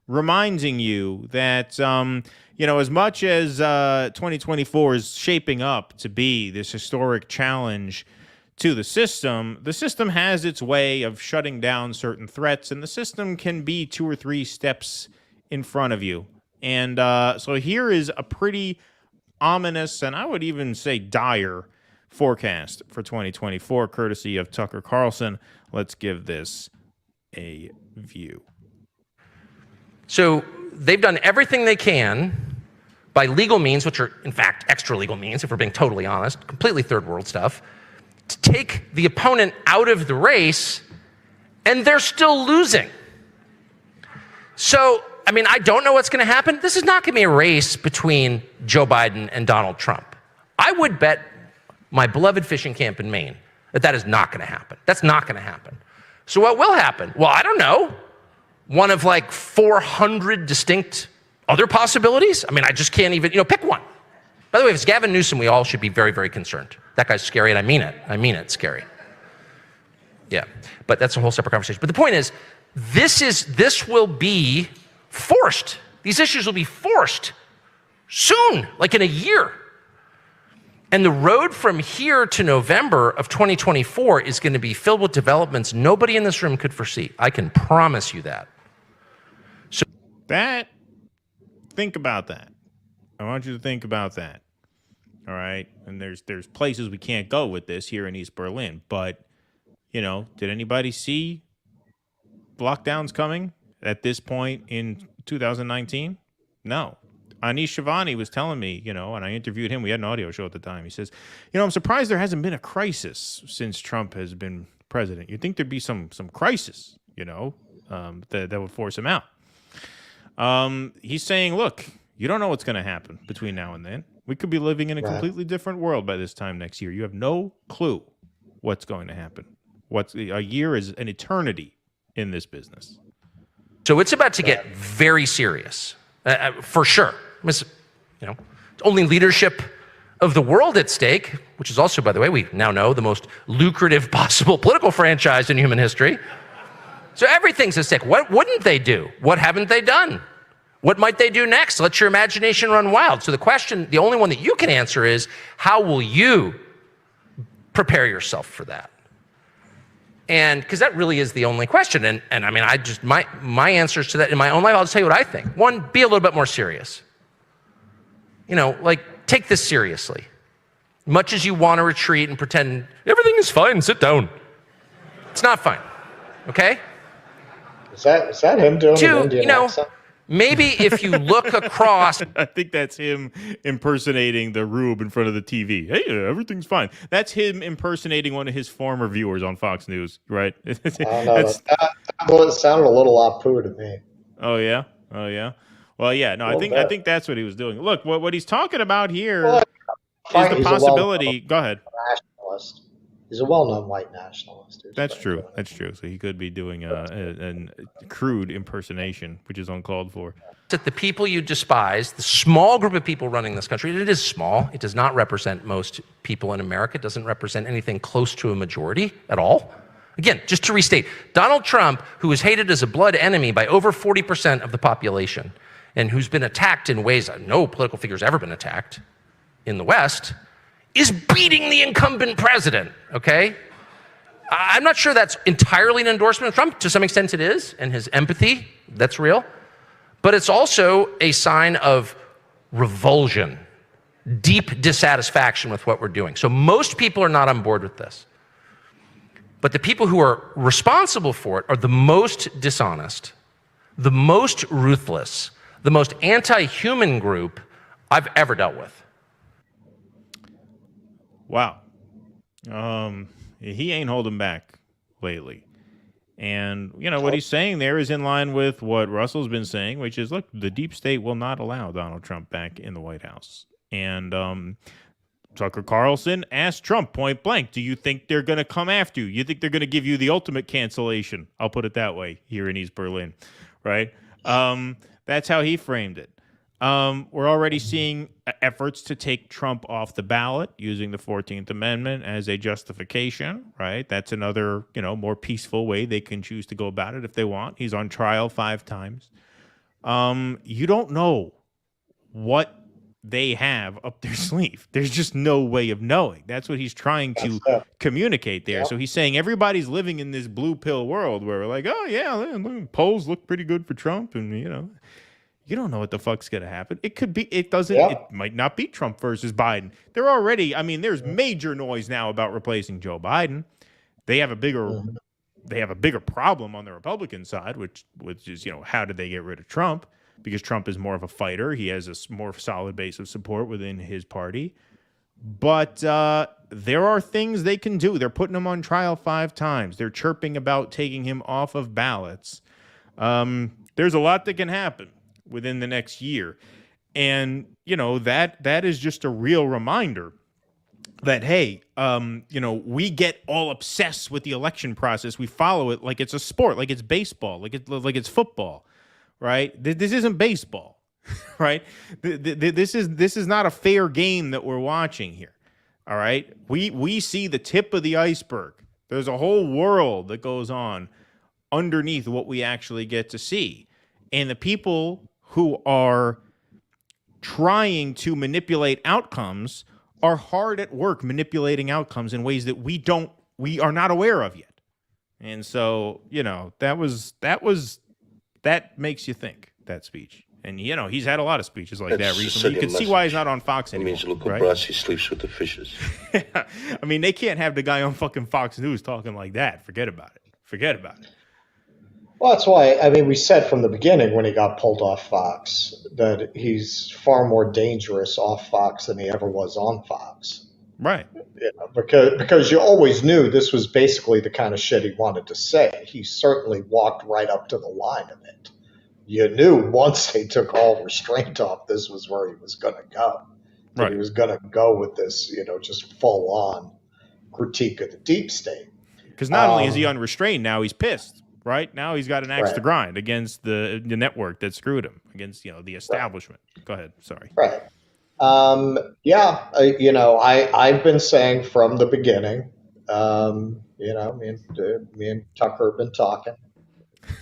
reminding you that, you know, as much as 2024 is shaping up to be this historic challenge to the system has its way of shutting down certain threats, and the system can be 2 or 3 steps in front of you. And so here is a pretty ominous, and I would even say dire, forecast for 2024, courtesy of Tucker Carlson. Let's give this a view. So they've done everything they can by legal means, which are in fact extra legal means, if we're being totally honest, completely third world stuff, to take the opponent out of the race, and they're still losing. So, I mean, I don't know what's going to happen. This is not going to be a race between Joe Biden and Donald Trump. I would bet my beloved fishing camp in Maine that is not going to happen. That's not going to happen. So what will happen? Well, I don't know. One of like 400 distinct other possibilities? I mean, I just can't even, pick one. By the way, if it's Gavin Newsom, we all should be very, very concerned. That guy's scary, and I mean it. I mean it, scary. Yeah, but that's a whole separate conversation. But the point is, this will be forced. These issues will be forced soon, like in a year. And the road from here to November of 2024 is going to be filled with developments nobody in this room could foresee. I can promise you that. So Think about that. I want you to think about that. All right. And there's places we can't go with this here in East Berlin. But, did anybody see lockdowns coming at this point in 2019? No. Anish Shivani was telling me, and I interviewed him. We had an audio show at the time. He says, I'm surprised there hasn't been a crisis since Trump has been president. You'd think there'd be some crisis, that would force him out. He's saying, look, you don't know what's going to happen between now and then. We could be living in a completely different world by this time next year. You have no clue what's going to happen. A year is an eternity in this business. So it's about to get very serious, for sure. Only leadership of the world at stake, which is also, by the way, we now know the most lucrative possible political franchise in human history. So everything's at stake. What wouldn't they do? What haven't they done? What might they do next? Let your imagination run wild. So the question, the only one that you can answer is, how will you prepare yourself for that? And because that really is the only question. And I mean, my answers to that in my own life, I'll just tell you what I think. One, be a little bit more serious. Take this seriously. Much as you want to retreat and pretend everything is fine, sit down. It's not fine, okay? Is that him doing an Indian accent? Maybe if you look across... I think that's him impersonating the Rube in front of the TV. Hey, everything's fine. That's him impersonating one of his former viewers on Fox News, right? That sounded a little Apu to me. Oh, yeah? Well, yeah. No, I think that's what he was doing. Look, what he's talking about here is the possibility... Go ahead. Nationalist. He's a well-known white nationalist. That's true. So he could be doing a crude impersonation, which is uncalled for. That the people you despise, the small group of people running this country, it is small. It does not represent most people in America. It doesn't represent anything close to a majority at all. Again, just to restate, Donald Trump, who is hated as a blood enemy by over 40% of the population, and who's been attacked in ways that no political figure's ever been attacked in the West, is beating the incumbent president, okay? I'm not sure that's entirely an endorsement of Trump. To some extent it is, and his empathy, that's real. But it's also a sign of revulsion, deep dissatisfaction with what we're doing. So most people are not on board with this. But the people who are responsible for it are the most dishonest, the most ruthless, the most anti-human group I've ever dealt with. Wow. He ain't holding back lately. And, what he's saying there is in line with what Russell's been saying, which is, look, the deep state will not allow Donald Trump back in the White House. And Tucker Carlson asked Trump point blank, do you think they're going to come after you? You think they're going to give you the ultimate cancellation? I'll put it that way here in East Berlin, right? That's how he framed it. We're already seeing efforts to take Trump off the ballot using the 14th Amendment as a justification, right? That's another, more peaceful way they can choose to go about it if they want. He's on trial 5 times. You don't know what they have up their sleeve. There's just no way of knowing. That's what he's trying to communicate there. Yeah. So he's saying everybody's living in this blue pill world where we're like, oh, yeah, polls look pretty good for Trump. And, you don't know what the fuck's going to happen. It could be, it might not be Trump versus Biden. They're already, there's major noise now about replacing Joe Biden. They have a bigger problem on the Republican side, which is, how did they get rid of Trump? Because Trump is more of a fighter. He has a more solid base of support within his party. But there are things they can do. They're putting him on trial 5 times. They're chirping about taking him off of ballots. There's a lot that can happen within the next year. And, that is just a real reminder that, hey, we get all obsessed with the election process. We follow it like it's a sport, like it's baseball, like it's football, right? This isn't baseball, right? This is not a fair game that we're watching here, all right? We see the tip of the iceberg. There's a whole world that goes on underneath what we actually get to see. And the people who are trying to manipulate outcomes are hard at work manipulating outcomes in ways that we are not aware of yet. And so, that makes you think. that speech. And, you know, he's had a lot of speeches like That's that recently. You can see why he's not on Fox anymore. It means little right? Brasi sleeps with the fishes. I mean, they can't have the guy on fucking Fox News talking like that. Forget about it. Forget about it. Well, that's why, I mean, we said from the beginning when he got pulled off Fox that he's far more dangerous off Fox than he ever was on Fox. Right. You know, because you always knew this was basically the kind of shit he wanted to say. He certainly walked right up to the line of it. You knew once they took all restraint off, this was where he was going to go. Right. He was going to go with this, you know, just full-on critique of the deep state. Because not only is he unrestrained now, he's pissed. Right now, he's got an axe to grind against the network that screwed him, against, you know, the establishment. Go ahead. Sorry. Right. You know, I've been saying from the beginning, you know, me and Tucker have been talking,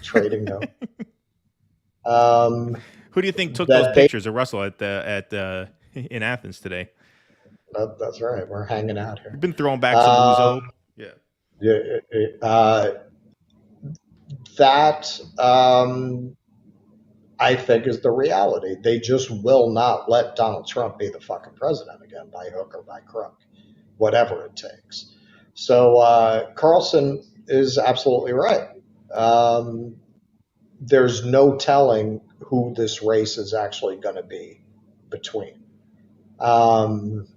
trading notes. Who do you think took those pictures of Russell in Athens today? That's right. We're hanging out here. We've been throwing back some Uzo. That I think is the reality. They just will not let Donald Trump be the fucking president again, by hook or by crook, whatever it takes. So Carlson is absolutely right. There's no telling who this race is actually going to be between. In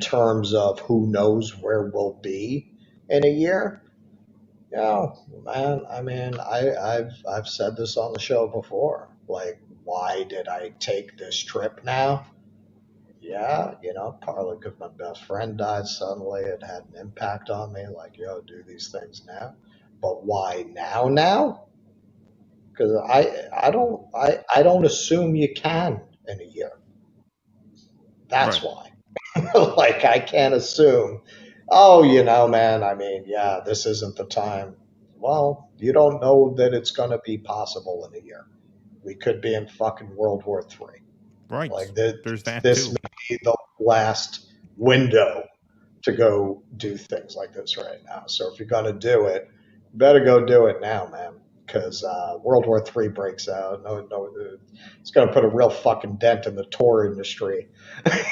terms of who knows where we'll be in a year. You know, man, I mean, I've said this on the show before. Like, why did I take this trip now? Yeah, you know, partly because my best friend died suddenly. It had an impact on me. Like, yo, do these things now. But why now? Because I don't assume you can in a year. That's why. Like, I can't assume. Oh, you know, man, I mean, yeah, this isn't the time. Well, you don't know that it's going to be possible in a year. We could be in fucking World War III. Right. Like, there's that this too. may be the last window to go do things like this right now. So if you're going to do it, you better go do it now, man. Because World War III breaks out. No, it's going to put a real fucking dent in the tour industry.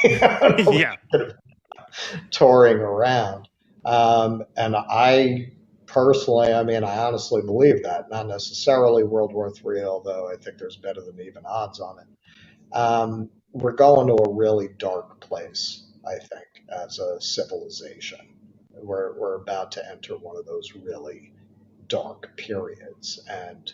Yeah. Touring around. And I personally, I mean, I honestly believe that. Not necessarily World War III, although I think there's better than even odds on it. We're going to a really dark place, I think, as a civilization. We're about to enter one of those really dark periods. And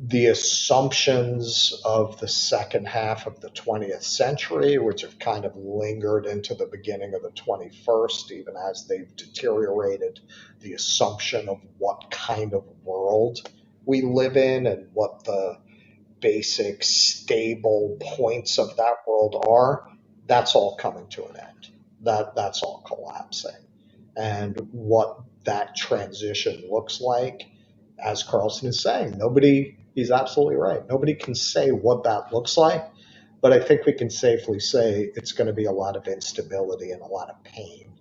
the assumptions of the second half of the 20th century, which have kind of lingered into the beginning of the 21st, even as they've deteriorated, the assumption of what kind of world we live in and what the basic stable points of that world are, that's all coming to an end. That's all collapsing. And what that transition looks like, as Carlson is saying, he's absolutely right. Nobody can say what that looks like, but I think we can safely say it's going to be a lot of instability and a lot of pain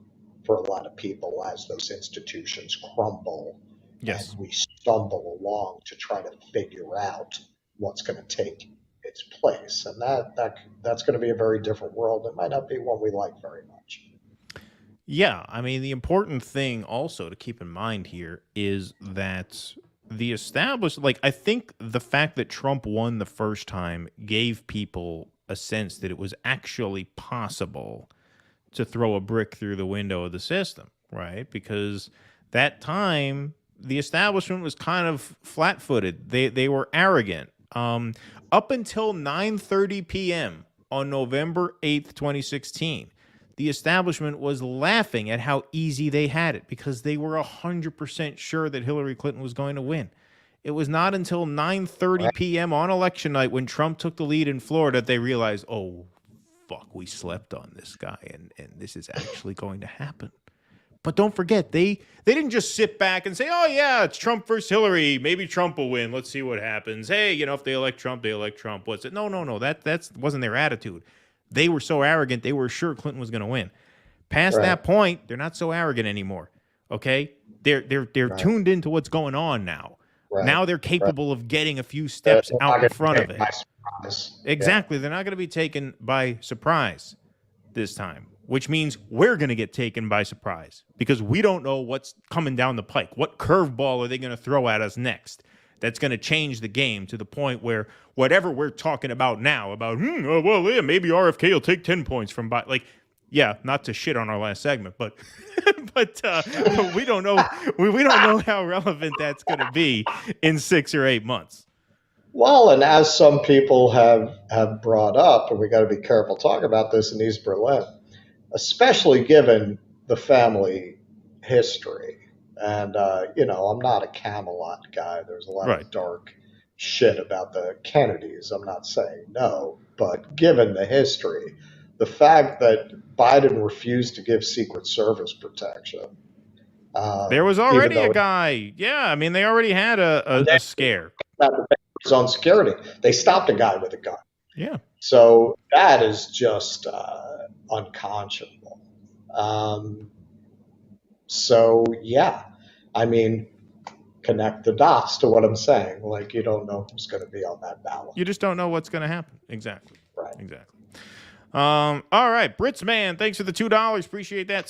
for a lot of people as those institutions crumble. Yes. And we stumble along to try to figure out what's going to take its place. And that's going to be a very different world. It might not be one we like very much. Yeah, I mean, the important thing also to keep in mind here is that the established, like, I think the fact that Trump won the first time gave people a sense that it was actually possible to throw a brick through the window of the system, right? Because that time, the establishment was kind of flat-footed. They were arrogant. Up until 9:30 p.m. on November 8th, 2016, the establishment was laughing at how easy they had it because they were 100% sure that Hillary Clinton was going to win. It was not until 9:30 p.m. on election night when Trump took the lead in Florida that they realized, oh, fuck, we slept on this guy, and this is actually going to happen. But don't forget, they didn't just sit back and say, oh, yeah, it's Trump versus Hillary. Maybe Trump will win. Let's see what happens. Hey, you know, if they elect Trump, they elect Trump. What's it? No. That wasn't their attitude. They were so arrogant, they were sure Clinton was going to win. Past that point, they're not so arrogant anymore, okay? They're tuned into what's going on now. Now they're capable of getting a few steps out in front of it. Exactly. Yeah. They're not going to be taken by surprise this time, which means we're going to get taken by surprise because we don't know what's coming down the pike. What curveball are they going to throw at us next? That's going to change the game to the point where whatever we're talking about now, about, maybe RFK will take 10 points from, yeah, not to shit on our last segment, but but we don't know we don't know how relevant that's going to be in 6 or 8 months. Well, and as some people have brought up, and we got to be careful talking about this in East Berlin, especially given the family history. And I'm not a Camelot guy. There's a lot of dark shit about the Kennedys. I'm not saying no, but given the history, the fact that Biden refused to give Secret Service protection. There was already a guy. Yeah, I mean, they already had a scare. His own security. They stopped a guy with a gun. Yeah. So that is just unconscionable. I mean, connect the dots to what I'm saying. Like, you don't know who's going to be on that ballot. You just don't know what's going to happen. Exactly. Right. Exactly. All right, Brits man, thanks for the $2. Appreciate that.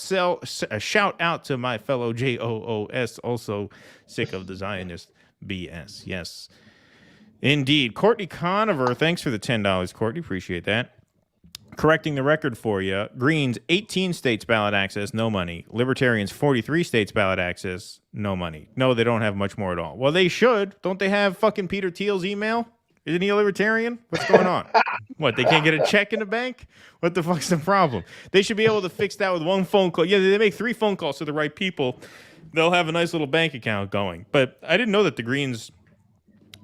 A shout out to my fellow JOOS, also sick of the Zionist BS. Yes, indeed. Courtney Conover, thanks for the $10, Courtney. Appreciate that. Correcting the record for you, Greens 18 states ballot access, no money. Libertarians 43 states ballot access, no money. No, they don't have much more at all. Well, they should. Don't they have fucking Peter Thiel's email? Isn't he a libertarian? What's going on? What, they can't get a check in the bank? What the fuck's the problem? They should be able to fix that with one phone call. Yeah, they make 3 phone calls to the right people. They'll have a nice little bank account going. But I didn't know that the Greens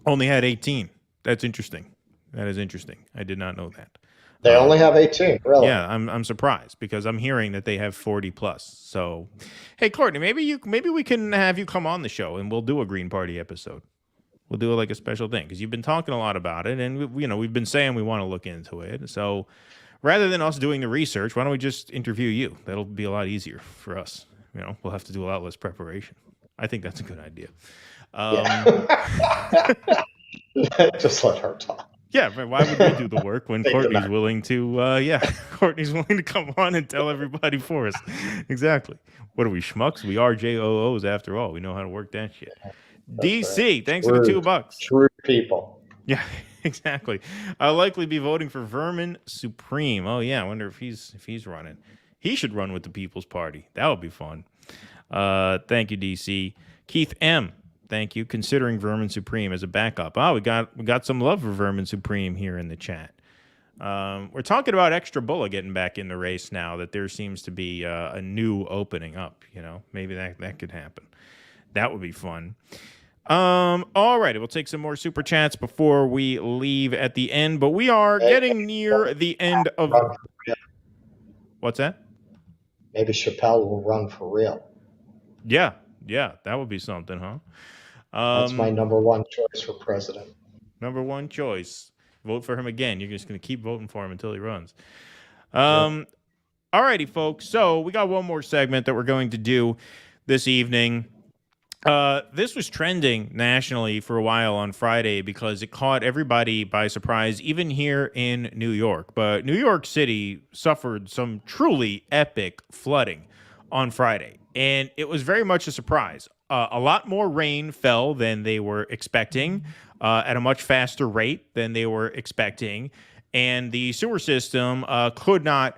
only had 18. That's interesting. That is interesting. I did not know that. They only have 18, really? Yeah, I'm surprised because I'm hearing that they have 40 plus. So, hey, Courtney, maybe we can have you come on the show and we'll do a Green Party episode. We'll do like a special thing because you've been talking a lot about it, and we've been saying we want to look into it. So, rather than us doing the research, why don't we just interview you? That'll be a lot easier for us. We'll have to do a lot less preparation. I think that's a good idea. Just let her talk. Yeah, why would we do the work when Courtney's willing to? Courtney's willing to come on and tell everybody for us. Exactly. What are we, schmucks? We are JOOs after all. We know how to work that shit. DC, right. Thanks for the $2. True people. Yeah, exactly. I'll likely be voting for Vermin Supreme. Oh yeah, I wonder if he's running. He should run with the People's Party. That would be fun. Thank you, DC. Keith M. Thank you. Considering Vermin Supreme as a backup. Oh, we got some love for Vermin Supreme here in the chat. We're talking about Extra Bulla getting back in the race now that there seems to be a new opening up. Maybe that could happen. That would be fun. All right, we'll take some more super chats before we leave at the end, but we are getting near the end of. What's that? Maybe Chappelle will run for real. Yeah, that would be something, huh? That's my number one choice for president. Number one choice. Vote for him again. You're just going to keep voting for him until he runs. All righty, folks. So we got one more segment that we're going to do this evening. This was trending nationally for a while on Friday because it caught everybody by surprise, even here in New York. But New York City suffered some truly epic flooding on Friday, and it was very much a surprise. A lot more rain fell than they were expecting, at a much faster rate than they were expecting, and the sewer system could not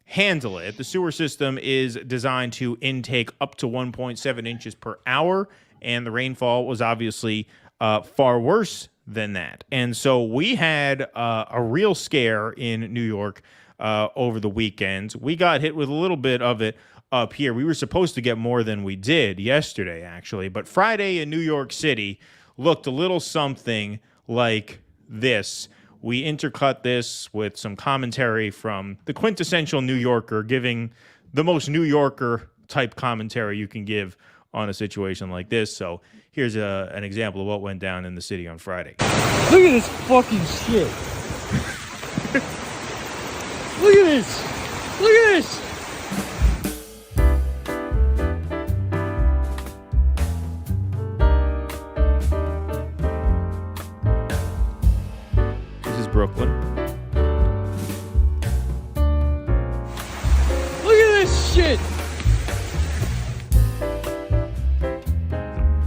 handle it. The sewer system is designed to intake up to 1.7 inches per hour, and the rainfall was obviously far worse than that. And so we had a real scare in New York over the weekend. We got hit with a little bit of it up here. We were supposed to get more than we did yesterday, actually. But Friday in New York City looked a little something like this. We intercut this with some commentary from the quintessential New Yorker, giving the most New Yorker type commentary you can give on a situation like this. So here's an example of what went down in the city on Friday. Look at this fucking shit. Look at this. Look at this. shit.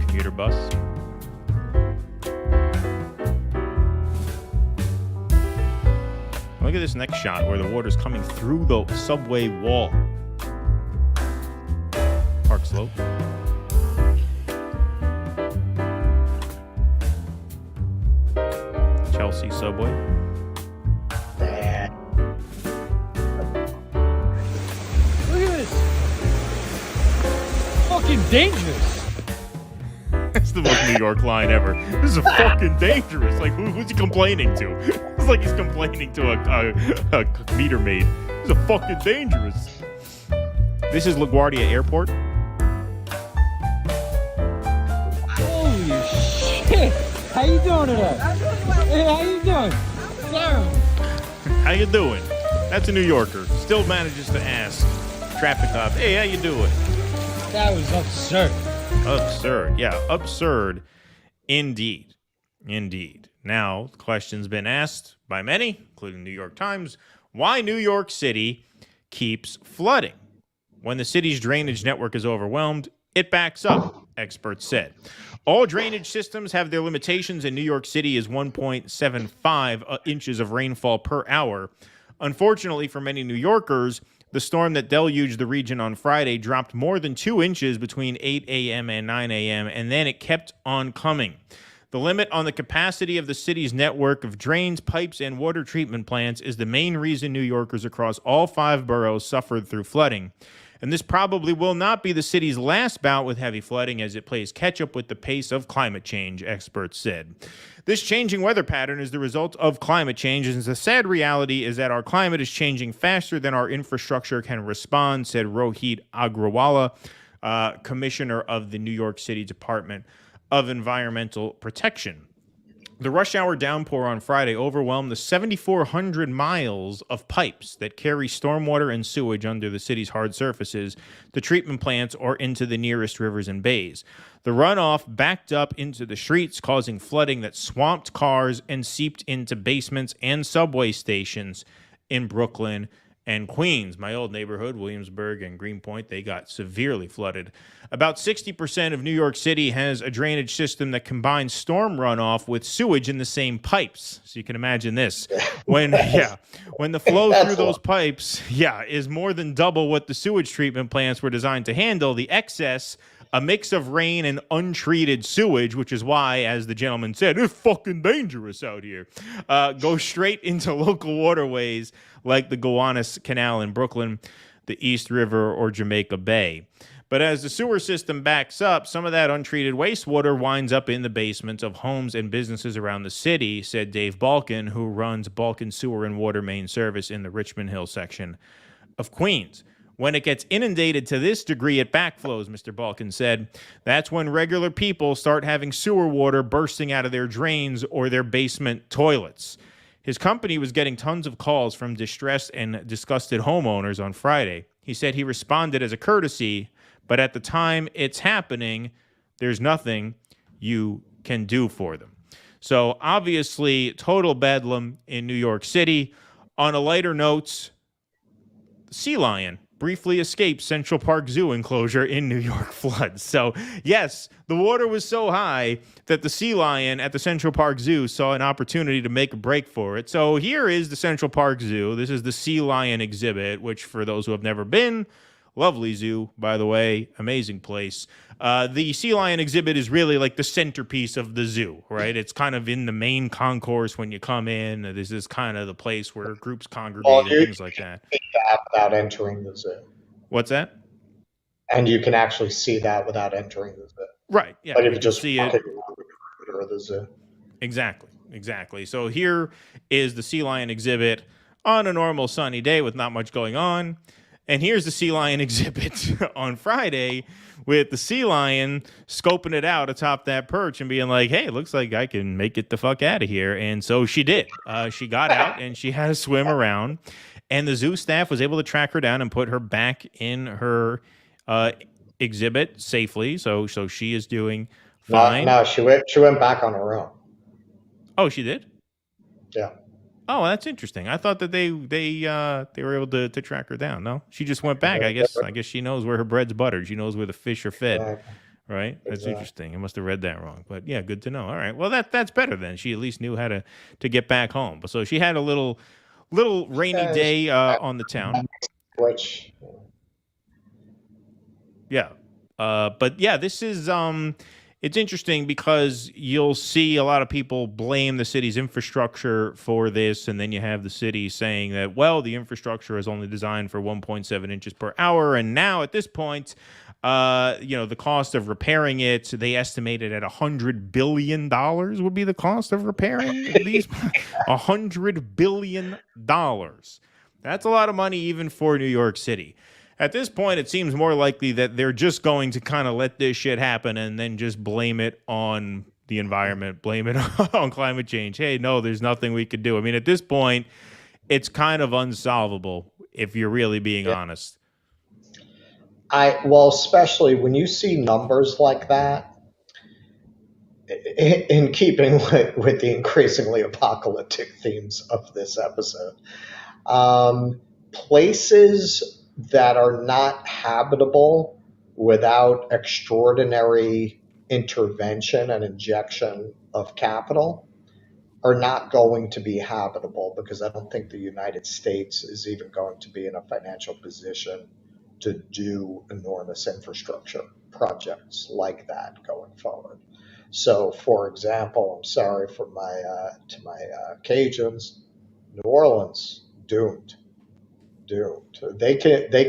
Commuter bus. Look at this next shot where the water's coming through the subway wall. Park Slope. Chelsea subway. Look at this. Fucking dangerous. That's the most New York line ever. This is fucking dangerous. Like, who's he complaining to? It's like he's complaining to a meter maid. This is fucking dangerous. This is LaGuardia Airport. Holy shit. How you doing today? Hey, how you doing? Sorry. How you doing? That's a New Yorker. Still manages to ask traffic cop, hey, how you doing? That was absurd. Absurd. Yeah, absurd indeed. Indeed. Now, the question's been asked by many, including New York Times, why New York City keeps flooding. When the city's drainage network is overwhelmed, it backs up, experts said. All drainage systems have their limitations, and New York City is 1.75 inches of rainfall per hour. Unfortunately for many New Yorkers, the storm that deluged the region on Friday dropped more than 2 inches between 8 a.m. and 9 a.m., and then it kept on coming. The limit on the capacity of the city's network of drains, pipes, and water treatment plants is the main reason New Yorkers across all 5 boroughs suffered through flooding. And this probably will not be the city's last bout with heavy flooding as it plays catch-up with the pace of climate change, experts said. This changing weather pattern is the result of climate change, and the sad reality is that our climate is changing faster than our infrastructure can respond, said Rohit Agrawala, commissioner of the New York City Department of Environmental Protection. The rush hour downpour on Friday overwhelmed the 7,400 miles of pipes that carry stormwater and sewage under the city's hard surfaces, the treatment plants, or into the nearest rivers and bays. The runoff backed up into the streets, causing flooding that swamped cars and seeped into basements and subway stations in Brooklyn and Queens. My old neighborhood, Williamsburg and Greenpoint, they got severely flooded. About 60% of New York City has a drainage system that combines storm runoff with sewage in the same pipes. So you can imagine this. When the flow through those pipes, is more than double what the sewage treatment plants were designed to handle, the excess, a mix of rain and untreated sewage, which is why, as the gentleman said, it's fucking dangerous out here, goes straight into local waterways like the Gowanus Canal in Brooklyn, the East River, or Jamaica Bay. But as the sewer system backs up, some of that untreated wastewater winds up in the basements of homes and businesses around the city, said Dave Balkin, who runs Balkin Sewer and Water Main Service in the Richmond Hill section of Queens. When it gets inundated to this degree, it backflows, Mr. Balkin said. That's when regular people start having sewer water bursting out of their drains or their basement toilets. His company was getting tons of calls from distressed and disgusted homeowners on Friday. He said he responded as a courtesy, but at the time it's happening, there's nothing you can do for them. So obviously, total bedlam in New York City. On a lighter note, the sea lion briefly escaped Central Park Zoo enclosure in New York floods. So, yes, the water was so high that the sea lion at the Central Park Zoo saw an opportunity to make a break for it. So here is the Central Park Zoo. This is the sea lion exhibit, which for those who have never been, lovely zoo, by the way, amazing place. The sea lion exhibit is really like the centerpiece of the zoo, right? It's kind of in the main concourse when you come in. This is kind of the place where groups congregate and things like that. Without entering the zoo. What's that? And you can actually see that without entering the zoo. Right. Yeah. Like if you just see it. Or the zoo. Exactly. So here is the sea lion exhibit on a normal sunny day with not much going on. And here's the sea lion exhibit on Friday with the sea lion scoping it out atop that perch and being like, hey, it looks like I can make it the fuck out of here. And so she did. She got out and she had to swim around. And the zoo staff was able to track her down and put her back in her exhibit safely. So she is doing fine. No, she went back on her own. Oh, she did? Yeah. Oh, that's interesting. I thought that they were able to track her down. No, she just went back. I guess she knows where her bread's buttered. She knows where the fish are fed. Exactly. Right? That's Exactly. interesting. I must have read that wrong. But yeah, good to know. All right. Well, that's better then. She at least knew how to get back home. But so she had a little rainy day on the town. Which yeah. But yeah, this is it's interesting because you'll see a lot of people blame the city's infrastructure for this, and then you have the city saying that, well, the infrastructure is only designed for 1.7 inches per hour, and now at this point, the cost of repairing it, they estimated at $100 billion would be the cost of repairing these. $100 billion. That's a lot of money even for New York City. At this point, it seems more likely that they're just going to kind of let this shit happen and then just blame it on the environment, blame it on climate change. Hey, no, there's nothing we could do. I mean, at this point, it's kind of unsolvable if you're really being honest. Especially when you see numbers like that, in keeping with the increasingly apocalyptic themes of this episode, places that are not habitable without extraordinary intervention and injection of capital are not going to be habitable, because I don't think the United States is even going to be in a financial position to do enormous infrastructure projects like that going forward. So, for example, I'm sorry for my Cajuns, New Orleans, doomed. They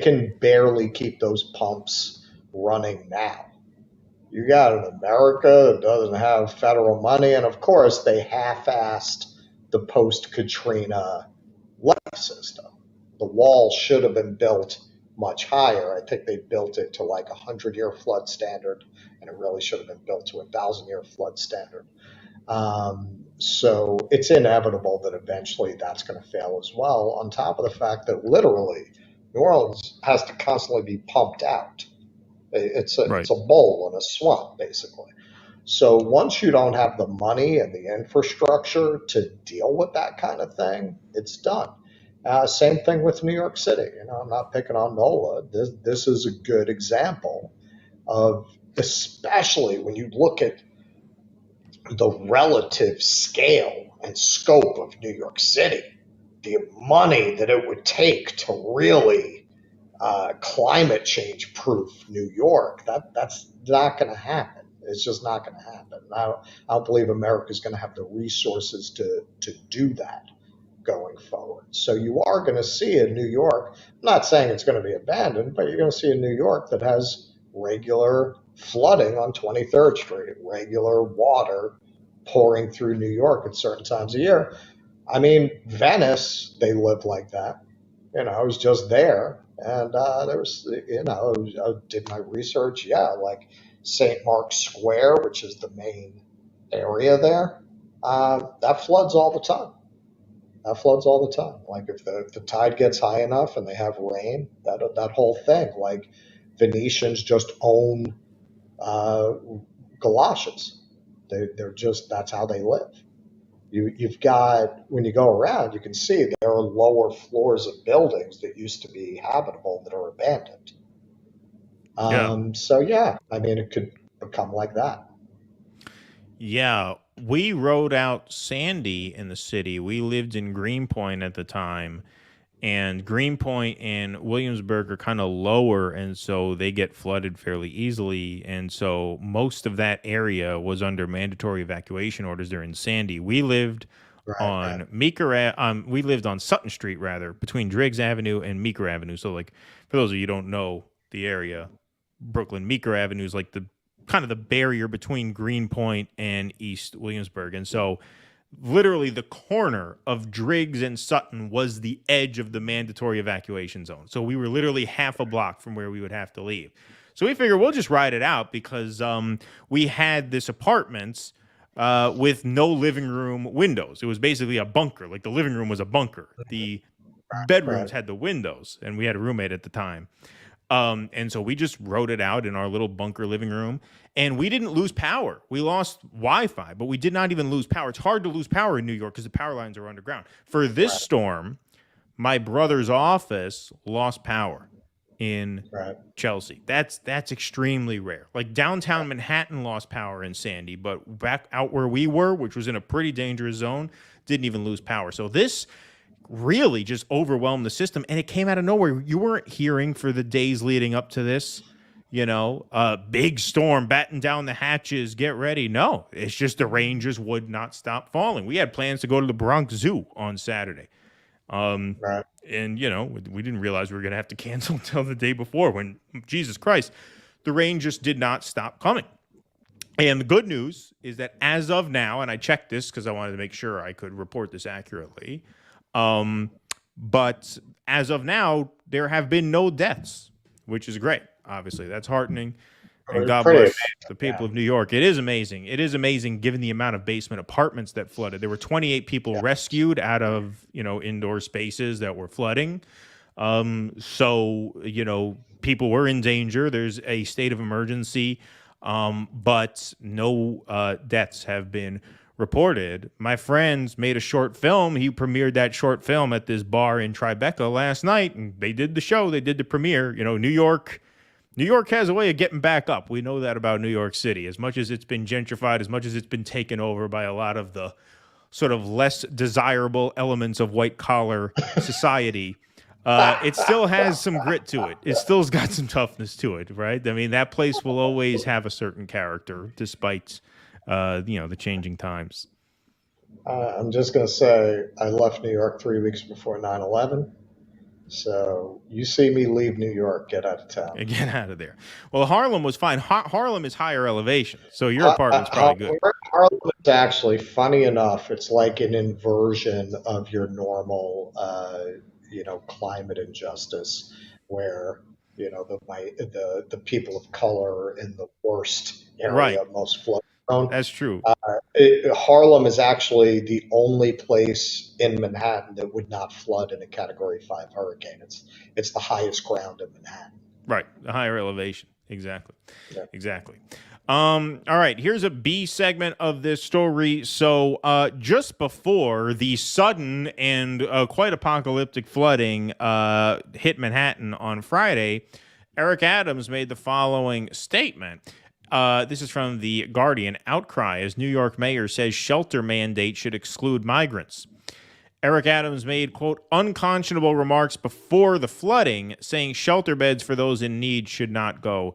can barely keep those pumps running now. You got an America that doesn't have federal money, and of course they half-assed the post-Katrina levee system. The wall should have been built much higher. I think they built it to like a 100-year flood standard, and it really should have been built to a 1,000-year flood standard. So it's inevitable that eventually that's going to fail as well, on top of the fact that literally New Orleans has to constantly be pumped out. It's a bowl in a swamp, basically. So once you don't have the money and the infrastructure to deal with that kind of thing, it's done. Same thing with New York City. I'm not picking on NOLA. This is a good example of, especially when you look at the relative scale and scope of New York City, the money that it would take to really climate change proof New York, that's not going to happen. It's just not going to happen. I don't believe America's going to have the resources to do that going forward. So you are going to see in New York, I'm not saying it's going to be abandoned, but you're going to see a New York that has regular flooding on 23rd Street, regular water pouring through New York at certain times of year. I mean, Venice, they live like that. I was just there, and there was, I did my research. Yeah, like St. Mark's Square, which is the main area there, that floods all the time. Like if the tide gets high enough and they have rain, that whole thing, like Venetians just own galoshes. They're just, that's how they live. You've got, when you go around, you can see there are lower floors of buildings that used to be habitable that are abandoned. So yeah, I mean, it could become like that. Yeah, we rode out Sandy in the city. We lived in Greenpoint at the time, and Greenpoint and Williamsburg are kind of lower, and so they get flooded fairly easily. And so most of that area was under mandatory evacuation orders during Sandy. We lived on Meeker. We lived on Sutton Street, rather, between Driggs Avenue and Meeker Avenue. So, like, for those of you who don't know the area, Brooklyn Meeker Avenue is like the kind of the barrier between Greenpoint and East Williamsburg. And so literally the corner of Driggs and Sutton was the edge of the mandatory evacuation zone. So we were literally half a block from where we would have to leave. So we figured we'll just ride it out, because we had this apartments with no living room windows. It was basically a bunker. Like the living room was a bunker. The bedrooms had the windows, and we had a roommate at the time. And so we just wrote it out in our little bunker living room, and we didn't lose power. We lost Wi-Fi, but we did not even lose power. It's hard to lose power in New York because the power lines are underground. For this storm, my brother's office lost power in Chelsea. That's extremely rare. Like downtown Manhattan lost power in Sandy, but back out where we were, which was in a pretty dangerous zone, didn't even lose power. So this really just overwhelmed the system, and it came out of nowhere. You weren't hearing for the days leading up to this, big storm, batten down the hatches, get ready. No, it's just the rain just would not stop falling. We had plans to go to the Bronx Zoo on Saturday. And, we didn't realize we were going to have to cancel until the day before when, Jesus Christ, the rain just did not stop coming. And the good news is that as of now, and I checked this because I wanted to make sure I could report this accurately, but as of now, there have been no deaths, which is great. Obviously, that's heartening. And God bless the people of New York. It is amazing. It is amazing given the amount of basement apartments that flooded. There were 28 people rescued out of, indoor spaces that were flooding. So, people were in danger. There's a state of emergency, but no deaths have been reported. My friends made a short film. He premiered that short film at this bar in Tribeca last night, and they did the show. They did the premiere. New York has a way of getting back up. We know that about New York City. As much as it's been gentrified, as much as it's been taken over by a lot of the sort of less desirable elements of white-collar society, it still has some grit to it. It still's got some toughness to it, right? I mean, that place will always have a certain character despite, the changing times. I'm just going to say I left New York 3 weeks before 9/11. So you see me leave New York, get out of town. Get out of there. Well, Harlem was fine. Harlem is higher elevation, so your apartment's probably good. Harlem is actually, funny enough, it's like an inversion of your normal, climate injustice, where the people of color in the worst area, most flood prone. That's true. Harlem is actually the only place in Manhattan that would not flood in a Category 5 hurricane. It's the highest ground in Manhattan. Right, the higher elevation. Exactly. Yeah. Exactly. All right, here's a B segment of this story. So just before the sudden and quite apocalyptic flooding hit Manhattan on Friday, Eric Adams made the following statement. This is from The Guardian. Outcry as New York mayor says shelter mandate should exclude migrants. Eric Adams made, quote, unconscionable remarks before the flooding, saying shelter beds for those in need should not go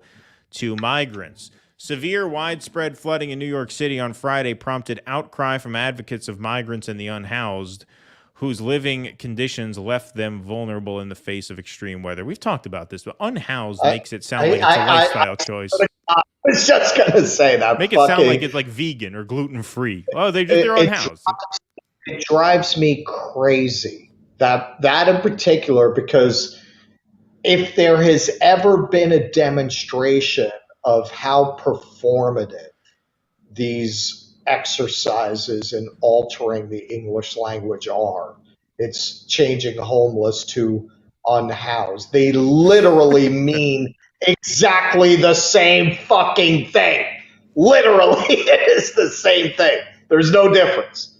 to migrants. Severe, widespread flooding in New York City on Friday prompted outcry from advocates of migrants and the unhoused, whose living conditions left them vulnerable in the face of extreme weather. We've talked about this, but unhoused makes it sound like it's a lifestyle choice. I was just going to say that. Make it sound like it's like vegan or gluten-free. Oh, they're unhoused. It drives me crazy, that in particular, because if there has ever been a demonstration of how performative these exercises in altering the English language are, it's changing homeless to unhoused. They literally mean exactly the same fucking thing. Literally, it is the same thing. There's no difference.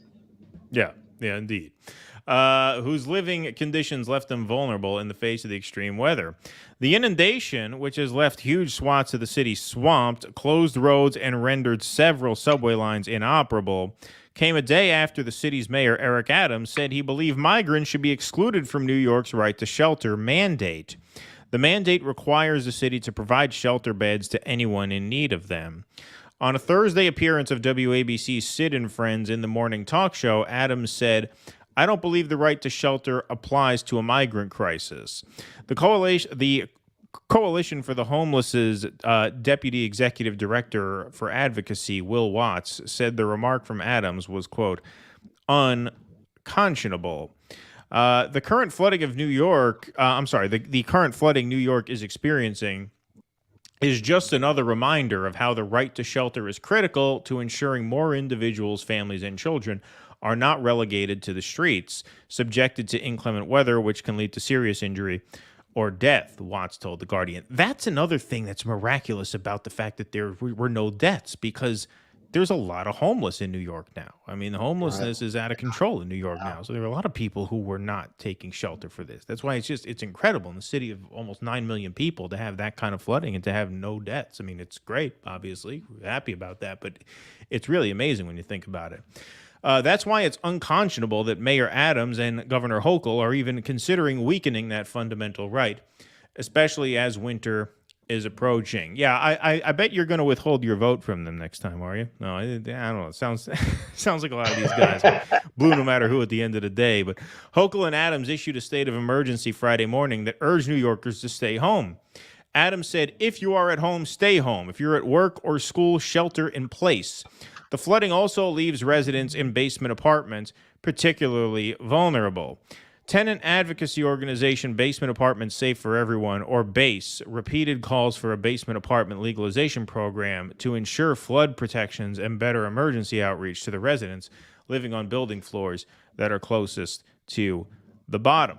Yeah, indeed. Whose living conditions left them vulnerable in the face of the extreme weather. The inundation, which has left huge swaths of the city swamped, closed roads, and rendered several subway lines inoperable, came a day after the city's mayor, Eric Adams, said he believed migrants should be excluded from New York's right to shelter mandate. The mandate requires the city to provide shelter beds to anyone in need of them. On a Thursday appearance of WABC's Sid and Friends in the morning talk show, Adams said, I don't believe the right to shelter applies to a migrant crisis. The Coalition for the Homeless's Deputy Executive Director for Advocacy, Will Watts, said the remark from Adams was, quote, unconscionable. The current flooding of New York, the current flooding New York is experiencing is just another reminder of how the right to shelter is critical to ensuring more individuals, families, and children are not relegated to the streets, subjected to inclement weather, which can lead to serious injury or death, Watts told The Guardian. That's another thing that's miraculous about the fact that there were no deaths, because there's a lot of homeless in New York now. I mean, the homelessness is out of control in New York now. So there are a lot of people who were not taking shelter for this. That's why it's incredible in the city of almost 9 million people to have that kind of flooding and to have no deaths. I mean, it's great, obviously. We're happy about that, but it's really amazing when you think about it. That's why it's unconscionable that Mayor Adams and Governor Hochul are even considering weakening that fundamental right, especially as winter is approaching. Yeah, I bet you're going to withhold your vote from them next time, are you? No, I don't know. It sounds like a lot of these guys are blue no matter who at the end of the day. But Hochul and Adams issued a state of emergency Friday morning that urged New Yorkers to stay home. Adams said, if you are at home, stay home. If you're at work or school, shelter in place. The flooding also leaves residents in basement apartments particularly vulnerable. Tenant advocacy organization Basement Apartments Safe for Everyone, or BASE, repeated calls for a basement apartment legalization program to ensure flood protections and better emergency outreach to the residents living on building floors that are closest to the bottom.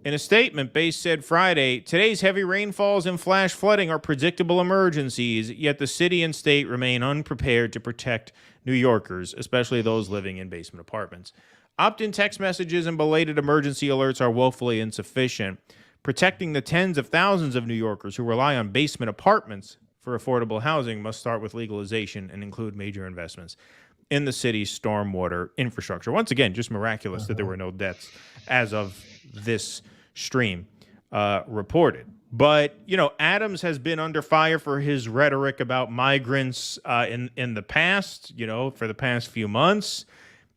In a statement, BASE said Friday, today's heavy rainfalls and flash flooding are predictable emergencies, yet the city and state remain unprepared to protect New Yorkers, especially those living in basement apartments. Opt-in text messages and belated emergency alerts are woefully insufficient. Protecting the tens of thousands of New Yorkers who rely on basement apartments for affordable housing must start with legalization and include major investments in the city's stormwater infrastructure. Once again, just miraculous that there were no deaths as of this stream reported. But, you know, Adams has been under fire for his rhetoric about migrants in the past, you know, for the past few months.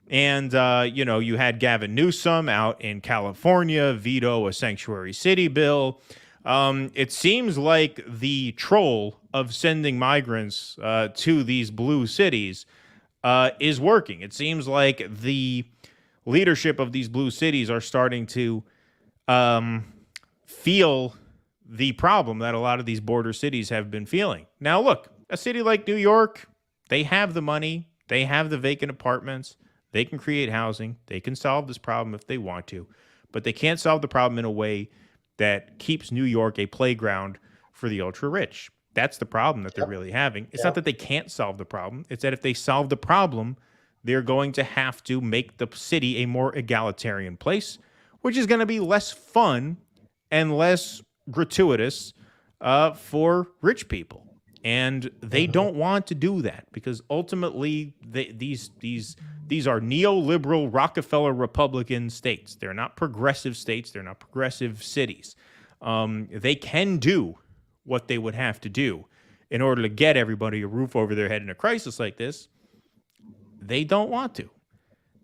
And, you know, you had Gavin Newsom out in California veto a sanctuary city bill. It seems like the troll of sending migrants to these blue cities is working. It seems like the leadership of these blue cities are starting to feel the problem that a lot of these border cities have been feeling. Now, look, a city like New York, they have the money. They have the vacant apartments. They can create housing. They can solve this problem if they want to, but they can't solve the problem in a way that keeps New York a playground for the ultra-rich. That's the problem that they're really having. It's not that they can't solve the problem. It's that if they solve the problem, they're going to have to make the city a more egalitarian place, which is going to be less fun and less gratuitous for rich people. And they don't want to do that because ultimately these are neoliberal Rockefeller Republican states. They're not progressive states. They're not progressive cities. They can do what they would have to do in order to get everybody a roof over their head in a crisis like this. They don't want to.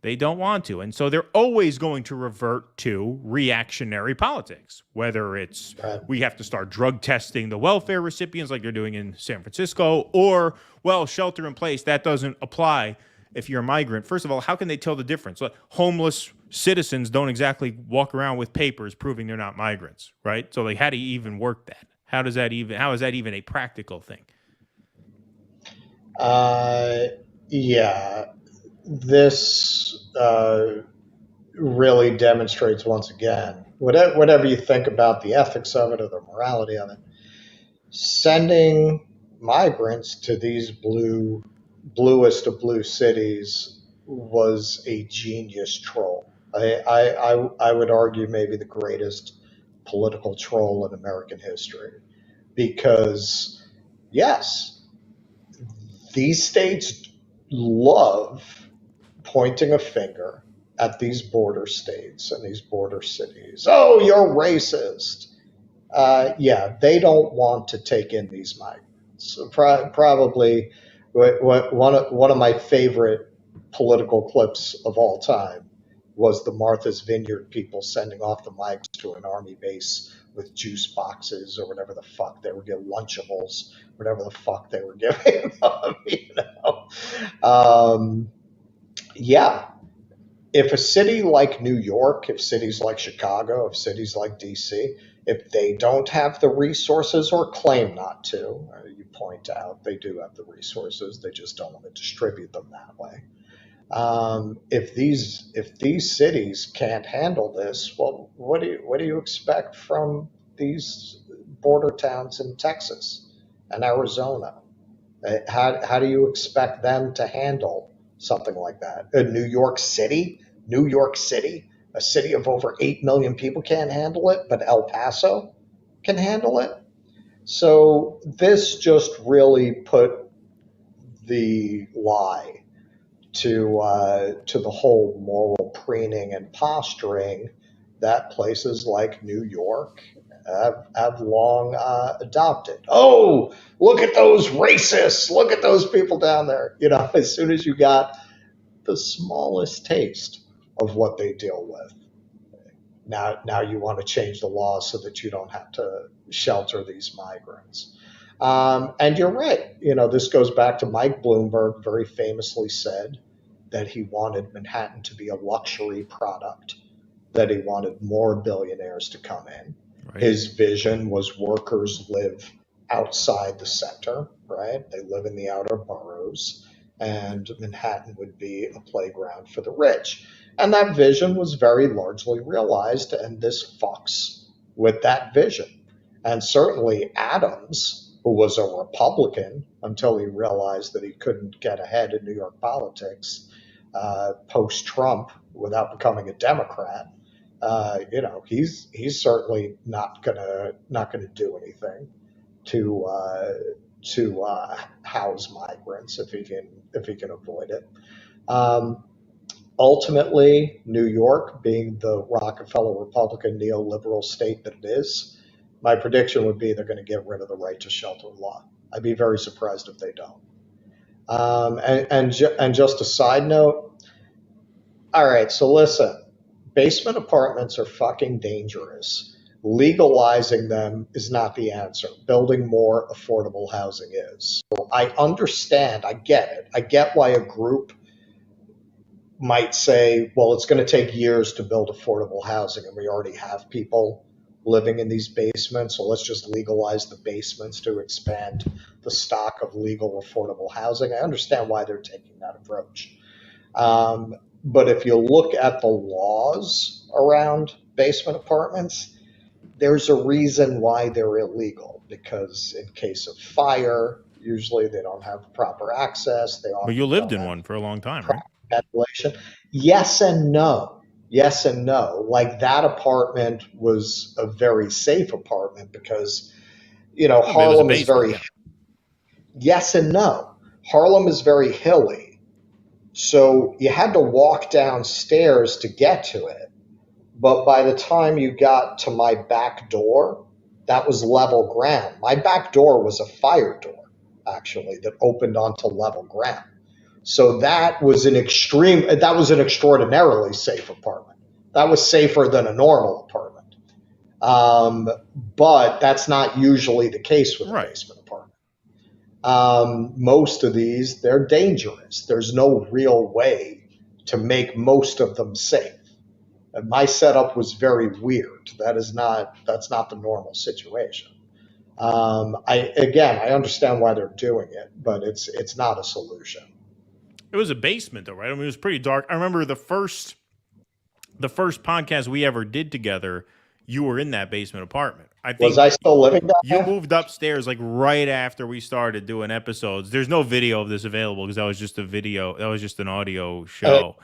They don't want to. And so they're always going to revert to reactionary politics, whether it's we have to start drug testing the welfare recipients like they're doing in San Francisco, or, well, shelter in place, that doesn't apply if you're a migrant. First of all, how can they tell the difference? Like, homeless citizens don't exactly walk around with papers proving they're not migrants, right? So like, how do you even work that? How is that even a practical thing? Yeah. This really demonstrates once again, whatever you think about the ethics of it or the morality of it, sending migrants to these bluest of blue cities was a genius troll. I would argue maybe the greatest political troll in American history, because yes, these states love pointing a finger at these border states and these border cities. Oh, you're racist. Yeah, they don't want to take in these migrants. So probably one of my favorite political clips of all time was the Martha's Vineyard people sending off the migrants to an army base with juice boxes or whatever the fuck they were giving, Lunchables, whatever the fuck they were giving them, you know. Yeah, if a city like New York, if cities like Chicago, if cities like DC, if they don't have the resources or claim not to, you point out they do have the resources, they just don't want to distribute them that way. If these cities can't handle this, well, what do you expect from these border towns in Texas and Arizona? How do you expect them to handle something like that? New York City, a city of over 8 million people can't handle it, but El Paso can handle it. So this just really put the lie to the whole moral preening and posturing that places like New York have long adopted. Oh, look at those racists! Look at those people down there. You know, as soon as you got the smallest taste of what they deal with, now you want to change the law so that you don't have to shelter these migrants. And you're right. You know, this goes back to Mike Bloomberg very famously said that he wanted Manhattan to be a luxury product, that he wanted more billionaires to come in. Right. His vision was workers live outside the center, right? They live in the outer boroughs, and Manhattan would be a playground for the rich. And that vision was very largely realized, and this fucks with that vision. And certainly Adams, who was a Republican until he realized that he couldn't get ahead in New York politics post-Trump without becoming a Democrat, you know, he's certainly not gonna do anything to house migrants if he can avoid it. Ultimately, New York, being the Rockefeller Republican neoliberal state that it is, my prediction would be they're going to get rid of the right to shelter law. I'd be very surprised if they don't. And just a side note. All right, so listen. Basement apartments are fucking dangerous. Legalizing them is not the answer. Building more affordable housing is. So I understand. I get it. I get why a group might say, well, it's going to take years to build affordable housing, and we already have people living in these basements, so let's just legalize the basements to expand the stock of legal affordable housing. I understand why they're taking that approach. But if you look at the laws around basement apartments, there's a reason why they're illegal, because in case of fire, usually they don't have proper access. But you lived in one for a long time, right? Ventilation. Yes and no. Yes and no. Like that apartment was a very safe apartment because, you know, Harlem is very. Yes and no. Harlem is very hilly. So you had to walk downstairs to get to it. But by the time you got to my back door, that was level ground. My back door was a fire door, actually, that opened onto level ground. So that was an extraordinarily safe apartment. That was safer than a normal apartment. But that's not usually the case with a basement apartment. Most of these, they're dangerous. There's no real way to make most of them safe. And my setup was very weird. That's not the normal situation. I understand why they're doing it, but it's not a solution. It was a basement, though, right? I mean, it was pretty dark. I remember the first podcast we ever did together, you were in that basement apartment. Was I still living down there? You moved upstairs like right after we started doing episodes. There's no video of this available because that was just a video. That was just an audio show.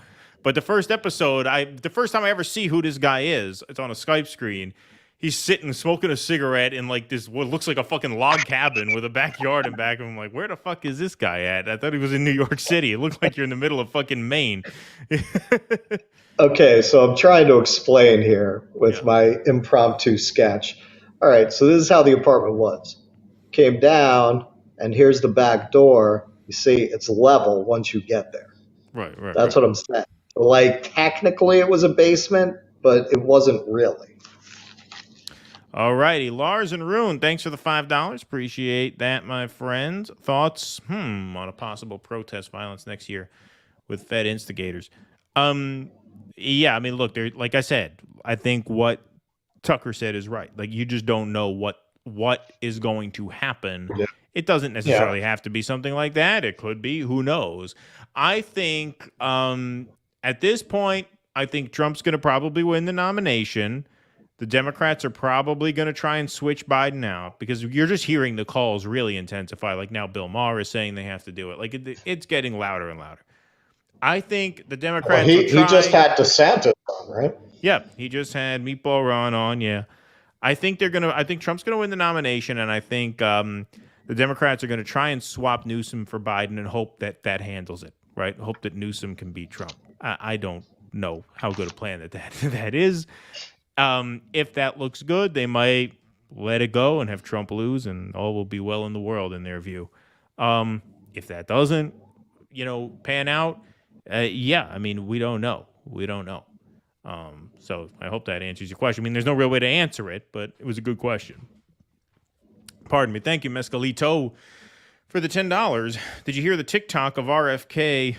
But the first episode, the first time I ever see who this guy is, it's on a Skype screen. He's sitting smoking a cigarette in like this, what looks like a fucking log cabin with a backyard in back of him. I'm like, where the fuck is this guy at? I thought he was in New York City. It looked like you're in the middle of fucking Maine. Okay, so I'm trying to explain here with my impromptu sketch. All right, so this is how the apartment was. Came down, and here's the back door. You see, it's level once you get there. Right. That's what I'm saying. Like, technically it was a basement, but it wasn't really. All righty. Lars and Rune, thanks for the $5. Appreciate that, my friend. Thoughts on a possible protest violence next year with Fed instigators? Yeah, I mean, look, like I said, I think what Tucker said is right. Like, you just don't know what is going to happen. Yeah. It doesn't necessarily have to be something like that. It could be. Who knows? I think at this point, I think Trump's going to probably win the nomination. The Democrats are probably going to try and switch Biden out because you're just hearing the calls really intensify. Like now Bill Maher is saying they have to do it. Like it's getting louder and louder. I think the Democrats Well, will try. he just had DeSantis on, right? Yeah, he just had Meatball Ron on, yeah. I think Trump's going to win the nomination, and I think the Democrats are going to try and swap Newsom for Biden and hope that that handles it, right? Hope that Newsom can beat Trump. I don't know how good a plan that is. If that looks good, they might let it go and have Trump lose, and all will be well in the world in their view. If that doesn't, pan out, yeah, I mean, we don't know. We don't know. So I hope that answers your question. I mean, there's no real way to answer it, but it was a good question. Pardon me. Thank you, Mescalito, for the $10. Did you hear the TikTok of RFK?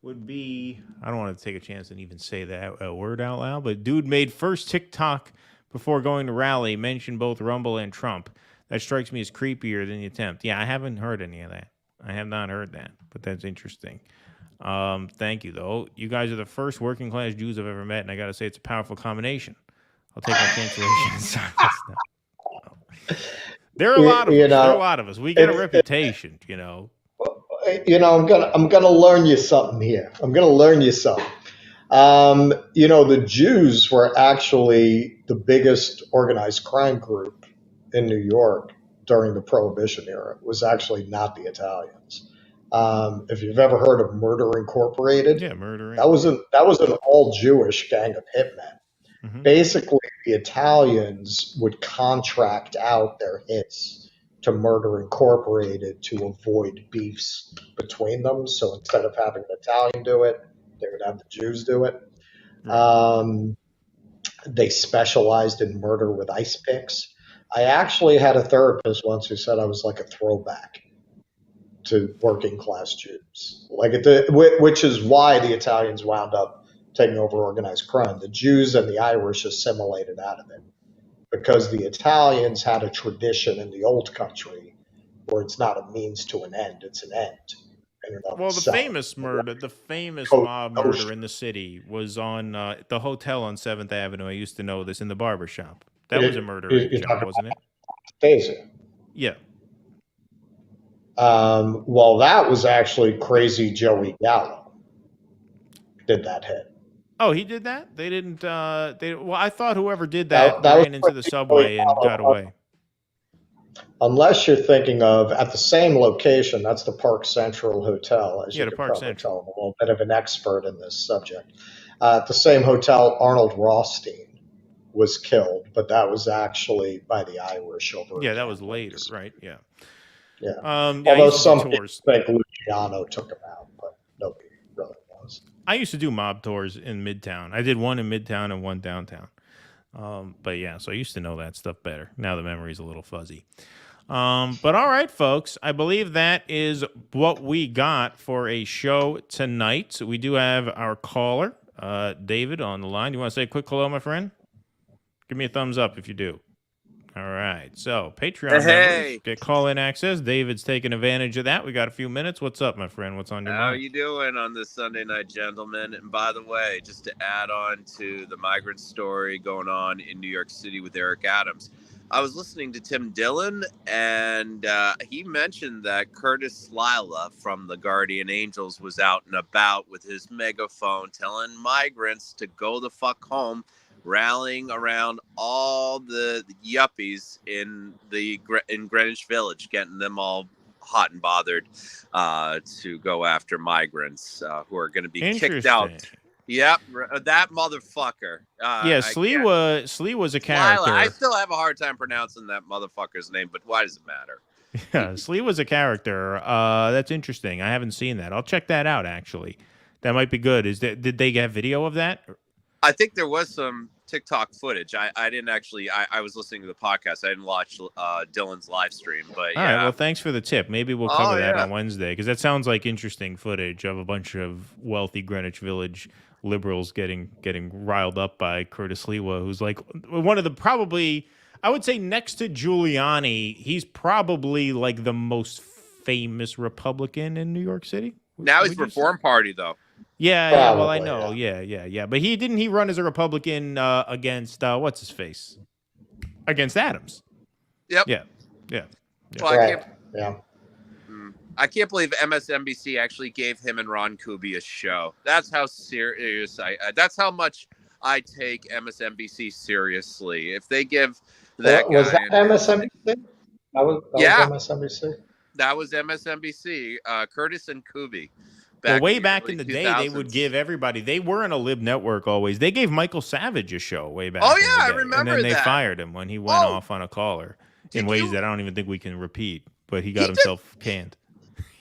Would be, I don't want to take a chance and even say that word out loud, but dude made first TikTok before going to rally, mentioned both Rumble and Trump. That strikes me as creepier than the attempt. Yeah, I haven't heard any of that. I have not heard that, but that's interesting. Thank you, though. You guys are the first working class Jews I've ever met, and I got to say it's a powerful combination. I'll take my cancellation. There are a lot of us. There are a lot of us. We get a reputation, I'm gonna learn you something here. The Jews were actually the biggest organized crime group in New York during the Prohibition era. It was actually not the Italians. If you've ever heard of Murder Incorporated, that was an all Jewish gang of hitmen. Mm-hmm. Basically, the Italians would contract out their hits to Murder Incorporated to avoid beefs between them. So instead of having an Italian do it, they would have the Jews do it. Right. They specialized in murder with ice picks. I actually had a therapist once who said I was like a throwback to working class Jews, which is why the Italians wound up taking over organized crime. The Jews and the Irish assimilated out of it because the Italians had a tradition in the old country where it's not a means to an end, it's an end. Well, the famous mob murder in the city was on the hotel on 7th Avenue. I used to know this in the barber shop. That was a murder job, wasn't it? Daisy. Yeah. Well, that was actually Crazy Joey Gallo did that hit. Oh, he did that? They didn't. Well, I thought whoever did that ran into the subway and got away. Unless you're thinking of at the same location, that's the Park Central Hotel. As you the can Park probably Central. tell, I'm a little bit of an expert in this subject. At the same hotel, Arnold Rothstein was killed, but that was actually by the Irish over. Yeah, that was later, right? Yeah. Yeah. Yeah, although some people think Luciano took him out, but nobody really was. I used to do mob tours in Midtown. I did one in Midtown and one downtown. But yeah, so I used to know that stuff better. Now the memory's a little fuzzy. But all right, folks, I believe that is what we got for a show tonight. So we do have our caller, David, on the line. You want to say a quick hello, my friend? Give me a thumbs up if you do. All right. So Patreon members get call-in access. David's taking advantage of that. We got a few minutes. What's up, my friend? What's on your mind? How you doing on this Sunday night, gentlemen? And by the way, just to add on to the migrant story going on in New York City with Eric Adams, I was listening to Tim Dillon, and he mentioned that Curtis Lila from the Guardian Angels was out and about with his megaphone telling migrants to go the fuck home, rallying around all the yuppies in Greenwich Village, getting them all hot and bothered to go after migrants who are going to be kicked out. Yep, that motherfucker. Slee was a character. Lila. I still have a hard time pronouncing that motherfucker's name, but why does it matter? Yeah, Slee was a character. That's interesting. I haven't seen that. I'll check that out, actually. That might be good. Did they get video of that? I think there was some TikTok footage. I didn't actually. I was listening to the podcast. I didn't watch Dylan's live stream. But all right. Well, thanks for the tip. Maybe we'll cover that on Wednesday because that sounds like interesting footage of a bunch of wealthy Greenwich Village liberals getting riled up by Curtis Lewa, who's like one of the probably, I would say next to Giuliani, he's probably like the most famous Republican in New York City. Now he's Reform Party though. Yeah, Probably, well, I know. Yeah. But he run as a Republican against what's his face? Against Adams. Yep. Yeah. Well, Right. Yeah. I can't believe MSNBC actually gave him and Ron Kuby a show. That's how serious that's how much I take MSNBC seriously. If they give that guy Was that MSNBC? That was MSNBC? That was MSNBC. Curtis and Kuby. Well, way back in the day, they would give everybody. They weren't a lib network always. They gave Michael Savage a show way back. Oh in yeah, the I day. remember And then they that. fired him when he went off on a caller in ways that I don't even think we can repeat. But he got himself canned.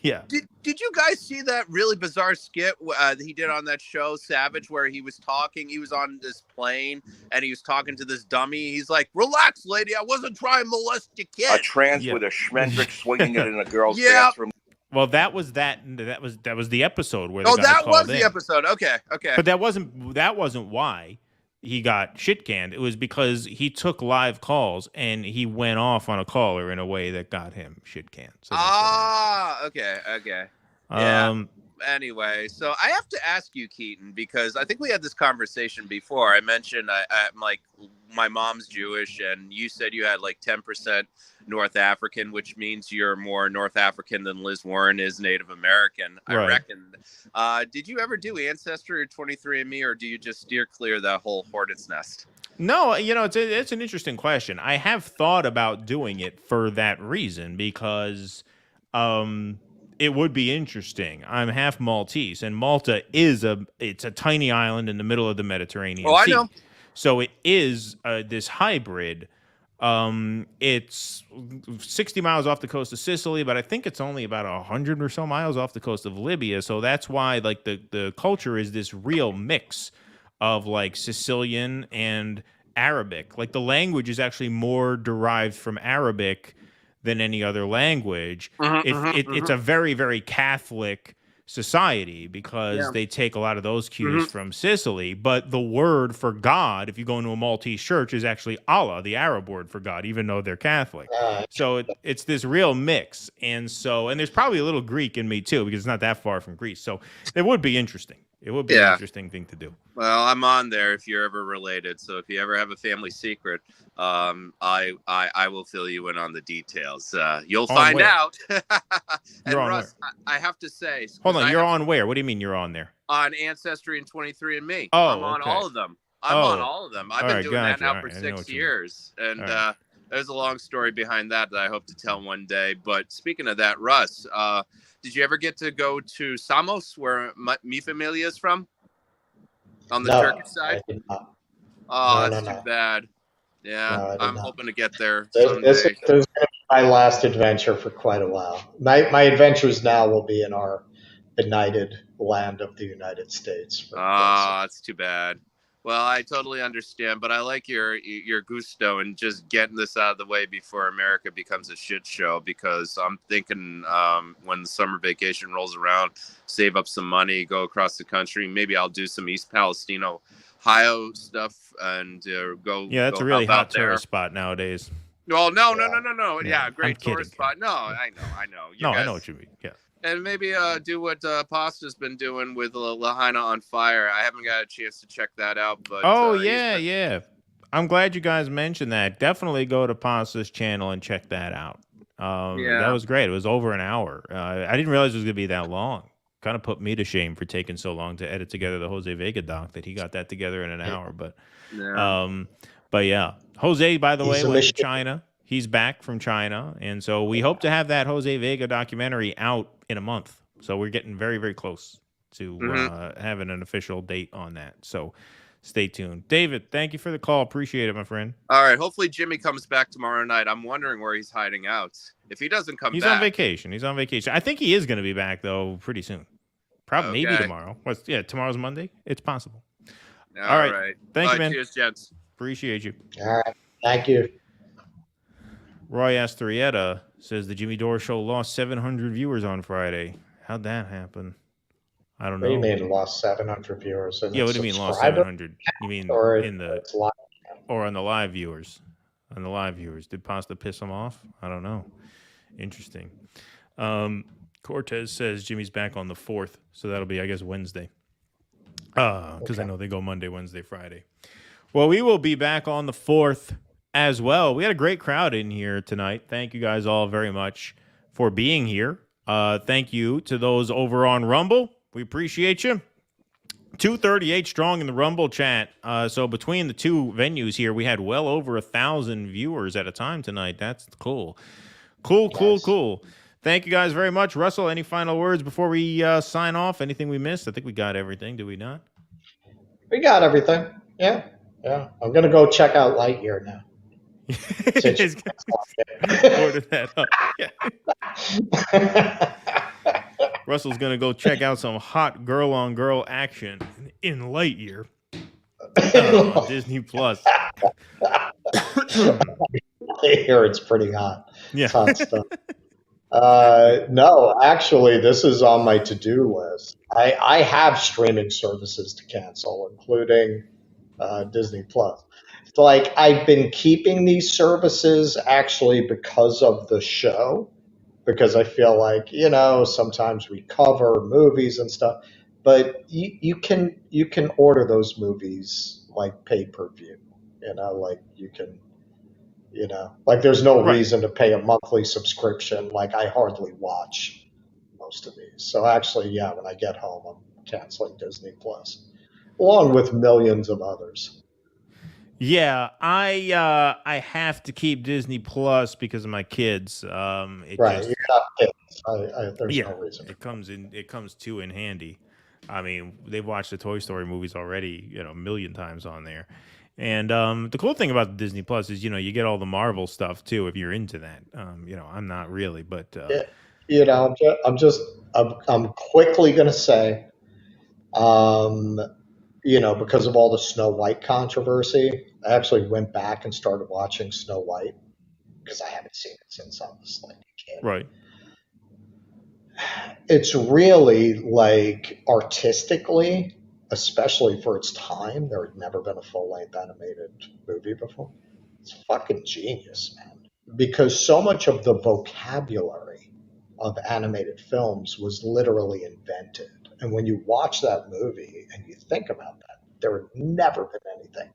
Yeah. Did you guys see that really bizarre skit he did on that show, Savage, where he was talking? He was on this plane and he was talking to this dummy. He's like, "Relax, lady. I wasn't trying to molest your kid." A trans with a Schmendrick swinging it in a girl's bathroom. Well, that was the episode where. That was the episode. Okay. But that wasn't why he got shit canned. It was because he took live calls and he went off on a caller in a way that got him shit canned. So okay. Yeah. Anyway, so I have to ask you, Keaton, because I think we had this conversation before. I mentioned I'm like, my mom's Jewish, and you said you had like 10% North African, which means you're more North African than Liz Warren is Native American, I reckon. Did you ever do Ancestry or 23andMe, or do you just steer clear of that whole hornet's nest? No, it's an interesting question. I have thought about doing it for that reason because it would be interesting. I'm half Maltese, and Malta it's a tiny island in the middle of the Mediterranean Sea. I know. So it is this hybrid. It's 60 miles off the coast of Sicily, but I think it's only about 100 or so miles off the coast of Libya. So that's why like the culture is this real mix of like Sicilian and Arabic. Like the language is actually more derived from Arabic than any other language. It's a very, very Catholic society because they take a lot of those cues from Sicily. But the word for God, if you go into a Maltese church, is actually Allah, the Arab word for God, even though they're Catholic. So it's this real mix. And there's probably a little Greek in me too, because it's not that far from Greece. So it would be interesting. It would be an interesting thing to do. Well, I'm on there if you're ever related. So if you ever have a family secret, I will fill you in on the details. You'll find out. And Russ, I have to say, hold on, you're on where? What do you mean you're on there? On Ancestry and 23andMe. Oh, I'm on all of them. On all of them. I've been doing that now for 6 years. And there's a long story behind that I hope to tell one day. But speaking of that, Russ, did you ever get to go to Samos, where Mi Familia is from? On the Turkish side? I did not. Oh, that's too bad. Yeah, No, I'm hoping to get there This is someday. going to be my last adventure for quite a while. My adventures now will be in our benighted land of the United States. That's too bad. Well, I totally understand, but I like your gusto and just getting this out of the way before America becomes a shit show, because I'm thinking when the summer vacation rolls around, save up some money, go across the country. Maybe I'll do some East Palestine, Ohio stuff and go. Yeah, that's go a really help out hot there. tourist spot nowadays. Well, no. Yeah, great I'm tourist kidding. spot. No, I know. You I guys- know what you mean. Yeah. And maybe do what Pasta's been doing with Lahaina on Fire. I haven't got a chance to check that out. But Yeah. I'm glad you guys mentioned that. Definitely go to Pasta's channel and check that out. That was great. It was over an hour. I didn't realize it was going to be that long. Kind of put me to shame for taking so long to edit together the Jose Vega doc that he got that together in an hour. But yeah. Jose, by the way, went to China. He's back from China. And so we hope to have that Jose Vega documentary out in a month. So we're getting very, very close to having an official date on that. So stay tuned. David, thank you for the call. Appreciate it, my friend. All right. Hopefully Jimmy comes back tomorrow night. I'm wondering where he's hiding out. If he doesn't come He's back. on vacation. I think he is going to be back, though, pretty soon. Probably maybe tomorrow. Tomorrow's Monday. It's possible. All right. Thank you, man. Cheers, gents. Appreciate you. All right. Thank you. Roy Astorietta says the Jimmy Dore Show lost 700 viewers on Friday. How'd that happen? I don't know. What do you mean lost 700 viewers? Yeah, what do you mean lost 700? You mean or in the or on the live viewers? On the live viewers, did Pasta piss them off? I don't know. Interesting. Cortez says Jimmy's back on the 4th, so that'll be, I guess, Wednesday. Because I know they go Monday, Wednesday, Friday. Well, we will be back on the 4th as well. We had a great crowd in here tonight. Thank you guys all very much for being here. Thank you to those over on Rumble. We appreciate you. 238 strong in the Rumble chat. So between the two venues here, we had well over 1,000 viewers at a time tonight. That's cool. Cool. Thank you guys very much. Russell, any final words before we sign off? Anything we missed? I think we got everything. Did we not? We got everything. Yeah. I'm going to go check out Lightyear now. Order that up. Yeah. Russell's going to go check out some hot girl-on-girl action in Lightyear on Disney Plus. I hear it's pretty hot. Yeah. It's hot stuff. No, actually, this is on my to-do list. I have streaming services to cancel, including Disney Plus. It's like I've been keeping these services actually because of the show. Because I feel like, sometimes we cover movies and stuff, but you can order those movies like pay-per-view, like you can, like there's no reason to pay a monthly subscription. Like I hardly watch most of these. So actually, yeah, when I get home, I'm canceling Disney Plus, along with millions of others. Yeah, I have to keep Disney Plus because of my kids. You have kids. There's no reason. It comes too in handy. I mean, they've watched the Toy Story movies already, a million times on there. And the cool thing about the Disney Plus is, you get all the Marvel stuff too if you're into that. I'm not really, but I'm quickly gonna say, because of all the Snow White controversy, I actually went back and started watching Snow White because I haven't seen it since I was like a kid. Right. It's really like artistically, especially for its time, there had never been a full-length animated movie before. It's fucking genius, man. Because so much of the vocabulary of animated films was literally invented. And when you watch that movie and you think about that, there had never been anything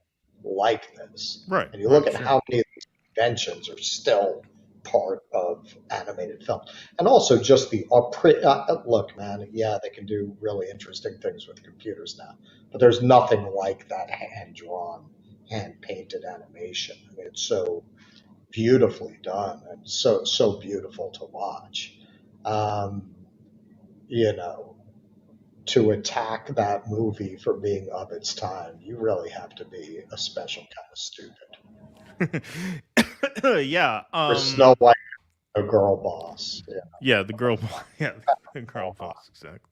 like this. Right. And you look at how many of these inventions are still part of animated film. And also just the look, man, yeah, they can do really interesting things with computers now. But there's nothing like that hand-drawn, hand-painted animation. I mean, it's so beautifully done and so beautiful to watch. To attack that movie for being of its time, you really have to be a special kind of stupid. Yeah. For Snow White, a girl boss. Yeah, the girl boss. Yeah, the girl boss, exactly.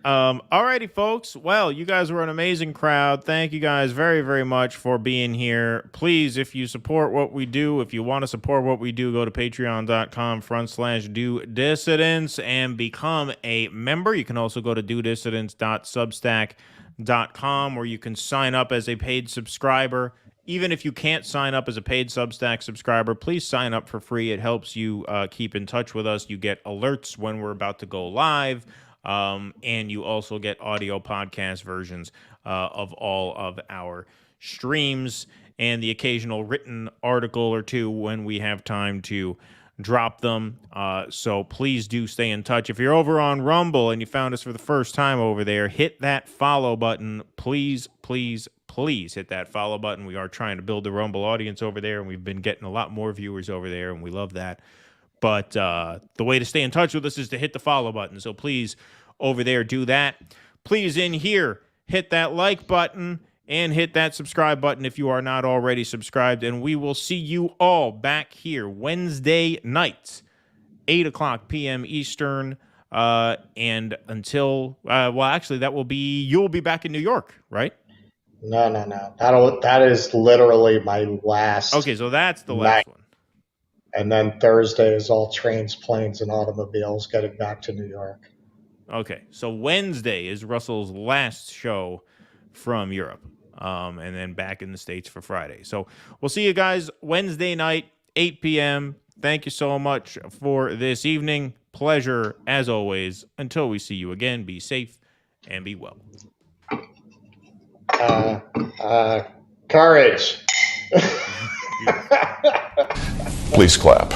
Alrighty, folks. Well, you guys were an amazing crowd. Thank you guys very, very much for being here. Please, if you support what we do, if you want to support what we do, go to patreon.com/DoDissidents and become a member. You can also go to DoDissidents.substack.com where you can sign up as a paid subscriber. Even if you can't sign up as a paid Substack subscriber, please sign up for free. It helps you keep in touch with us. You get alerts when we're about to go live. And you also get audio podcast versions of all of our streams and the occasional written article or two when we have time to drop them. So please do stay in touch. If you're over on Rumble and you found us for the first time over there, hit that follow button. Please, please, please hit that follow button. We are trying to build the Rumble audience over there, and we've been getting a lot more viewers over there, and we love that. But the way to stay in touch with us is to hit the follow button. So please, over there, do that. Please, in here, hit that like button and hit that subscribe button if you are not already subscribed. And we will see you all back here Wednesday night, 8 o'clock p.m. Eastern. And until, actually, you'll be back in New York, right? No. That is literally my last. Okay, so that's the last one. And then Thursday is all trains, planes, and automobiles getting back to New York. Okay, so Wednesday is Russell's last show from Europe, and then back in the States for Friday. So we'll see you guys Wednesday night, 8 p.m. Thank you so much for this evening. Pleasure, as always. Until we see you again, be safe and be well. Courage. Please clap.